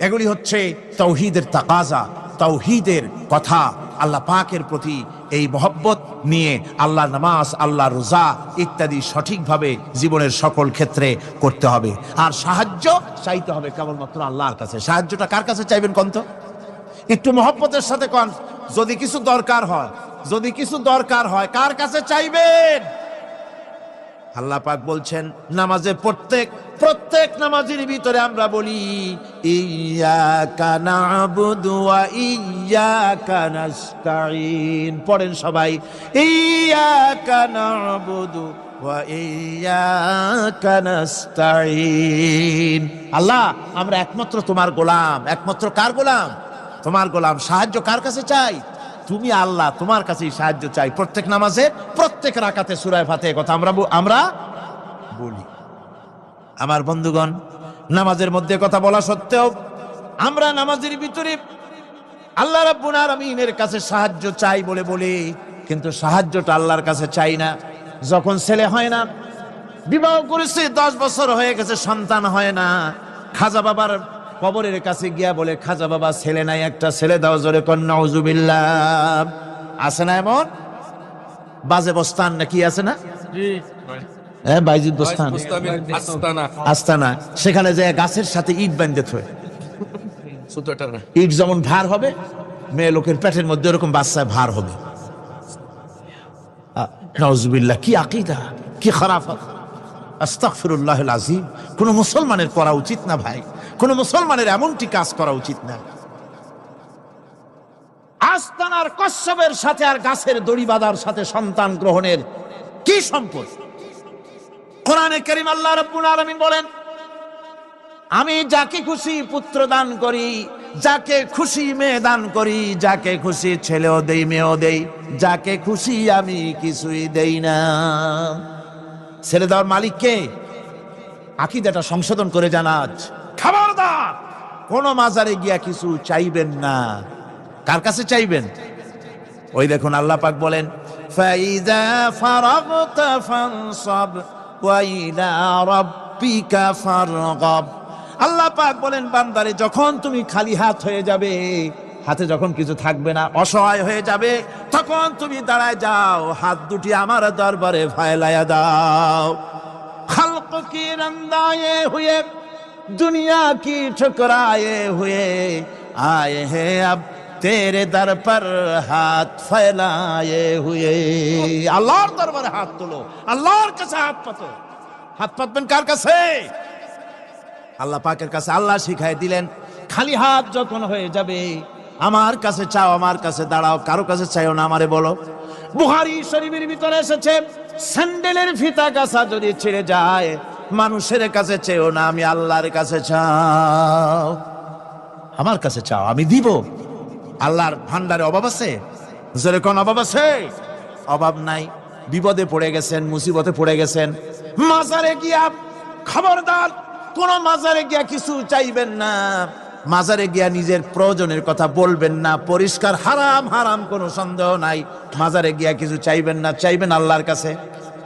এগুলি হচ্ছে তাওহীদের তাকাজা, তাওহীদের কথা। আল্লাহ পাকের প্রতি এই মহব্বত নিয়ে আল্লাহর নামাজ, আল্লাহর রোজা ইত্যাদি সঠিকভাবে জীবনের সকল ক্ষেত্রে করতে হবে। আর সাহায্য চাইতে হবে কেবলমাত্র আল্লাহর কাছে। সাহায্যটা কার কাছে চাইবেন কোন তো? একটু মহব্বতের সাথে কোন। যদি কিছু দরকার হয় কার কাছে চাইবেন? আল্লাহ পাক বলছেন নামাজে প্রত্যেক নামাজের ভিতরে আমরা বলি ইয়্যাকা না'বুদু ওয়া ইয়্যাকা নাস্তাঈন। পড়েন সবাই, ইয়্যাকা না'বুদু ওয়া ইয়্যাকা নাস্তাঈন। আল্লাহ, আমরা একমাত্র তোমার গোলাম। একমাত্র কার গোলাম? তোমার গোলাম। সাহায্য কার কাছে চাই? তুমি আল্লাহ, তোমার কাছেই সাহায্য চাই। প্রত্যেক নামাজে, প্রত্যেক রাকাতে সূরা ফাতিহার কথা আমরা বলি। আমার বন্ধুগণ, নামাজের মধ্যে কথা বলা সত্ত্বেও আমরা নামাজের ভিতরে আল্লাহ রাব্বুল আলামিনের কাছে সাহায্য চাই বলে কিন্তু সাহায্যটা আল্লাহর কাছে চাই না। যখন ছেলে হয় না, বিবাহ করেছে 10 বছর হয়ে গেছে, সন্তান হয় না, খাজা বাবার কবরের কাছে গিয়া বলে, খাজা বাবা ছেলে নাই, একটা ছেলে দাও। জোরে কন নাউজুবিল্লাহ। আছে না এমন? বাজে বস্তান নাকি আছে না? হ্যাঁ, বাইজিদ বস্তান, আস্তানা। সেখানে যে গাছের সাথে ইট বাঁধতে থয়, ইট যেমন ভার হবে, মেয়ে লোকের পেটের মধ্যে এরকম বাচ্চায় ভার হবে। নাউজুবিল্লাহ। কি আকীদা, কি খারাফাত! আস্তাগফিরুল্লাহুল আযীম। কোন মুসলমানের করা উচিত না ভাই, কোন মুসলমানের এমনটি কাজ করা উচিত না। আস্তানার কচ্ছপের সাথে আর গাছের দড়ি বাঁধার সাথে সন্তান গ্রহণের কি সম্পর্ক? কোরআনে কারীম আল্লাহ রাব্বুল আলামিন বলেন, আমি যাকে খুশি পুত্র দান করি, যাকে খুশি মেয়ে দান করি, যাকে খুশি ছেলেও দেই, মেয়েও দেই, যাকে খুশি আমি কিছুই দেই না। ছেড়ে দেওয়ার মালিক কে? আকীদাটা সংশোধন করে জানাজ। খবরদার কোন মাজারে গিয়া কিছু চাইবেন না। কার কাছে চাইবেন? ওই দেখুন আল্লাহ পাক বলেন, ফাইযা ফারাগতা ফানসাব ওয়া ইলা রাব্বিকা ফারগাব। আল্লাহ পাক বলেন, বান্দারে যখন তুমি খালি হাত হয়ে যাবে, হাতে যখন কিছু থাকবে না, অসহায় হয়ে যাবে, তখন তুমি দাঁড়ায় যাও, হাত দুটি আমার দরবারে ফেলায়া দাও। খালক কি রন্দায়ে হুয়ে, दुनिया की ठुकराए हुए आए हैं अब तेरे दर पर हाथ फैलाए हुए। আল্লাহর দরবারে হাত তোলো, আল্লাহর কাছে হাত পাতো। হাত পাতবেন কার কাছে? আল্লাহ পাকের কাছে। আল্লাহ শিখাই দিলেন, খালি হাত যখন হয়ে যাবে আমার কাছে চাও, আমার কাছে দাঁড়াও, কারো কাছে চাইও না, আমারে বলো। বুখারী শরীফের ভিতরে এসেছে, স্যান্ডেলের ফিতা কাছা যদি ছিঁড়ে যায়, মানুষের কাছে চেও না, আমি আল্লাহর কাছে চাও। আমার কাছে চাও, আমি দিব। আল্লাহর ভান্ডারে অভাব আছে? যেরকম অভাব আছে? অভাব নাই। বিপদে পড়ে গেছেন, মুসিবতে পড়ে গেছেন, মাজারে গিয়া, খবরদার কোন মাজারে গিয়া কিছু চাইবেন না। মাজারে গিয়া নিজের প্রয়োজনের কথা বলবেন না। পরিষ্কার হারাম, কোনো সন্দেহ নাই। মাজারে গিয়া কিছু চাইবেন না, চাইবেন আল্লাহর কাছে।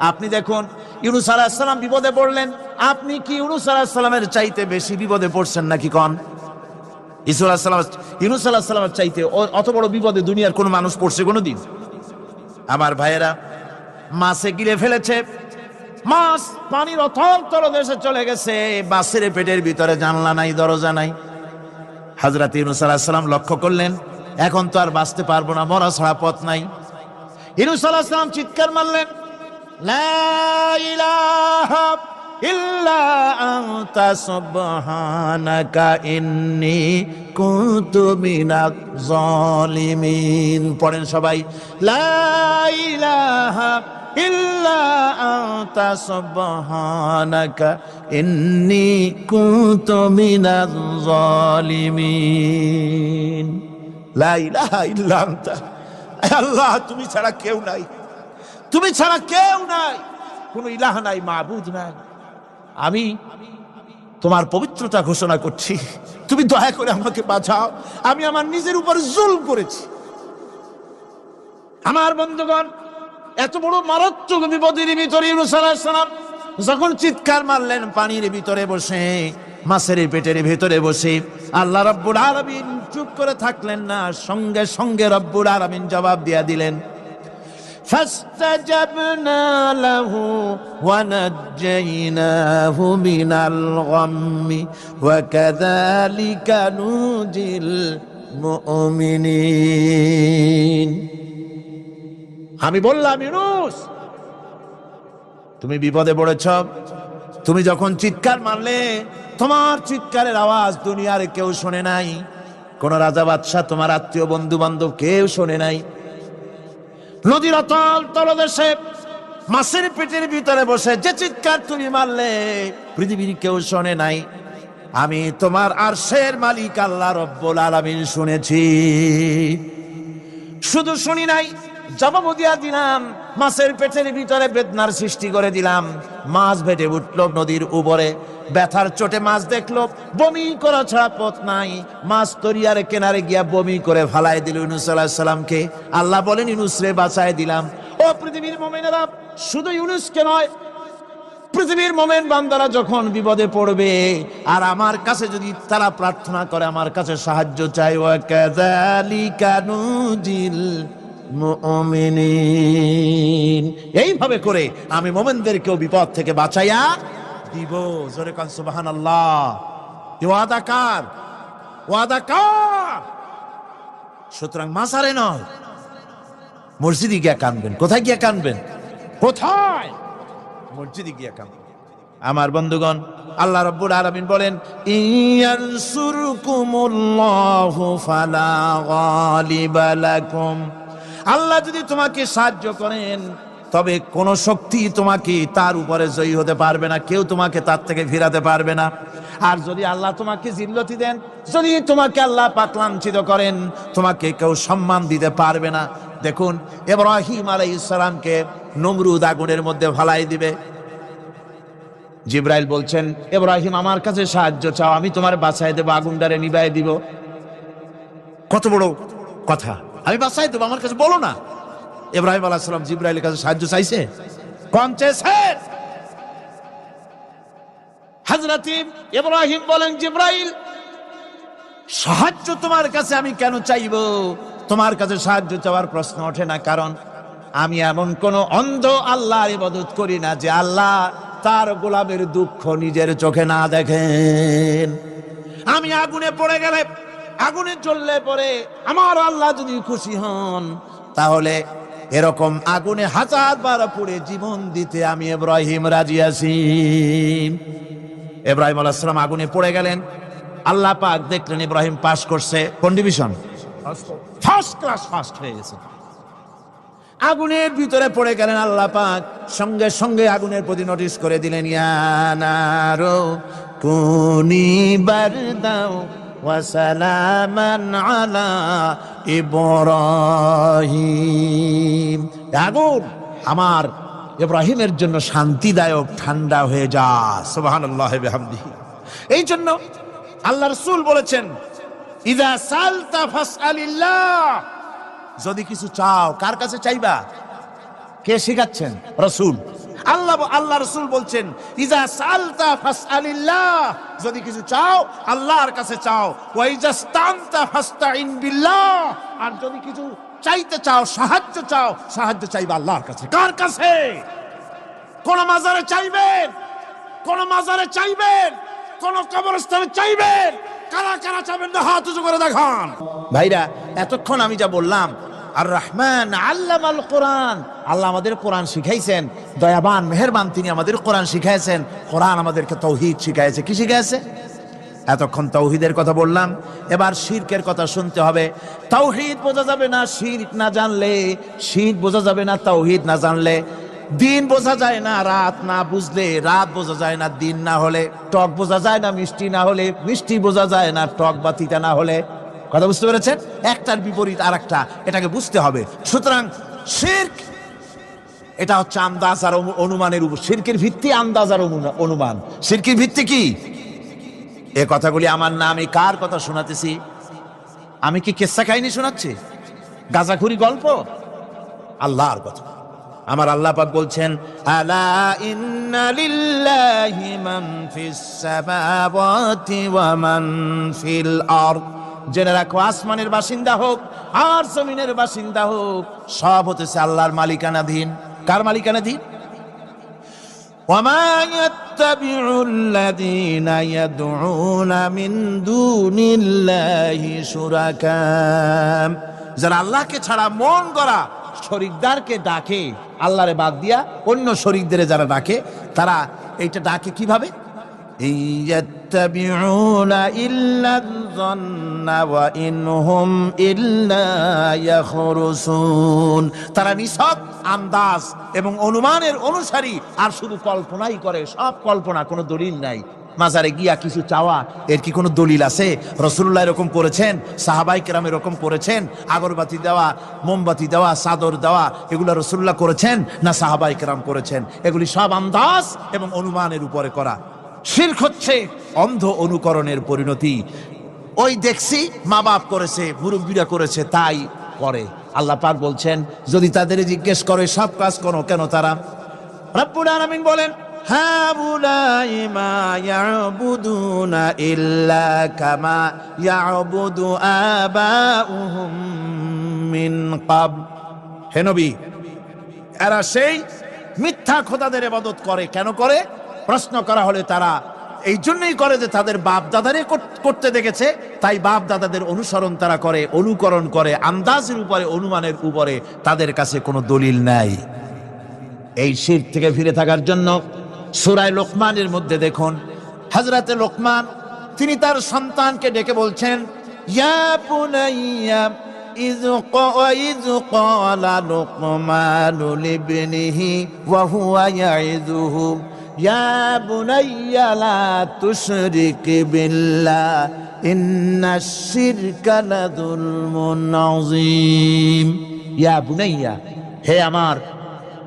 আপনি দেখুন, ইউনূস আলাইহিস সালাম বিপদে পড়লেন, আপনি কি ইউনূস আলাইহিস সালামের চাইতে বেশি বিপদে পড়ছেন নাকি? কোন ইউনূস আলাইহিস সালামের চাইতে অত বড় বিপদে দুনিয়ার কোন মানুষ পড়ছে কোনদিন? আমার ভাইয়েরা, মাছে গিলে ফেলেছে, মাছ পানির অথল তলদেশে চলে গেছে, মাছের পেটের ভিতরে জানলা নাই, দরজা নাই। হযরত ইউনূস আলাইহিস সালাম লক্ষ্য করলেন, এখন তো আর বাঁচতে পারবো না, মরা ছাড়া পথ নাই। ইউনূস আলাইহিস সালাম চিৎকার মারলেন, লা ইলাহা ইল্লা আনতা সুবহানাকা ইন্নী কুনতু মিনাজ জালিমিন। পড়েন সবাই, লা ইলাহা ইল্লা আনতা সুবহানাকা ইন্নী কুনতু মিনাজ জালিমিন। লা ইলাহা ইল্লা আনতা, আল্লাহ তুমি ছাড়া কেউ নাই, তুমি ছাড়া কেউ নাই, কোন ইলাহ নাই, মাবুদ নাই। আমি তোমার পবিত্রতা ঘোষণা করছি, তুমি দয়া করে আমাকে বাঁচাও, আমি আমার নিজের উপর জুলম করেছি। আমার বন্ধুগণ, এত বড় মারাত্মক বিপদের ভিতরে ইউনূস আলাইহিস সালাম যখন চিৎকার মারলেন, পানির ভিতরে বসে, মাছের পেটের ভিতরে বসে, আল্লাহ রাব্বুল আলামিন চুপ করে থাকলেন না, সঙ্গে সঙ্গে রব্বুল আলামিন জবাব দিয়া দিলেন, فاستجبنا له ونجيناه من الغم وكذلك ننجي المؤمنين। আমি বললাম, ইউনূস তুমি বিপদে পড়েছ, তুমি যখন চিৎকার মারলে, তোমার চিৎকারের আওয়াজ দুনিয়ার কেউ শোনে নাই, কোন রাজা বাদশাহ, তোমার আত্মীয় বন্ধু বান্ধব কেউ শোনে নাই। নদীর অতল তলদেশে মাছের পেটের ভিতরে বসে যে চিৎকার তুমি মারলে, পৃথিবীর কেউ শোনে নাই, আমি তোমার আরশের মালিক আল্লাহ রব্বুল আলামিন শুনেছি। শুধু শুনি নাই, জবাব দিয়া দিলাম, মাছের পেটের ভিতরে বেদনার সৃষ্টি করে দিলাম। মাছ ভেটে উঠলো নদীর উপরে, ব্যথার চোটে মাছ দেখলো, বমি করা ছাড়া পথ নাই, মাছ তরিয়ার কিনারে গিয়া বমি করে ফালাই দিল ইউনূস আলাইহিস সালামকে। আল্লাহ বলেন, ইউনূস রে বাঁচায় দিলাম। ও পৃথিবীর মুমিনেরা, শুধু ইউনূসকে নয়, পৃথিবীর মুমিন বান্দারা যখন বিপদে পড়বে আর আমার কাছে যদি তারা প্রার্থনা করে, আমার কাছে সাহায্য চাই, ওয়া কাযালিকা নুজিল মুমিনিন, এইভাবে করে আমি মুমিনদেরকেও বিপদ থেকে বাঁচাইয়া দিব। জোরে কান সুবহানাল্লাহ। ওয়াদা কার? ওয়াদা কার? সুতরাং মাজারে নয়, মসজিদে গিয়া কানবেন। কোথায় গিয়া কানবেন? কোথায়? মসজিদে গিয়া কানবেন। আমার বন্ধুগণ, আল্লাহ রাব্বুল আলামিন বলেন, ইয়ানসুরকুমুল্লাহু ফালা গালিবা লাকুম, আল্লাহ যদি তোমাকে সাহায্য করেন, তবে কোন শক্তি তোমাকে তার উপরে জয়ী হতে পারবে না, কেউ তোমাকে তার থেকে ফিরাতে পারবে না। আর যদি আল্লাহ তোমাকে জিল্লতি দেন, যদি তোমাকে আল্লাহ পাক লাঞ্ছিত করেন, তোমাকে কেউ সম্মান দিতে পারবে না। দেখুন, ইব্রাহিম আলাইহিস সালামকে নমরুদ আগুনের মধ্যে ফালাই দিবে, জিবরাইল বলছেন, ইব্রাহিম আমার কাছে সাহায্য চাও, আমি তোমার বাঁচাই দেব, আগুনটারে নিভাই দিব। কত বড় কথা, আমি বাঁচাই দেব, আমার কাছে বলো না। ইব্রাহিম আলাইহিস সালাম জিবরাইলের কাছে সাহায্য চাইছে, কোন চেয়েছে? হযরত ইব্রাহিম বলেন, জিবরাইল, সাহায্য তোমার কাছে আমি কেন চাইবো? তোমার কাছে সাহায্য চাওয়ার প্রশ্ন ওঠে না, কারণ আমি এমন কোন অন্ধ আল্লাহর ইবাদত করি না যে আল্লাহ তার গোলামের দুঃখ নিজের চোখে না দেখেন। আমি আগুনে পড়ে গেলে, আগুনে জ্বললে পরে আমার আল্লাহ যদি খুশি হন, তাহলে এরকম আগুনে 1000 বার পুড়ে জীবন দিতে আমি ইব্রাহিম রাজি আছি। ইব্রাহিম আলাইহিস সালাম আগুনে পড়ে গেলেন, আল্লাহ পাক দেখলেন ইব্রাহিম পাস করছে, কোন ডিভিশন? ফার্স্ট ক্লাস, ফার্স্ট হয়ে গেছে। আগুনের ভিতরে পড়ে গেলেন, আল্লাহ পাক সঙ্গে সঙ্গে আগুনের প্রতি নোটিশ করে দিলেন, ইয়া নারু কুনি বারদাও ওয়া সালামান আলা ইব্রাহিম, আগুন আমার ইব্রাহিমের জন্য শান্তিদায়ক, ঠান্ডা হয়ে যা। সুবহানাল্লাহি ওয়া বিহামদিহি। এই জন্য আল্লাহ রাসূল বলেছেন, ইযা সালতা ফাসআলিল্লাহ, যদি কিছু চাও, কার কাছে চাইবা? কে শিখাচ্ছেন? রাসূল। আল্লাহ রাসূল বলছেন, ইযা সালতা ফাসআলিল্লাহ, যদি কিছু চাও আল্লাহর কাছে চাও, ওয়া ইযা ইসতানতা ফাসতাইন বিল্লাহ, আর যদি কিছু চাইতে চাও, সাহায্য চাও, সাহায্য চাইবা আল্লাহর কাছে। কার কাছে? কোন মাজারে চাইবেন? কোন মাজারে চাইবেন? কোন কবরস্থানে চাইবেন? কারা কারা চাইবেন না হাত উঁচু করে দেখান। ভাইরা, এতক্ষণ আমি যা বললাম আর রহমান আল্লামাল কোরআন, আল্লাহ আমাদের কোরআন শিখাইছেন, দয়াবান মেহেরবান তিনি আমাদের কোরআন শিখাইছেন। কোরআন আমাদেরকে তৌহিদ শিখাইছে। কি শিখাইছে? এতক্ষণ তাওহীদের কথা বললাম, এবার শিরকের কথা শুনতে হবে। তাওহীদ বোঝা যাবে না শিরক না জানলে, শিরক বোঝা যাবে না তাওহীদ না জানলে। দিন বোঝা যায় না রাত না বুঝলে, রাত বোঝা যায় না দিন না হলে, টক বোঝা যায় না মিষ্টি না হলে, মিষ্টি বোঝা যায় না টক বা তিতা না হলে। কথা বুঝতে পেরেছেন? একটার বিপরীত আর একটা, এটাকে বুঝতে হবে। সুতরাং শিরক এটা হচ্ছে আন্দাজ আর অনুমানের উপর। শিরকের ভিত্তি আন্দাজ আর অনুমান। শিরকের ভিত্তি কি? এ কথাগুলি আমার না, আমি কার কথা শোনাতেছি? আমি কি কিসসা কাহিনী শোনাচ্ছি? গাঁজাখুরি গল্প? আল্লাহর কথা। আমার আল্লাহ পাক বলছেন, আলা ইন্না লিল্লাহি মান ফিস সামাওয়াতি ওয়া মান ফিল আরদ। জেনে রাখো, আসমানের বাসিন্দা হোক আর জমিনের বাসিন্দা হোক, সব হতেছে আল্লাহর মালিকানাধীন। কার মালিকানাধীন? وما يتبع الذين يدعون من دون الله شركاء। যারা আল্লাহকে ছাড়া মন গড়া শরীকদারকে ডাকে, আল্লাহরে বাদ দিয়া অন্য শরীকদের যারা ডাকে, তারা এইটা ডাকে কিভাবে? ইয়াত্তাবিউনা ইল্লা যন্না ওয়া ইনহুম ইল্লা ইয়াখরুসুন। তারা নিছক আন্দাজ এবং অনুমানের অনুসারী, আর শুধু কল্পনাই করে। সব কল্পনা, কোনো দলিল নাই। মাজারে গিয়া কিছু চাওয়া, এর কি কোনো দলিল আছে? রাসূলুল্লাহ এরকম করেছেন, সাহাবায়ে কেরাম এরকম করেছেন? আগরবাতি দেওয়া, মোমবাতি দেওয়া, চাদর দেওয়া, এগুলো রাসূলুল্লাহ করেছেন না সাহাবায়ে কেরাম করেছেন? এগুলি সব আন্দাজ এবং অনুমানের উপরে করা। শিরক হচ্ছে অন্ধ অনুকরণের পরিণতি। ওই দেখছি মা বাপ করেছে, মুরব্বীরা করেছে, তাই করে। আল্লাহ পাক বলছেন, যদি তাদের জিজ্ঞেস করে সব কাজ করো কেন তারা? রব্বুল আলামিন বলেন, হাউলাই মা ইয়াবুদুনা ইল্লা কামা ইয়াবুদু আবাউহুম মিন ক্বাবল। হে নবী, এরা সেই মিথ্যা খোদাদের ইবাদত করে। কেন করে? প্রশ্ন করা হলে তারা এই জন্যই করে যে তাদের বাপ দাদারে করতে দেখেছে, তাই বাপ দাদাদের অনুসরণ তারা করে, অনুকরণ করে, আন্দাজের উপরে, অনুমানের উপরে। তাদের কাছে কোনো দলিল নাই। এই শিরক থেকে ফিরে থাকার জন্য সূরা লোকমানের মধ্যে দেখুন, হযরতে লোকমান তিনি তার সন্তানকে ডেকে বলছেন, ইয়া বুনাইয়া إذ قال لقمان لابنه وهو يعظه يا بني لا تشرك بالله إن الشرك لظلم عظيم। يا بني, হে আমার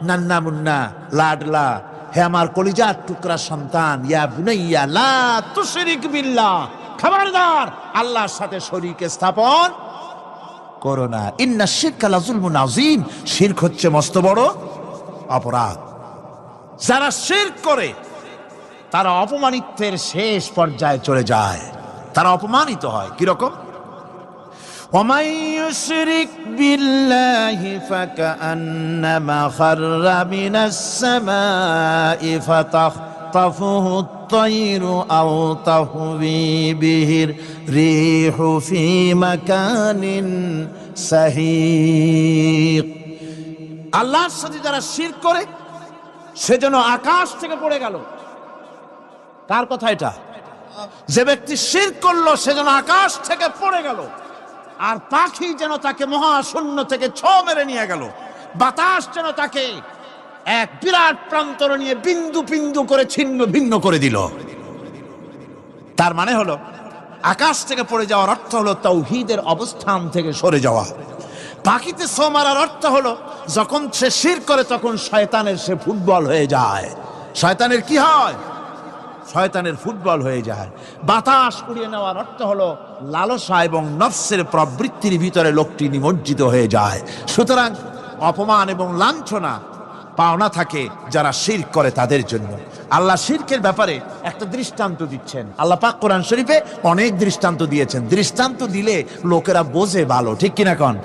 নান্না মুন্না লাডলা, হে আমার কলিজার টুকরা সন্তান, ইয়া বুনাইয়া লা তুশরিক বিল্লাহ, খবরদার আল্লাহর সাথে শরীক স্থাপন করো না। ইন্না শিরকা লাযুলমুন আযীম, শিরক হচ্ছে মস্ত বড় অপরাধ। যারা শিরক করে তারা অপমানিত্বের শেষ পর্যায়ে চলে যায়, তারা অপমানিত হয়। কিরকম? ওয়ামান ইউশরিক বিল্লাহি ফাকান্নামা খাররা মিনাস সামাই ফাতাখতাফুহু আত-তায়রু আও তাহওয়ি বিহির রিহু ফি মাকানিন সাহিক। আল্লাহর সাথে যারা শিরক করে সে যেন আকাশ থেকে পড়ে গেল। কার কথা এটা? যে ব্যক্তি শিরক করলো সে যেন আকাশ থেকে পড়ে গেল, আর পাখি যেন তাকে মহাশূন্য থেকে ছো মেরে নিয়ে গেল, বাতাস যেন তাকে এক বিরাট প্রান্তর নিয়ে বিন্দু বিন্দু করে ছিন্ন ভিন্ন করে দিল। তার মানে হলো আকাশ থেকে পড়ে যাওয়ার অর্থ হলো তাওহীদের অবস্থান থেকে সরে যাওয়া। পাখিতে ছো মারার অর্থ হলো যখন সে শিরক করে তখন শয়তানের সে ফুটবল হয়ে যায়। শয়তানের কি হয়? শয়তানের ফুটবল হয়ে যায়। বাতাস উড়িয়ে নেওয়ার অর্থ হলো লালসা এবং নফসের প্রবৃত্তির ভিতরে লোকটি নিমজ্জিত হয়ে যায়। সুতরাং অপমান এবং লাঞ্ছনা পাওনা থাকে যারা শিরক করে তাদের জন্য। আল্লাহ শিরকের ব্যাপারে একটা দৃষ্টান্ত দিচ্ছেন। আল্লাহ পাক কোরআন শরীফে অনেক দৃষ্টান্ত দিয়েছেন। দৃষ্টান্ত দিলে লোকেরা বোঝে ভালো, ঠিক কিনা কোন?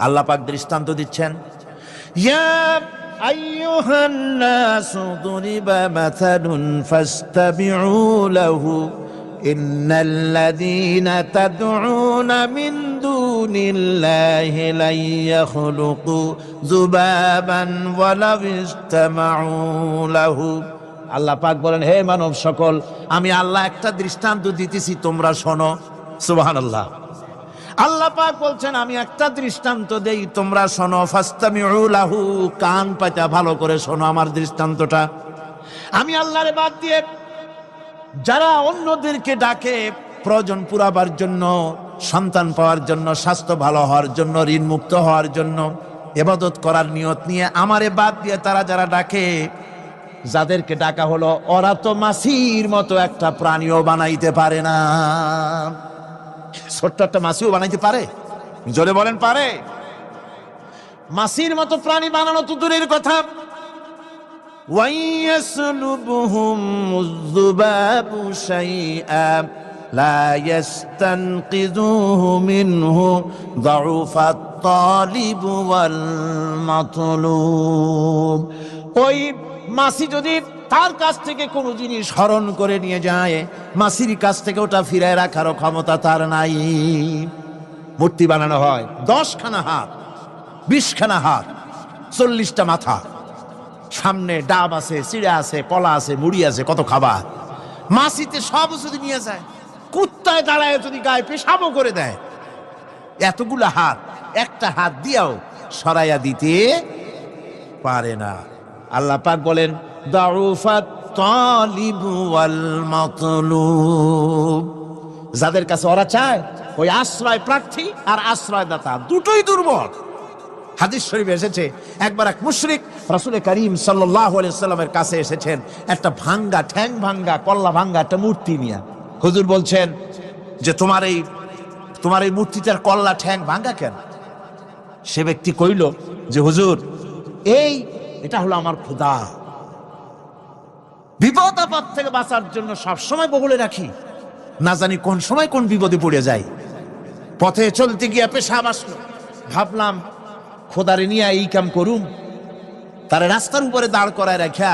আল্লাহ পাক দৃষ্টান্ত দিচ্ছেন, ইয়া আইয়ুহান নাসু দুরিবা মাসালুন ফাসতাবিউ লাহু ইন্নাল্লাযীনা তাদউনা মিন দুনিল্লাহি লা ইয়াখলুকু যুবাবান ওয়ালাউ ইজতামাউ লাহু। আল্লাহ পাক বলেন, হে মানব সকল, আমি আল্লাহ একটা দৃষ্টান্ত দিতেছি, তোমরা শোনো। সুবহানাল্লাহ। আল্লাহ পাক বলছেন, আমি একটা দৃষ্টান্ত দেই, তোমরা শোনো। ফাস্তামিউ লাহু, কান পাতা ভালো করে শোনো আমার দৃষ্টান্তটা। আমি আল্লাহরে বাদ দিয়ে যারা অন্যদেরকে ডাকে প্রয়োজন পুরাবার জন্য, সন্তান পাওয়ার জন্য, স্বাস্থ্য ভালো হওয়ার জন্য, ঋণ মুক্ত হওয়ার জন্য, ইবাদত করার নিয়ত নিয়ে আমারে বাদ দিয়ে তারা যারা ডাকে, যাদেরকে ডাকা হলো, ওরা তো মাছির মতো একটা প্রাণীও বানাইতে পারে না। ছোট্ট একটা মাছিও বানাইতে পারে? জোরে বলেন, পারে? মাছির মতো প্রাণী বানানো তো দূরের কথা, وَيَسْلُبُهُمُ الذُّبَابُ شَيْئًا لَا يَسْتَنقِذُوهُ مِنْهُ ضَعُفَ الطَّالِبُ وَالْمَطْلُوبُ। ওই মাছি যদি তার কাছ থেকে কোনো জিনিস হরণ করে নিয়ে যায়, মাছির কাছ থেকে ওটা ফিরায় রাখারও ক্ষমতা তার নাই। মূর্তি বানানো হয় 10খানা হাত, 20খানা হাত, 40টা মাথা, সামনে ডাব আছে, চিড়া আছে, কলা আছে, মুড়ি আছে, কত খাবার। মাছিতে সব যদি নিয়ে যায়, কুত্তায় দাঁড়ায় যদি গায়ে পেশাবও করে দেয়, এতগুলা হাত একটা হাত দিয়েও সরাইয়া দিতে পারে না। আল্লাহ পাক বলেন, দাউফাত তালিবু ওয়াল মাতলুব। যাদের কাছে ওরা চায়, ওই আশ্রয় প্রার্থী আর আশ্রয়দাতা দুটোই দুর্বল। হাদিস শরীফে এসেছে, একবার এক মুশরিক রাসূল করিম সাল্লাল্লাহু আলাইহি ওয়াসাল্লামের কাছে এসেছেন একটা ভাঙ্গা, ঠ্যাং ভাঙ্গা, কল্লা ভাঙ্গা একটা মূর্তি নিয়ে। হুজুর বলছেন যে তোমার এই মূর্তিটার কল্লা ঠ্যাং ভাঙ্গা কেন? সে ব্যক্তি কইল যে হুজুর, এটা হলো আমার খোদা। বিপদ আপদ থেকে বাঁচার জন্য সবসময় বগলে রাখি, না জানি কোন সময় কোন বিপদে পড়ে যাই। পথে চলতে গিয়ে পেশাব আসলো, ভাবলাম খোদারে নিয়ে এই কাম করুম, তারা রাস্তার উপরে দাঁড় করায় রাখা,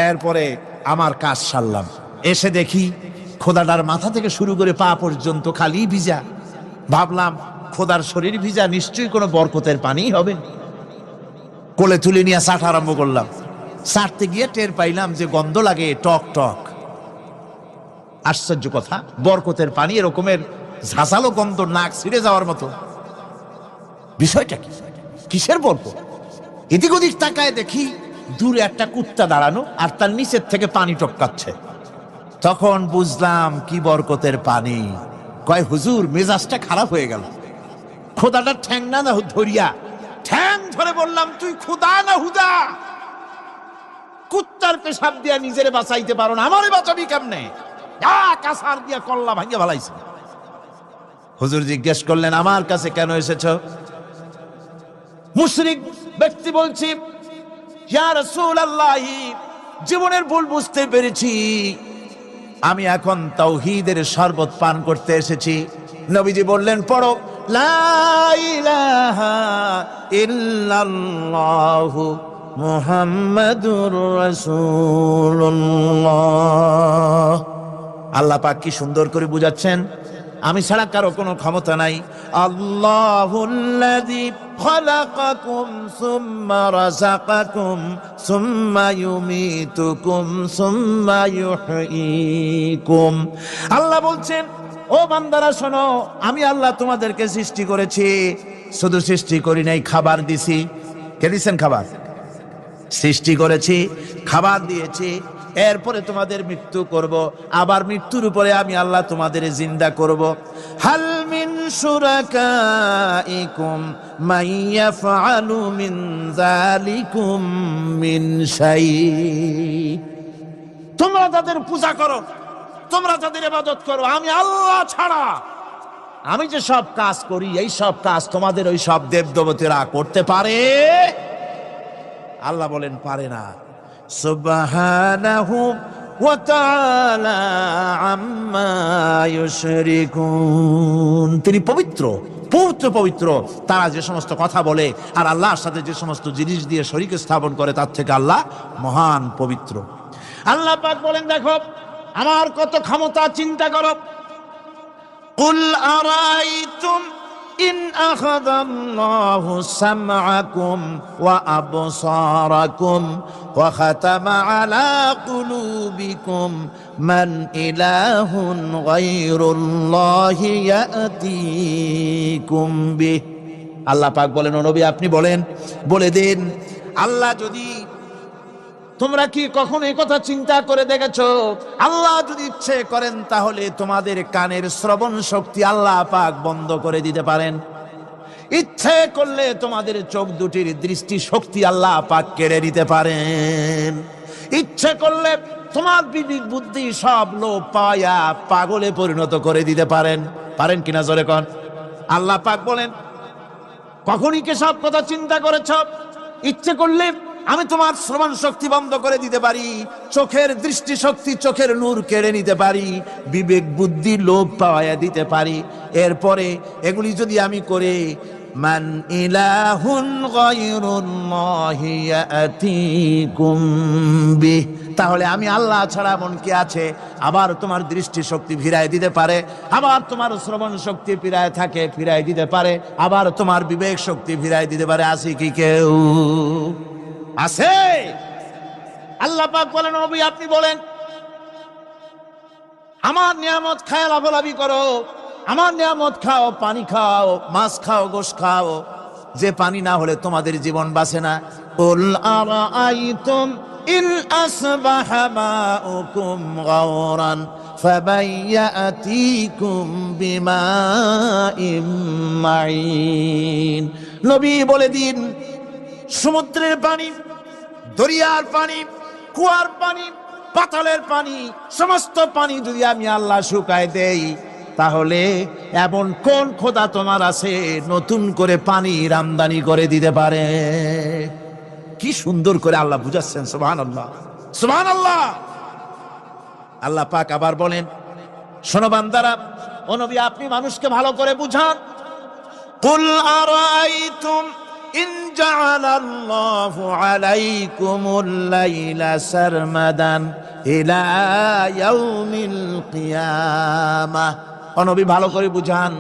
এরপরে আমার কাজ সারলাম। এসে দেখি খোদাটার মাথা থেকে শুরু করে পা পর্যন্ত খালি ভিজা। ভাবলাম খোদার শরীর ভিজা, নিশ্চয়ই কোনো বরকতের পানি হবে। কোলে তুলে নিয়ে চাটা আরম্ভ করলাম। চাটতে গিয়ে টের পাইলাম যে গন্ধ লাগে টক টক। আশ্চর্য কথা, বরকতের পানি এরকমের ঝাঁঝালো গন্ধ, নাক ছিঁড়ে যাওয়ার মতো। বিষয়টা কি? কিসের বরকত? এদিক ওদিক তাকায় দেখি দূরে একটা কুত্তা দাঁড়ানো, আর তার নিচের থেকে পানি টপকাচ্ছে। তখন বুঝলাম কি বরকতের পানি। কয় হুজুর, মেজাজটা খারাপ হয়ে গেল। খোদাটা ঠ্যাং না ধরিয়া ঠ্যাং ধরে বললাম, তুই খোদা না হুদা? কুত্তার পেশাব দিয়া নিজেরে বাঁচাইতে পারো না, আমারে বাঁচাবি কেমনে? কাসার দিয়া কল্লা ভাঙিয়া ভালাইছে। হুজুর জিজ্ঞেস করলেন, আমার কাছে কেন এসেছ? মুশরিক ব্যক্তি বলছি, ইয়া রাসূলুল্লাহ, জীবনের ভুল বুঝতে পেরেছি, আমি এখন তাওহীদের শরবত পান করতে এসেছি। নবীজি বললেন, পড়ো লা ইলাহা ইল্লাল্লাহু মুহাম্মাদুর রাসূলুল্লাহ। আল্লাহ পাক কি সুন্দর করে বুঝাচ্ছেন, আমি ছাড়া কারো কোনো ক্ষমতা নাই। আল্লাহুল্লাযী খালাকাকুম সুম্মা রাযাকাকুম সুম্মা ইউমীতুকুম সুম্মা ইউহয়ীকুম। আল্লাহ বলছেন, ও বান্দারা শোনো, আমি আল্লাহ তোমাদেরকে সৃষ্টি করেছি, শুধু সৃষ্টি করি নাই, খাবার দিছি। কে দিছেন খাবার? সৃষ্টি করেছি, খাবার দিয়েছি, এরপরে তোমাদের মৃত্যু করব, আবার মৃত্যুর উপরে আমি আল্লাহ তোমাদের জিন্দা করব। হাল মিন শুরাকাইকুম মান ইয়াফআলু মিন যালিকুম মিন শাই। তোমরা যাদের পূজা করো, তোমরা যাদের ইবাদত করো, আমি আল্লাহ ছাড়া আমি যে সব কাজ করি, এই সব কাজ তোমাদের ওই সব দেবদেবতীরা করতে পারে? আল্লাহ বলেন, পারে না। সুবহানাহু ওয়া তাআলা আম্মা ইউশরিকুন। তিনি পবিত্র, পবিত্র পবিত্র। তারা যে সমস্ত কথা বলে আর আল্লাহর সাথে যে সমস্ত জিনিস দিয়ে শরীক স্থাপন করে, তার থেকে আল্লাহ মহান পবিত্র। আল্লাহ পাক বলেন, দেখো আমার কত ক্ষমতা, চিন্তা করো। কুল আরাইতুম ইন আখাযাল্লাহু সামআকুম ওয়া আবসারাকুম ওয়া খাতামা আলা কুলুবিকুম মান ইলাহুন গায়রুল্লাহি ইয়াতিকুম বিহ। আল্লাহ পাক বলেন, ও নবী আপনি বলেন, বলে দিন, আল্লাহ যদি, তোমরা কি কখনো এই কথা চিন্তা করে দেখেছো, আল্লাহ যদি ইচ্ছে করেন তাহলে তোমাদের কানের শ্রবণ শক্তি আল্লাহ পাক বন্ধ করে দিতে পারেন। ইচ্ছে করলে তোমাদের চোখ দুটির দৃষ্টি শক্তি আল্লাহ পাক কেড়ে নিতে পারেন। ইচ্ছে করলে তোমার বিবেক বুদ্ধি সব লোপ পায়া পাগলে পরিণত করে দিতে পারেন। পারেন কিনা জোরে কোন? আল্লাহ পাক বলেন, কখনই কি সব কথা চিন্তা করেছ? ইচ্ছে করলে আমি তোমার শ্রবণ শক্তি বন্ধ করে দিতে পারি, চোখের দৃষ্টি শক্তি, চোখের নূর কেড়ে নিতে পারি, বিবেক বুদ্ধি লোপ পাওয়া দিতে পারি। এরপরে এগুলি যদি আমি করে, মান ইলাহুন গায়রুল্লাহি ইয়াতিকুম বিহ, তাহলে আমি আল্লাহ ছাড়া এমন কে আছে? আবার তোমার দৃষ্টি শক্তি ফিরায় দিতে পারে, আবার তোমার শ্রবণ শক্তি ফিরায় দিতে পারে, আবার তোমার বিবেক শক্তি ফিরায় দিতে পারে। আছে কি কেউ? আছে? আল্লাহ পাক বলেন, নবী আপনি বলেন, আমার নিয়ামত খায় লাফালাফি করো, আমার নিয়ামত খাও, পানি খাও, মাছ খাও, গোশ খাও, যে পানি না হলে তোমাদের জীবন বাঁচে না। কুল আরাআইতুম ইন আসবাহা মাউকুম গাওরান ফাবাইয়াতিকুম বিমাইম মাইন। নবী বলে দিন, সমুদ্রের পানি, দরিয়ার পানি, কুয়ার পানি, পাতালের পানি, সমস্ত পানি যদি আমি আল্লাহ শুকায় দেই, তাহলে এমন কোন খোদা তোমার আছে নতুন করে পানি আমদানি করে দিতে পারে? কি সুন্দর করে আল্লাহ বুঝাচ্ছেন। সুবহানাল্লাহ, সুবহানাল্লাহ। আল্লাহ পাক আবার বলেন, শোনো বান্দারা, ও নবী আপনি মানুষকে ভালো করে বুঝান। কুল আরাআইতুম ইন জাআলাল্লাহু আলাইকুমুল লাইলা সারমাদান ইলা ইয়াউমিল কিয়ামাহ। ও নবী ভালো করে বুঝান,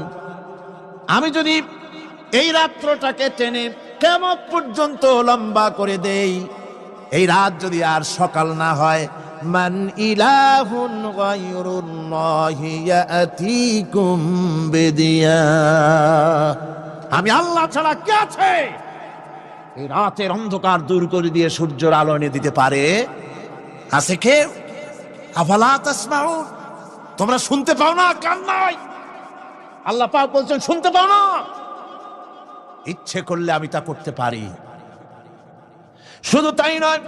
আমি যদি এই রাত্রটাকে টেনে কিয়ামত পর্যন্ত লম্বা করে দেই, এই রাত যদি আর সকাল না হয়, মান ইলাহুন গায়রুল্লাহি ইয়াতিকুম বিদিয়া, আমি আল্লাহ ছাড়া কে আছে এই রাতের অন্ধকার দূর করে দিয়ে সূর্যের আলো এনে দিতে পারে? আছে কে? আফালা তাসমাউন, তোমরা শুনতে পাও না? কান নাই? আল্লাহ পাক বলছেন, শুনতে পাও না? ইচ্ছে করলে আমি তা করতে পারি। শুধু তাই নয়,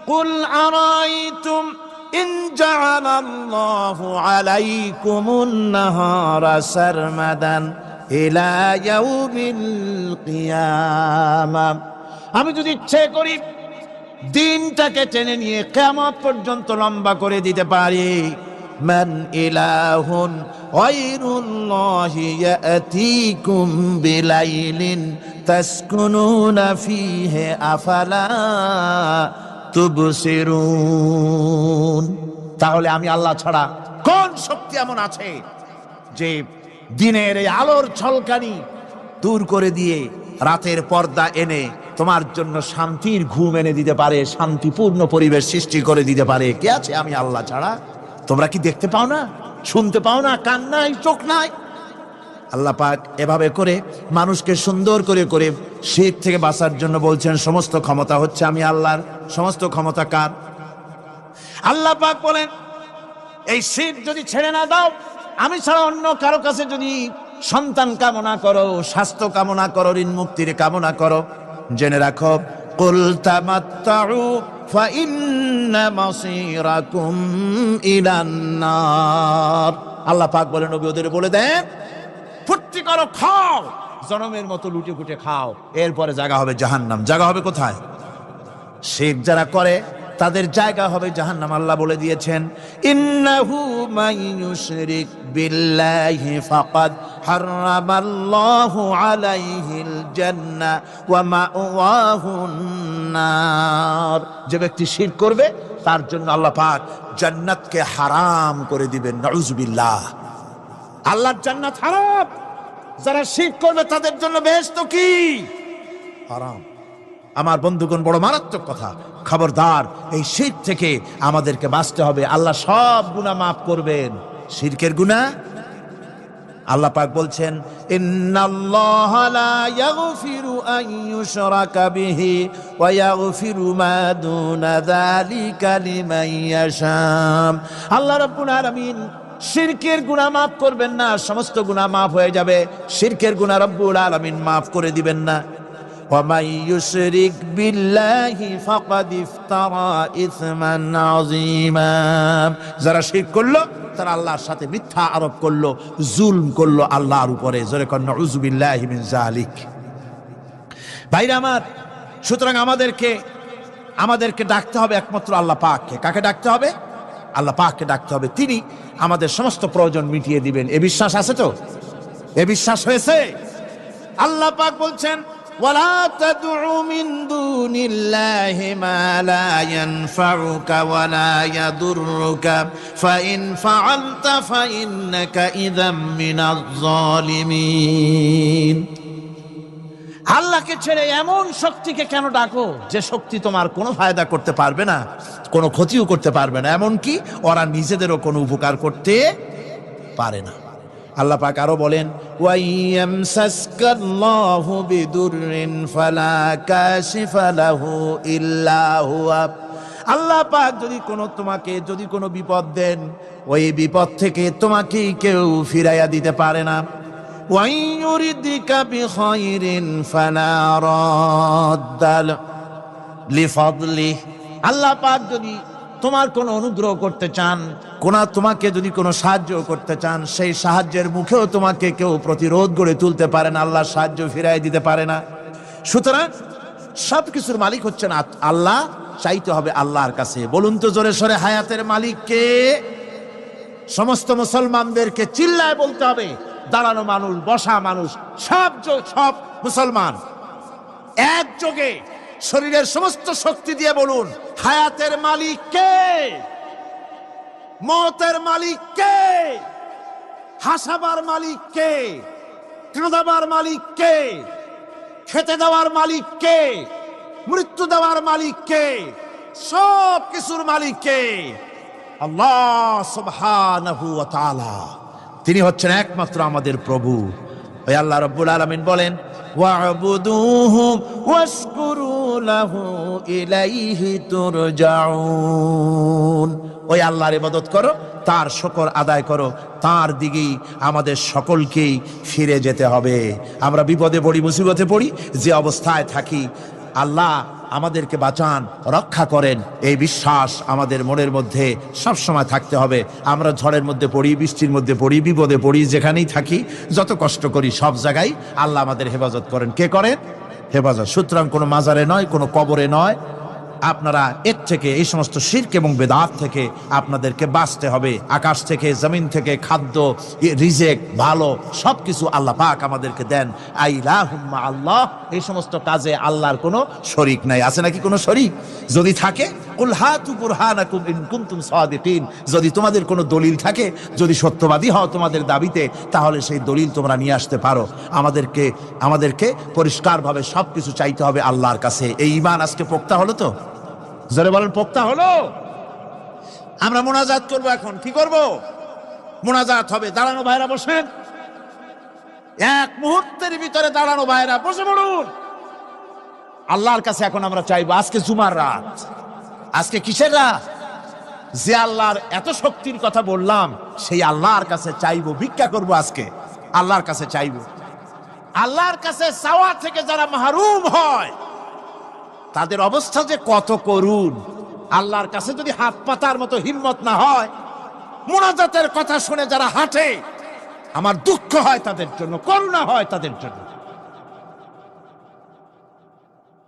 কুল আরাইতুম ইন জাআলাল্লাহু আলাইকুমুন নাহারা সারমাদান ইলা ইয়াউমিল কিয়ামাহ, আমি যদি ইচ্ছে করি দিনটাকে টেনে নিয়ে কিয়ামত পর্যন্ত লম্বা করে দিতে পারি। মান ইলাহুন গায়রুল্লাহি ইয়াতিকুম বিলাইলিন তাসকুনুনা ফীহি আফালা তুবসিরুন, তাহলে আমি আল্লাহ ছাড়া কোন শক্তি এমন আছে যে দিনের এই আলোর ঝলকানি দূর করে দিয়ে রাতের পর্দা এনে তোমার জন্য শান্তির ঘুম এনে দিতে পারে, শান্তিপূর্ণ পরিবেশ সৃষ্টি করে দিতে পারে? কে আছে আমি আল্লাহ ছাড়া? তোমরা কি দেখতে পাও না? শুনতে পাও না? কান নাই? চোখ নাই? আল্লাহ পাক এভাবে করে মানুষকে সুন্দর করে করে শিরক থেকে বাঁচার জন্য বলছেন, সমস্ত ক্ষমতা হচ্ছে আমি আল্লাহর। সমস্ত ক্ষমতা কার? আল্লাহ পাক বলেন, এই শিরক যদি ছেড়ে না দাও, আমি ছাড়া অন্য কারো কাছে যদি সন্তান কামনা করো, স্বাস্থ্য কামনা করো, ঋণ মুক্তির কামনা করো, জেনে রাখো, কুল তামাত্তাউ ফাইন্না মাসীরাকুম ইলান নার। আল্লাহ পাক বলেন, নবী ওদের বলে দেন, ফুর্তি করো, খাও, জনমের মতো লুটে ফুটে খাও, এরপরে জায়গা হবে জাহান্নাম। জায়গা হবে কোথায়? শিরক যারা করে তাদের জায়গা হবে জাহান্নাম। আল্লাহ বলে দিয়েছেন, ইন্নাহু মাইয়ুশরিক বিল্লাহি ফাকাদ হারামাল্লাহু আলাইহিল জান্নাহ ওয়া মাওয়াহুন নার। যে ব্যক্তি শিরক করবে তার জন্য আল্লাহ পাক জান্নাতকে হারাম করে দিবেন। নাউযুবিল্লাহ। আল্লাহর জান্নাত হারাম, যারা শিরক করবে তাদের জন্য বেহেশত কি? হারাম। আমার বন্ধুগণ, বড় মারাত্মক কথা। খবরদার, এই শিরক থেকে আমাদেরকে বাঁচতে হবে। আল্লাহ সব গুনাহ মাফ করবেন, শিরকের গুনাহ। আল্লাহ পাক বলছেন, ইন্নাল্লাহা লা ইয়াগফিরু আন ইউশরাকা বিহি ওয়া ইয়াগফিরু মা দুনা যালিকা লিমান ইয়াশা। আল্লাহ রাব্বুল আলামিন শিরকের গুনাহ মাফ করবেন না, সমস্ত গুনাহ মাফ হয়ে যাবে, শিরকের গুনাহ রব্বুল আলামিন মাফ করে দিবেন না। ওয়া মান ইউশরিক বিল্লাহি ফাকাদ ইফতারা ইসমান আযীমা। যারা শিরক করলো তারা আল্লাহর সাথে মিথ্যা আরোপ করলো, জুলম করলো আল্লাহর উপরে। জোরে কর নাউযু বিল্লাহি মিন যালিক। ভাইরা আমার, সুতরাং আমাদেরকে ডাকতে হবে একমাত্র আল্লাহ পাককে। কাকে ডাকতে হবে? আল্লাহ পাককে ডাকতে হবে। তিনি আমাদের সমস্ত প্রয়োজন মিটিয়ে দিবেন। এ বিশ্বাস আছে তো? এ বিশ্বাস হয়েছে? আল্লাহ পাক বলছেন, ওয়ালা তাদউ মিন দুনিল্লাহি মা লা ইয়ানফাউকা ওয়ালা ইয়াদুররুকা ফাইন ফাআলতা ফাইন্নাকা ইযাম মিনাজ জালিমিন। আল্লাহকে ছেড়ে এমন শক্তিকে কেন ডাকো যে শক্তি তোমার কোনো ফায়দা করতে পারবে না, কোনো ক্ষতিও করতে পারবে না, এমনকি ওরা নিজেদেরও কোনো উপকার করতে পারে না। আল্লাহ পাক আরো বলেন, ওয়া ইয়ামসাসকাল্লাহু বিদুররিন ফালা কাশিফা লাহু ইল্লা হুয়া। আল্লাহ পাক যদি কোনো বিপদ দেন, ওই বিপদ থেকে তোমাকে কেউ ফিরাইয়া দিতে পারে না। ওয়া ইউরিদিকা বিখাইরিন ফালা রাদ্দা লিফাদলিহি। আল্লাহ পাক যদি তোমার কোনো অনুগ্রহ করতে চান, তোমাকে যদি কোনো সাহায্য করতে চান, সেই সাহায্যের মুখেও তোমাকে কেউ প্রতিরোধ গড়ে তুলতে পারে না, আল্লাহ সাহায্য ফিরাই দিতে পারে না। সুতরাং সবকিছুর মালিক হচ্ছেন আল্লাহ। চাইতে হবে আল্লাহর কাছে। বলুন তো জোরে সরে, হায়াতের মালিক কে? সমস্ত মুসলমানদেরকে চিল্লায় বলতে হবে। দাঁড়ানো মানুষ, বসা মানুষ, সব মুসলমান একযোগে শরীরের সমস্ত শক্তি দিয়ে বলুন, হায়াতের মালিক কে? মওতের মালিক কে? হাসাবার মালিক কে? কাঁদাবার মালিক কে? খেতে দেওয়ার মালিক কে? মৃত্যু দেওয়ার মালিক কে? সব কিছুর মালিক কে? আল্লাহ সুবহানাহু ওয়া তাআলা। তিনি হচ্ছেন একমাত্র আমাদের প্রভু। ওই আল্লাহ রাব্বুল আলামিন বলেন, ওয়া'বুদুহু ওয়াশকুরু লাহু ইলাইহি তুরজাউন। ওই আল্লাহর ইবাদত করো, তার শুকর আদায় করো, তার দিকেই আমাদের সকলকেই ফিরে যেতে হবে। আমরা বিপদে পড়ি, মুসিবতে পড়ি, যে অবস্থায় থাকি, আল্লাহ আমাদেরকে বাঁচান, রক্ষা করেন, এই বিশ্বাস আমাদের মনের মধ্যে সবসময় থাকতে হবে। আমরা ঝড়ের মধ্যে পড়ি, বৃষ্টির মধ্যে পড়ি, বিপদে পড়ি, যেখানেই থাকি, যত কষ্ট করি, সব জায়গায় আল্লাহ আমাদের হেফাজত করেন। কে করেন? হেফাজত। সুতরাং কোনো মাজারে নয়, কোনো কবরে নয়। আপনারা এর থেকে, এই সমস্ত শিরক এবং বেদাত থেকে আপনাদেরকে বাঁচতে হবে। আকাশ থেকে, জমিন থেকে খাদ্য, রিজেক, ভালো সবকিছু আল্লাহ পাক আমাদেরকে দেন। আইলাহুম্মা আল্লাহ। এই সমস্ত কাজে আল্লাহর কোনো শরীক নাই। আছে নাকি কোনো শরীক? যদি থাকে, কুল হাতু বুরহানাকুম ইন কুনতুম সাদিকিন। যদি তোমাদের কোনো দলিল থাকে, যদি সত্যবাদী হও তোমাদের দাবিতে, তাহলে সেই দলিল তোমরা নিয়ে আসতে পারো। আমাদেরকে পরিষ্কারভাবে সবকিছু চাইতে হবে আল্লাহর কাছে। এই ঈমান আজকে পোক্তা হলো তো? জোরে বলেন, পোক্তা হলো? আমরা মুনাজাত করব। এখন কি করব? মুনাজাত হবে। দাঁড়ানো ভাইরা বসেন, এক মুহূর্তের ভিতরে দাঁড়ানো ভাইরা বসে পড়ুন। আল্লাহর কাছে এখন আমরা চাইবো। আজকে জুমার রাত, আজকে কিসের রাত? যে আল্লাহর এত শক্তির কথা বললাম, সেই আল্লাহর কাছে চাইবো, ভিক্ষা করব। আজকে আল্লাহর কাছে চাইবো। আল্লাহর কাছে চাওয়া থেকে যারা মাহরুম হয়, তাদের অবস্থা যে কত করুণ। আল্লাহর কাছে যদি হাত পাতার মতো হিম্মত না হয়, মুনাজাতের কথা শুনে যারা হাঁটে, আমার দুঃখ হয় তাদের জন্য, করুণা হয় তাদের জন্য।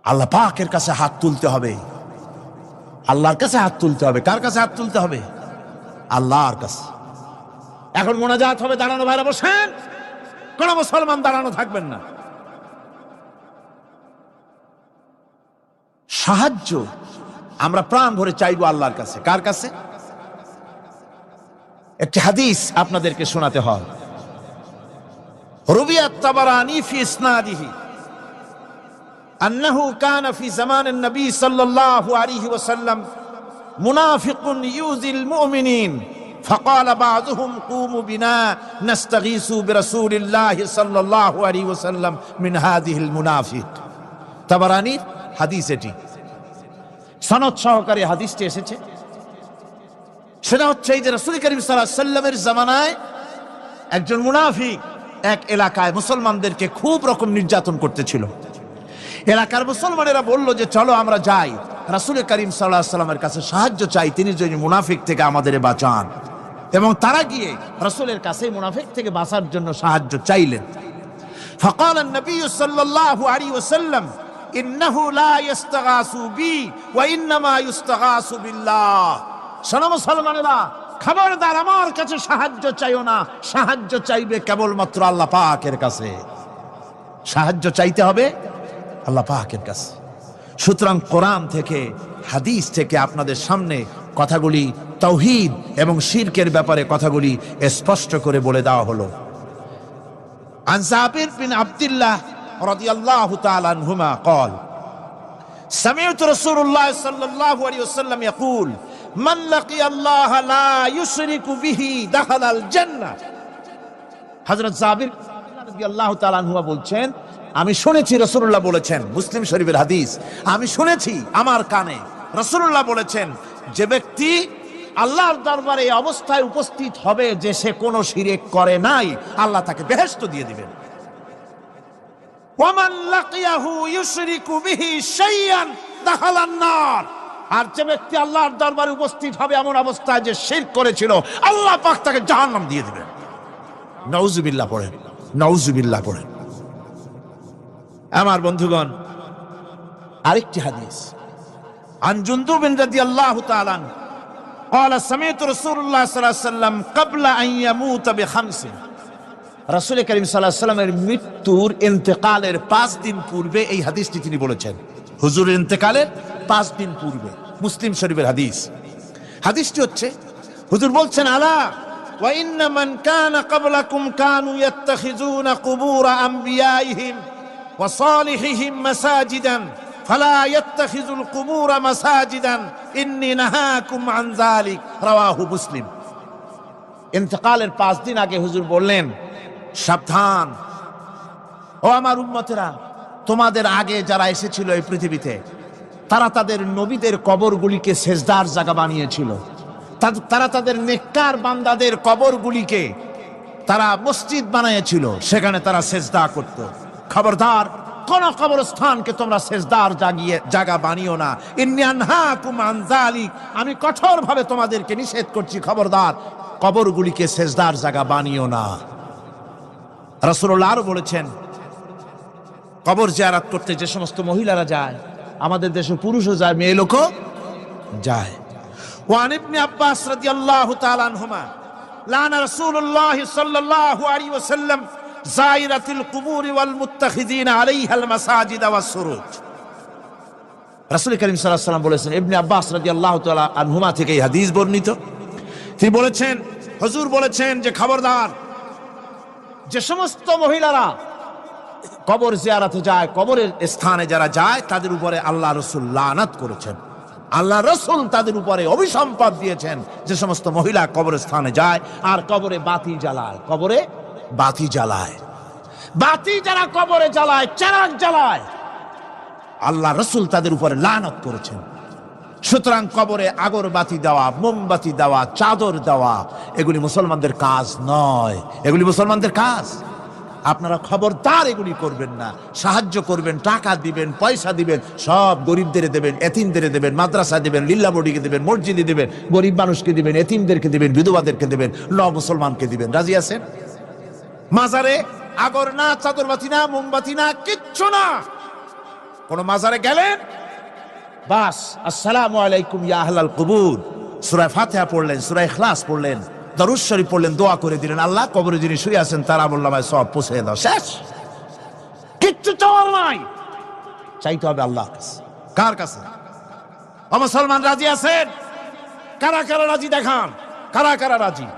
আল্লাহ পাকের কাছে হাত তুলতে হবে, আল্লাহর কাছে হাত তুলতে হবে। কার কাছে হাত তুলতে হবে? আল্লাহর কাছে। এখন মুনাজাত হবে। দাঁড়ানো ভাইরা বসেন, কোন মুসলমান দাঁড়ানো থাকবেন না। সাহায্য আমরা প্রাণ ভরে চাইবো আল্লাহর কাছে। কার কাছে? একটি হাদিস আপনাদেরকে শোনাতে হয়। রুবিয়া তাবারানী ফি ইসনাদিহি আন্নাহু কানা ফি জামানিন নবী সাল্লাল্লাহু আলাইহি ওয়াসাল্লাম মুনাফিকুন ইউযিল মুমিনিন فقال بعضهم قوموا بنا نستغيث برسول الله صلى الله عليه وسلم من هذه المنافق। তাবারানী হাদিস, এটি সনদ সহকারে হাদিসটি এসেছে। সেটা হচ্ছে এই যে রাসূল করিম সাল্লাল্লাহু আলাইহি ওয়াসাল্লামের জামানায় একজন মুনাফিক এক এলাকায় মুসলমানদেরকে খুব রকম নির্যাতন করতেছিল। এলাকার মুসলমানেরা বলল যে চলো আমরা যাই, রাসূল করিম সাল্লাল্লাহু আলাইহি ওয়াসাল্লামের কাছে সাহায্য চাই, তিনি যদি মুনাফিক থেকে আমাদের বাঁচান। এবং তারা গিয়ে রাসূলের কাছে মুনাফিক থেকে বাঁচার জন্য সাহায্য চাইলেন। فقال النبي صلى الله عليه وسلم إنه لا يستغاث بي وإنما يستغاث بالله। শোনো মুসলমানেরা, খবরদার আমার কাছে সাহায্য চাইও না, সাহায্য চাইবে কেবলমাত্র আল্লাহ পাকের কাছে। সাহায্য চাইতে হবে আল্লাহ পাকের কাছে। সুতরাং কোরআন থেকে হাদিস থেকে আপনাদের সামনে কথাগুলি তাওহীদ এবং শিরকের ব্যাপারে কথাগুলি স্পষ্ট করে বলে দেওয়া হলো। عن جابر بن عبد الله رضي الله تعالى عنهما قال سمعت رسول الله صلى الله عليه وسلم يقول من لقي الله لا يشرك به دخل الجنة। হযরত জাবির রাদিয়াল্লাহু তাআলা আনহু বলছেন, আমি শুনেছি রাসূলুল্লাহ বলেছেন, মুসলিম শরীফের হাদিস, আমি শুনেছি আমার কানে রাসূলুল্লাহ বলেছেন, যে ব্যক্তি আল্লাহর দরবারে এই অবস্থায় উপস্থিত হবে যে সে কোনো শিরক করে নাই, আল্লাহ তাকে বেহেশত দিয়ে দিবেন। ওয়ামান লাকিয়াহু ইউশরিকু বিহি শাইয়ান দাখালান নার। আর যে ব্যক্তি আল্লাহর দরবারে উপস্থিত হবে এমন অবস্থায় যে শিরক করেছিল, আল্লাহ পাক তাকে জাহান্নাম দিয়ে দিবেন। নাউজুবিল্লাহ পড়েন, নাউজুবিল্লাহ পড়েন। আমার বন্ধুগণ, আরেকটি হাদিস عن جندب رضي الله تعالى عنه قال سمعت رسول الله صلى الله عليه وسلم قبل أن يموت بخمس। রাসূল করিম সাল্লাল্লাহু আলাইহি ওয়াসাল্লামের মৃত্যুর ইন্তেকালের 5 দিন পূর্বে এই হাদিসটি তিনি বলেছেন। হুজুরের ইন্তেকালের 5 দিন পূর্বে, মুসলিম শরীফের হাদিস। হাদিসটি হচ্ছে, হুজুর বলছেন, আলা ওয়া ইন্না মান কানা ক্বাবলাকুম কানু ইয়াত্তাখিযুনা কুবুর আমবিয়াইহিম ওয়া সালিহিহিম মাসাজিদান ফালা ইয়াত্তাখিযুল কুবুর মাসাজিদান ইন্নী নাহাকুম আন যালিক। রাওয়াহু মুসলিম। ইন্তেকালের 5 দিন আগে হুজুর বললেন, সাবধান ও আমার উম্মতেরা, তোমাদের আগে যারা এসেছিল এই পৃথিবীতে তারা তাদের নবীদের কবরগুলিকে সেজদার জায়গা বানিয়েছিল। তারা তাদের নেককার বান্দাদের কবরগুলিকে তারা মসজিদ বানিয়েছিল, সেখানে তারা সেজদা করত। খবরদার, কোন কবরস্থানকে তোমরা সেজদার জায়গা বানিও না। ইন্নী আনহাকুম আন যালিক, আমি কঠোরভাবে তোমাদেরকে নিষেধ করছি, খবরদার কবরগুলিকে সেজদার জায়গা বানিও না। রাসূলুল্লাহ আরো বলেছেন, কবর জিয়ারত করতে যে সমস্ত মহিলারা যায়, আমাদের দেশে পুরুষও যায়, মেয়ে লোকও যায়। ওয়ান ইবনে আব্বাস রাদিয়াল্লাহু তাআলা আনহুমা লানা রাসূলুল্লাহ সাল্লাল্লাহু আলাইহি ওয়াসাল্লাম যায়রাতুল কুবুর ওয়াল মুত্তাখিযিনা আলাইহাল মাসাজিদ ওয়াস সুরুজ। রাসূল করিম সাল্লাল্লাহু আলাইহি ওয়াসাল্লাম বলেছেন, ইবনে আব্বাস রাদিয়াল্লাহু তাআলা আনহুমা থেকে এই হাদিস বর্ণিত, তিনি বলেছেন, হুজুর বলেছেন যে খবরদার, যে সমস্ত মহিলারা কবর জিয়ারতে যায়, কবরের স্থানে যারা যায়, তাদের উপরে আল্লাহ রাসূল লানত করেছেন। আল্লাহ রাসূল তাদের উপরে অভিসম্পাদ দিয়েছেন যে সমস্ত মহিলা কবর স্থানে যায় আর কবরে বাতি জ্বালায়, কবরে বাতি জ্বালায়, বাতি যারা কবরে জ্বালায়, চারাক জ্বালায়, আল্লাহ রাসূল তাদের উপরে লানত করেছেন। সুতরাং কবরে আগরবাতি দেওয়া, মোমবাতি দেওয়া, চাদর দেওয়া, এগুলি মুসলমানদের কাজ নয়, এগুলি মুসলমানদের কাজ। আপনারা খবরদার এগুলি করবেন না। সাহায্য করবেন, টাকা দিবেন, পয়সা দিবেন, সব গরিবদের দেবেন, এতিমদের দেবেন, মাদ্রাসা দিবেন, লিল্লা বডিকে দিবেন, মসজিদে দিবেন, গরিব মানুষকে দিবেন, এতিমদেরকে দিবেন, বিধবাদেরকে দিবেন, মুসলমানকে দিবেন। রাজি আছেন? মাজারে আগর না, চাদরবাতি না, মোমবাতি না, কিচ্ছু না। কোন মাজারে গেলেন, বাস আসসালামু আলাইকুম ইয়া আহলাল কুবুর, সূরা ফাতিহা পড়লেন, সূরা ইখলাস পড়লেন, দরুদ শরীফ পড়লেন, দোয়া করে দিলেন, আল্লাহ কবরে যিনি শুয়ে আছেন তার আমলনামায় সওয়াব পৌঁছে দাও, শেষ। কিচ্ছু চাওয়ার নাই, চাইতে হবে আল্লাহর কাছে। কার কাছে? ও মুসলমান, রাজি আছেন? কারা কারা রাজি দেখান, কারা কারা রাজি?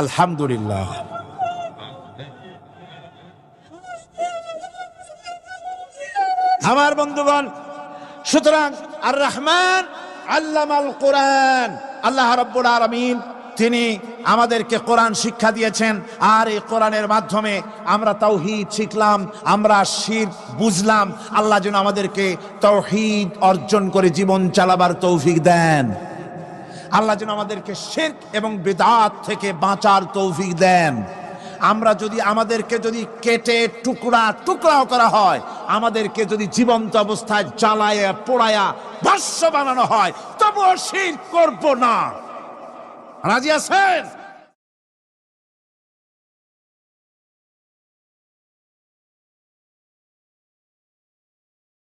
আলহামদুলিল্লাহ। আমার বন্ধুগণ, সুতরাং আর রহমান আল্লামাল কোরআন, আল্লাহ রাব্বুল আলামিন তিনি আমাদেরকে কোরআন শিক্ষা দিয়েছেন। আর এই কোরআনের মাধ্যমে আমরা তাওহীদ শিখলাম, আমরা শিরক বুঝলাম। আল্লাহ যেন আমাদেরকে তাওহীদ অর্জন করে জীবন চালাবার তৌফিক দেন। আল্লাহ যেন আমাদেরকে শিরক এবং বিদআত থেকে বাঁচার তৌফিক দেন। আমরা যদি আমাদেরকে যদি কেটে টুকরা টুকরাও করা হয়, আমাদেরকে যদি জীবন্ত অবস্থায় জ্বালায়া পোড়ায়া ভস্ম বানানো হয়, তবুও শিরক করব না। রাজি আছেন?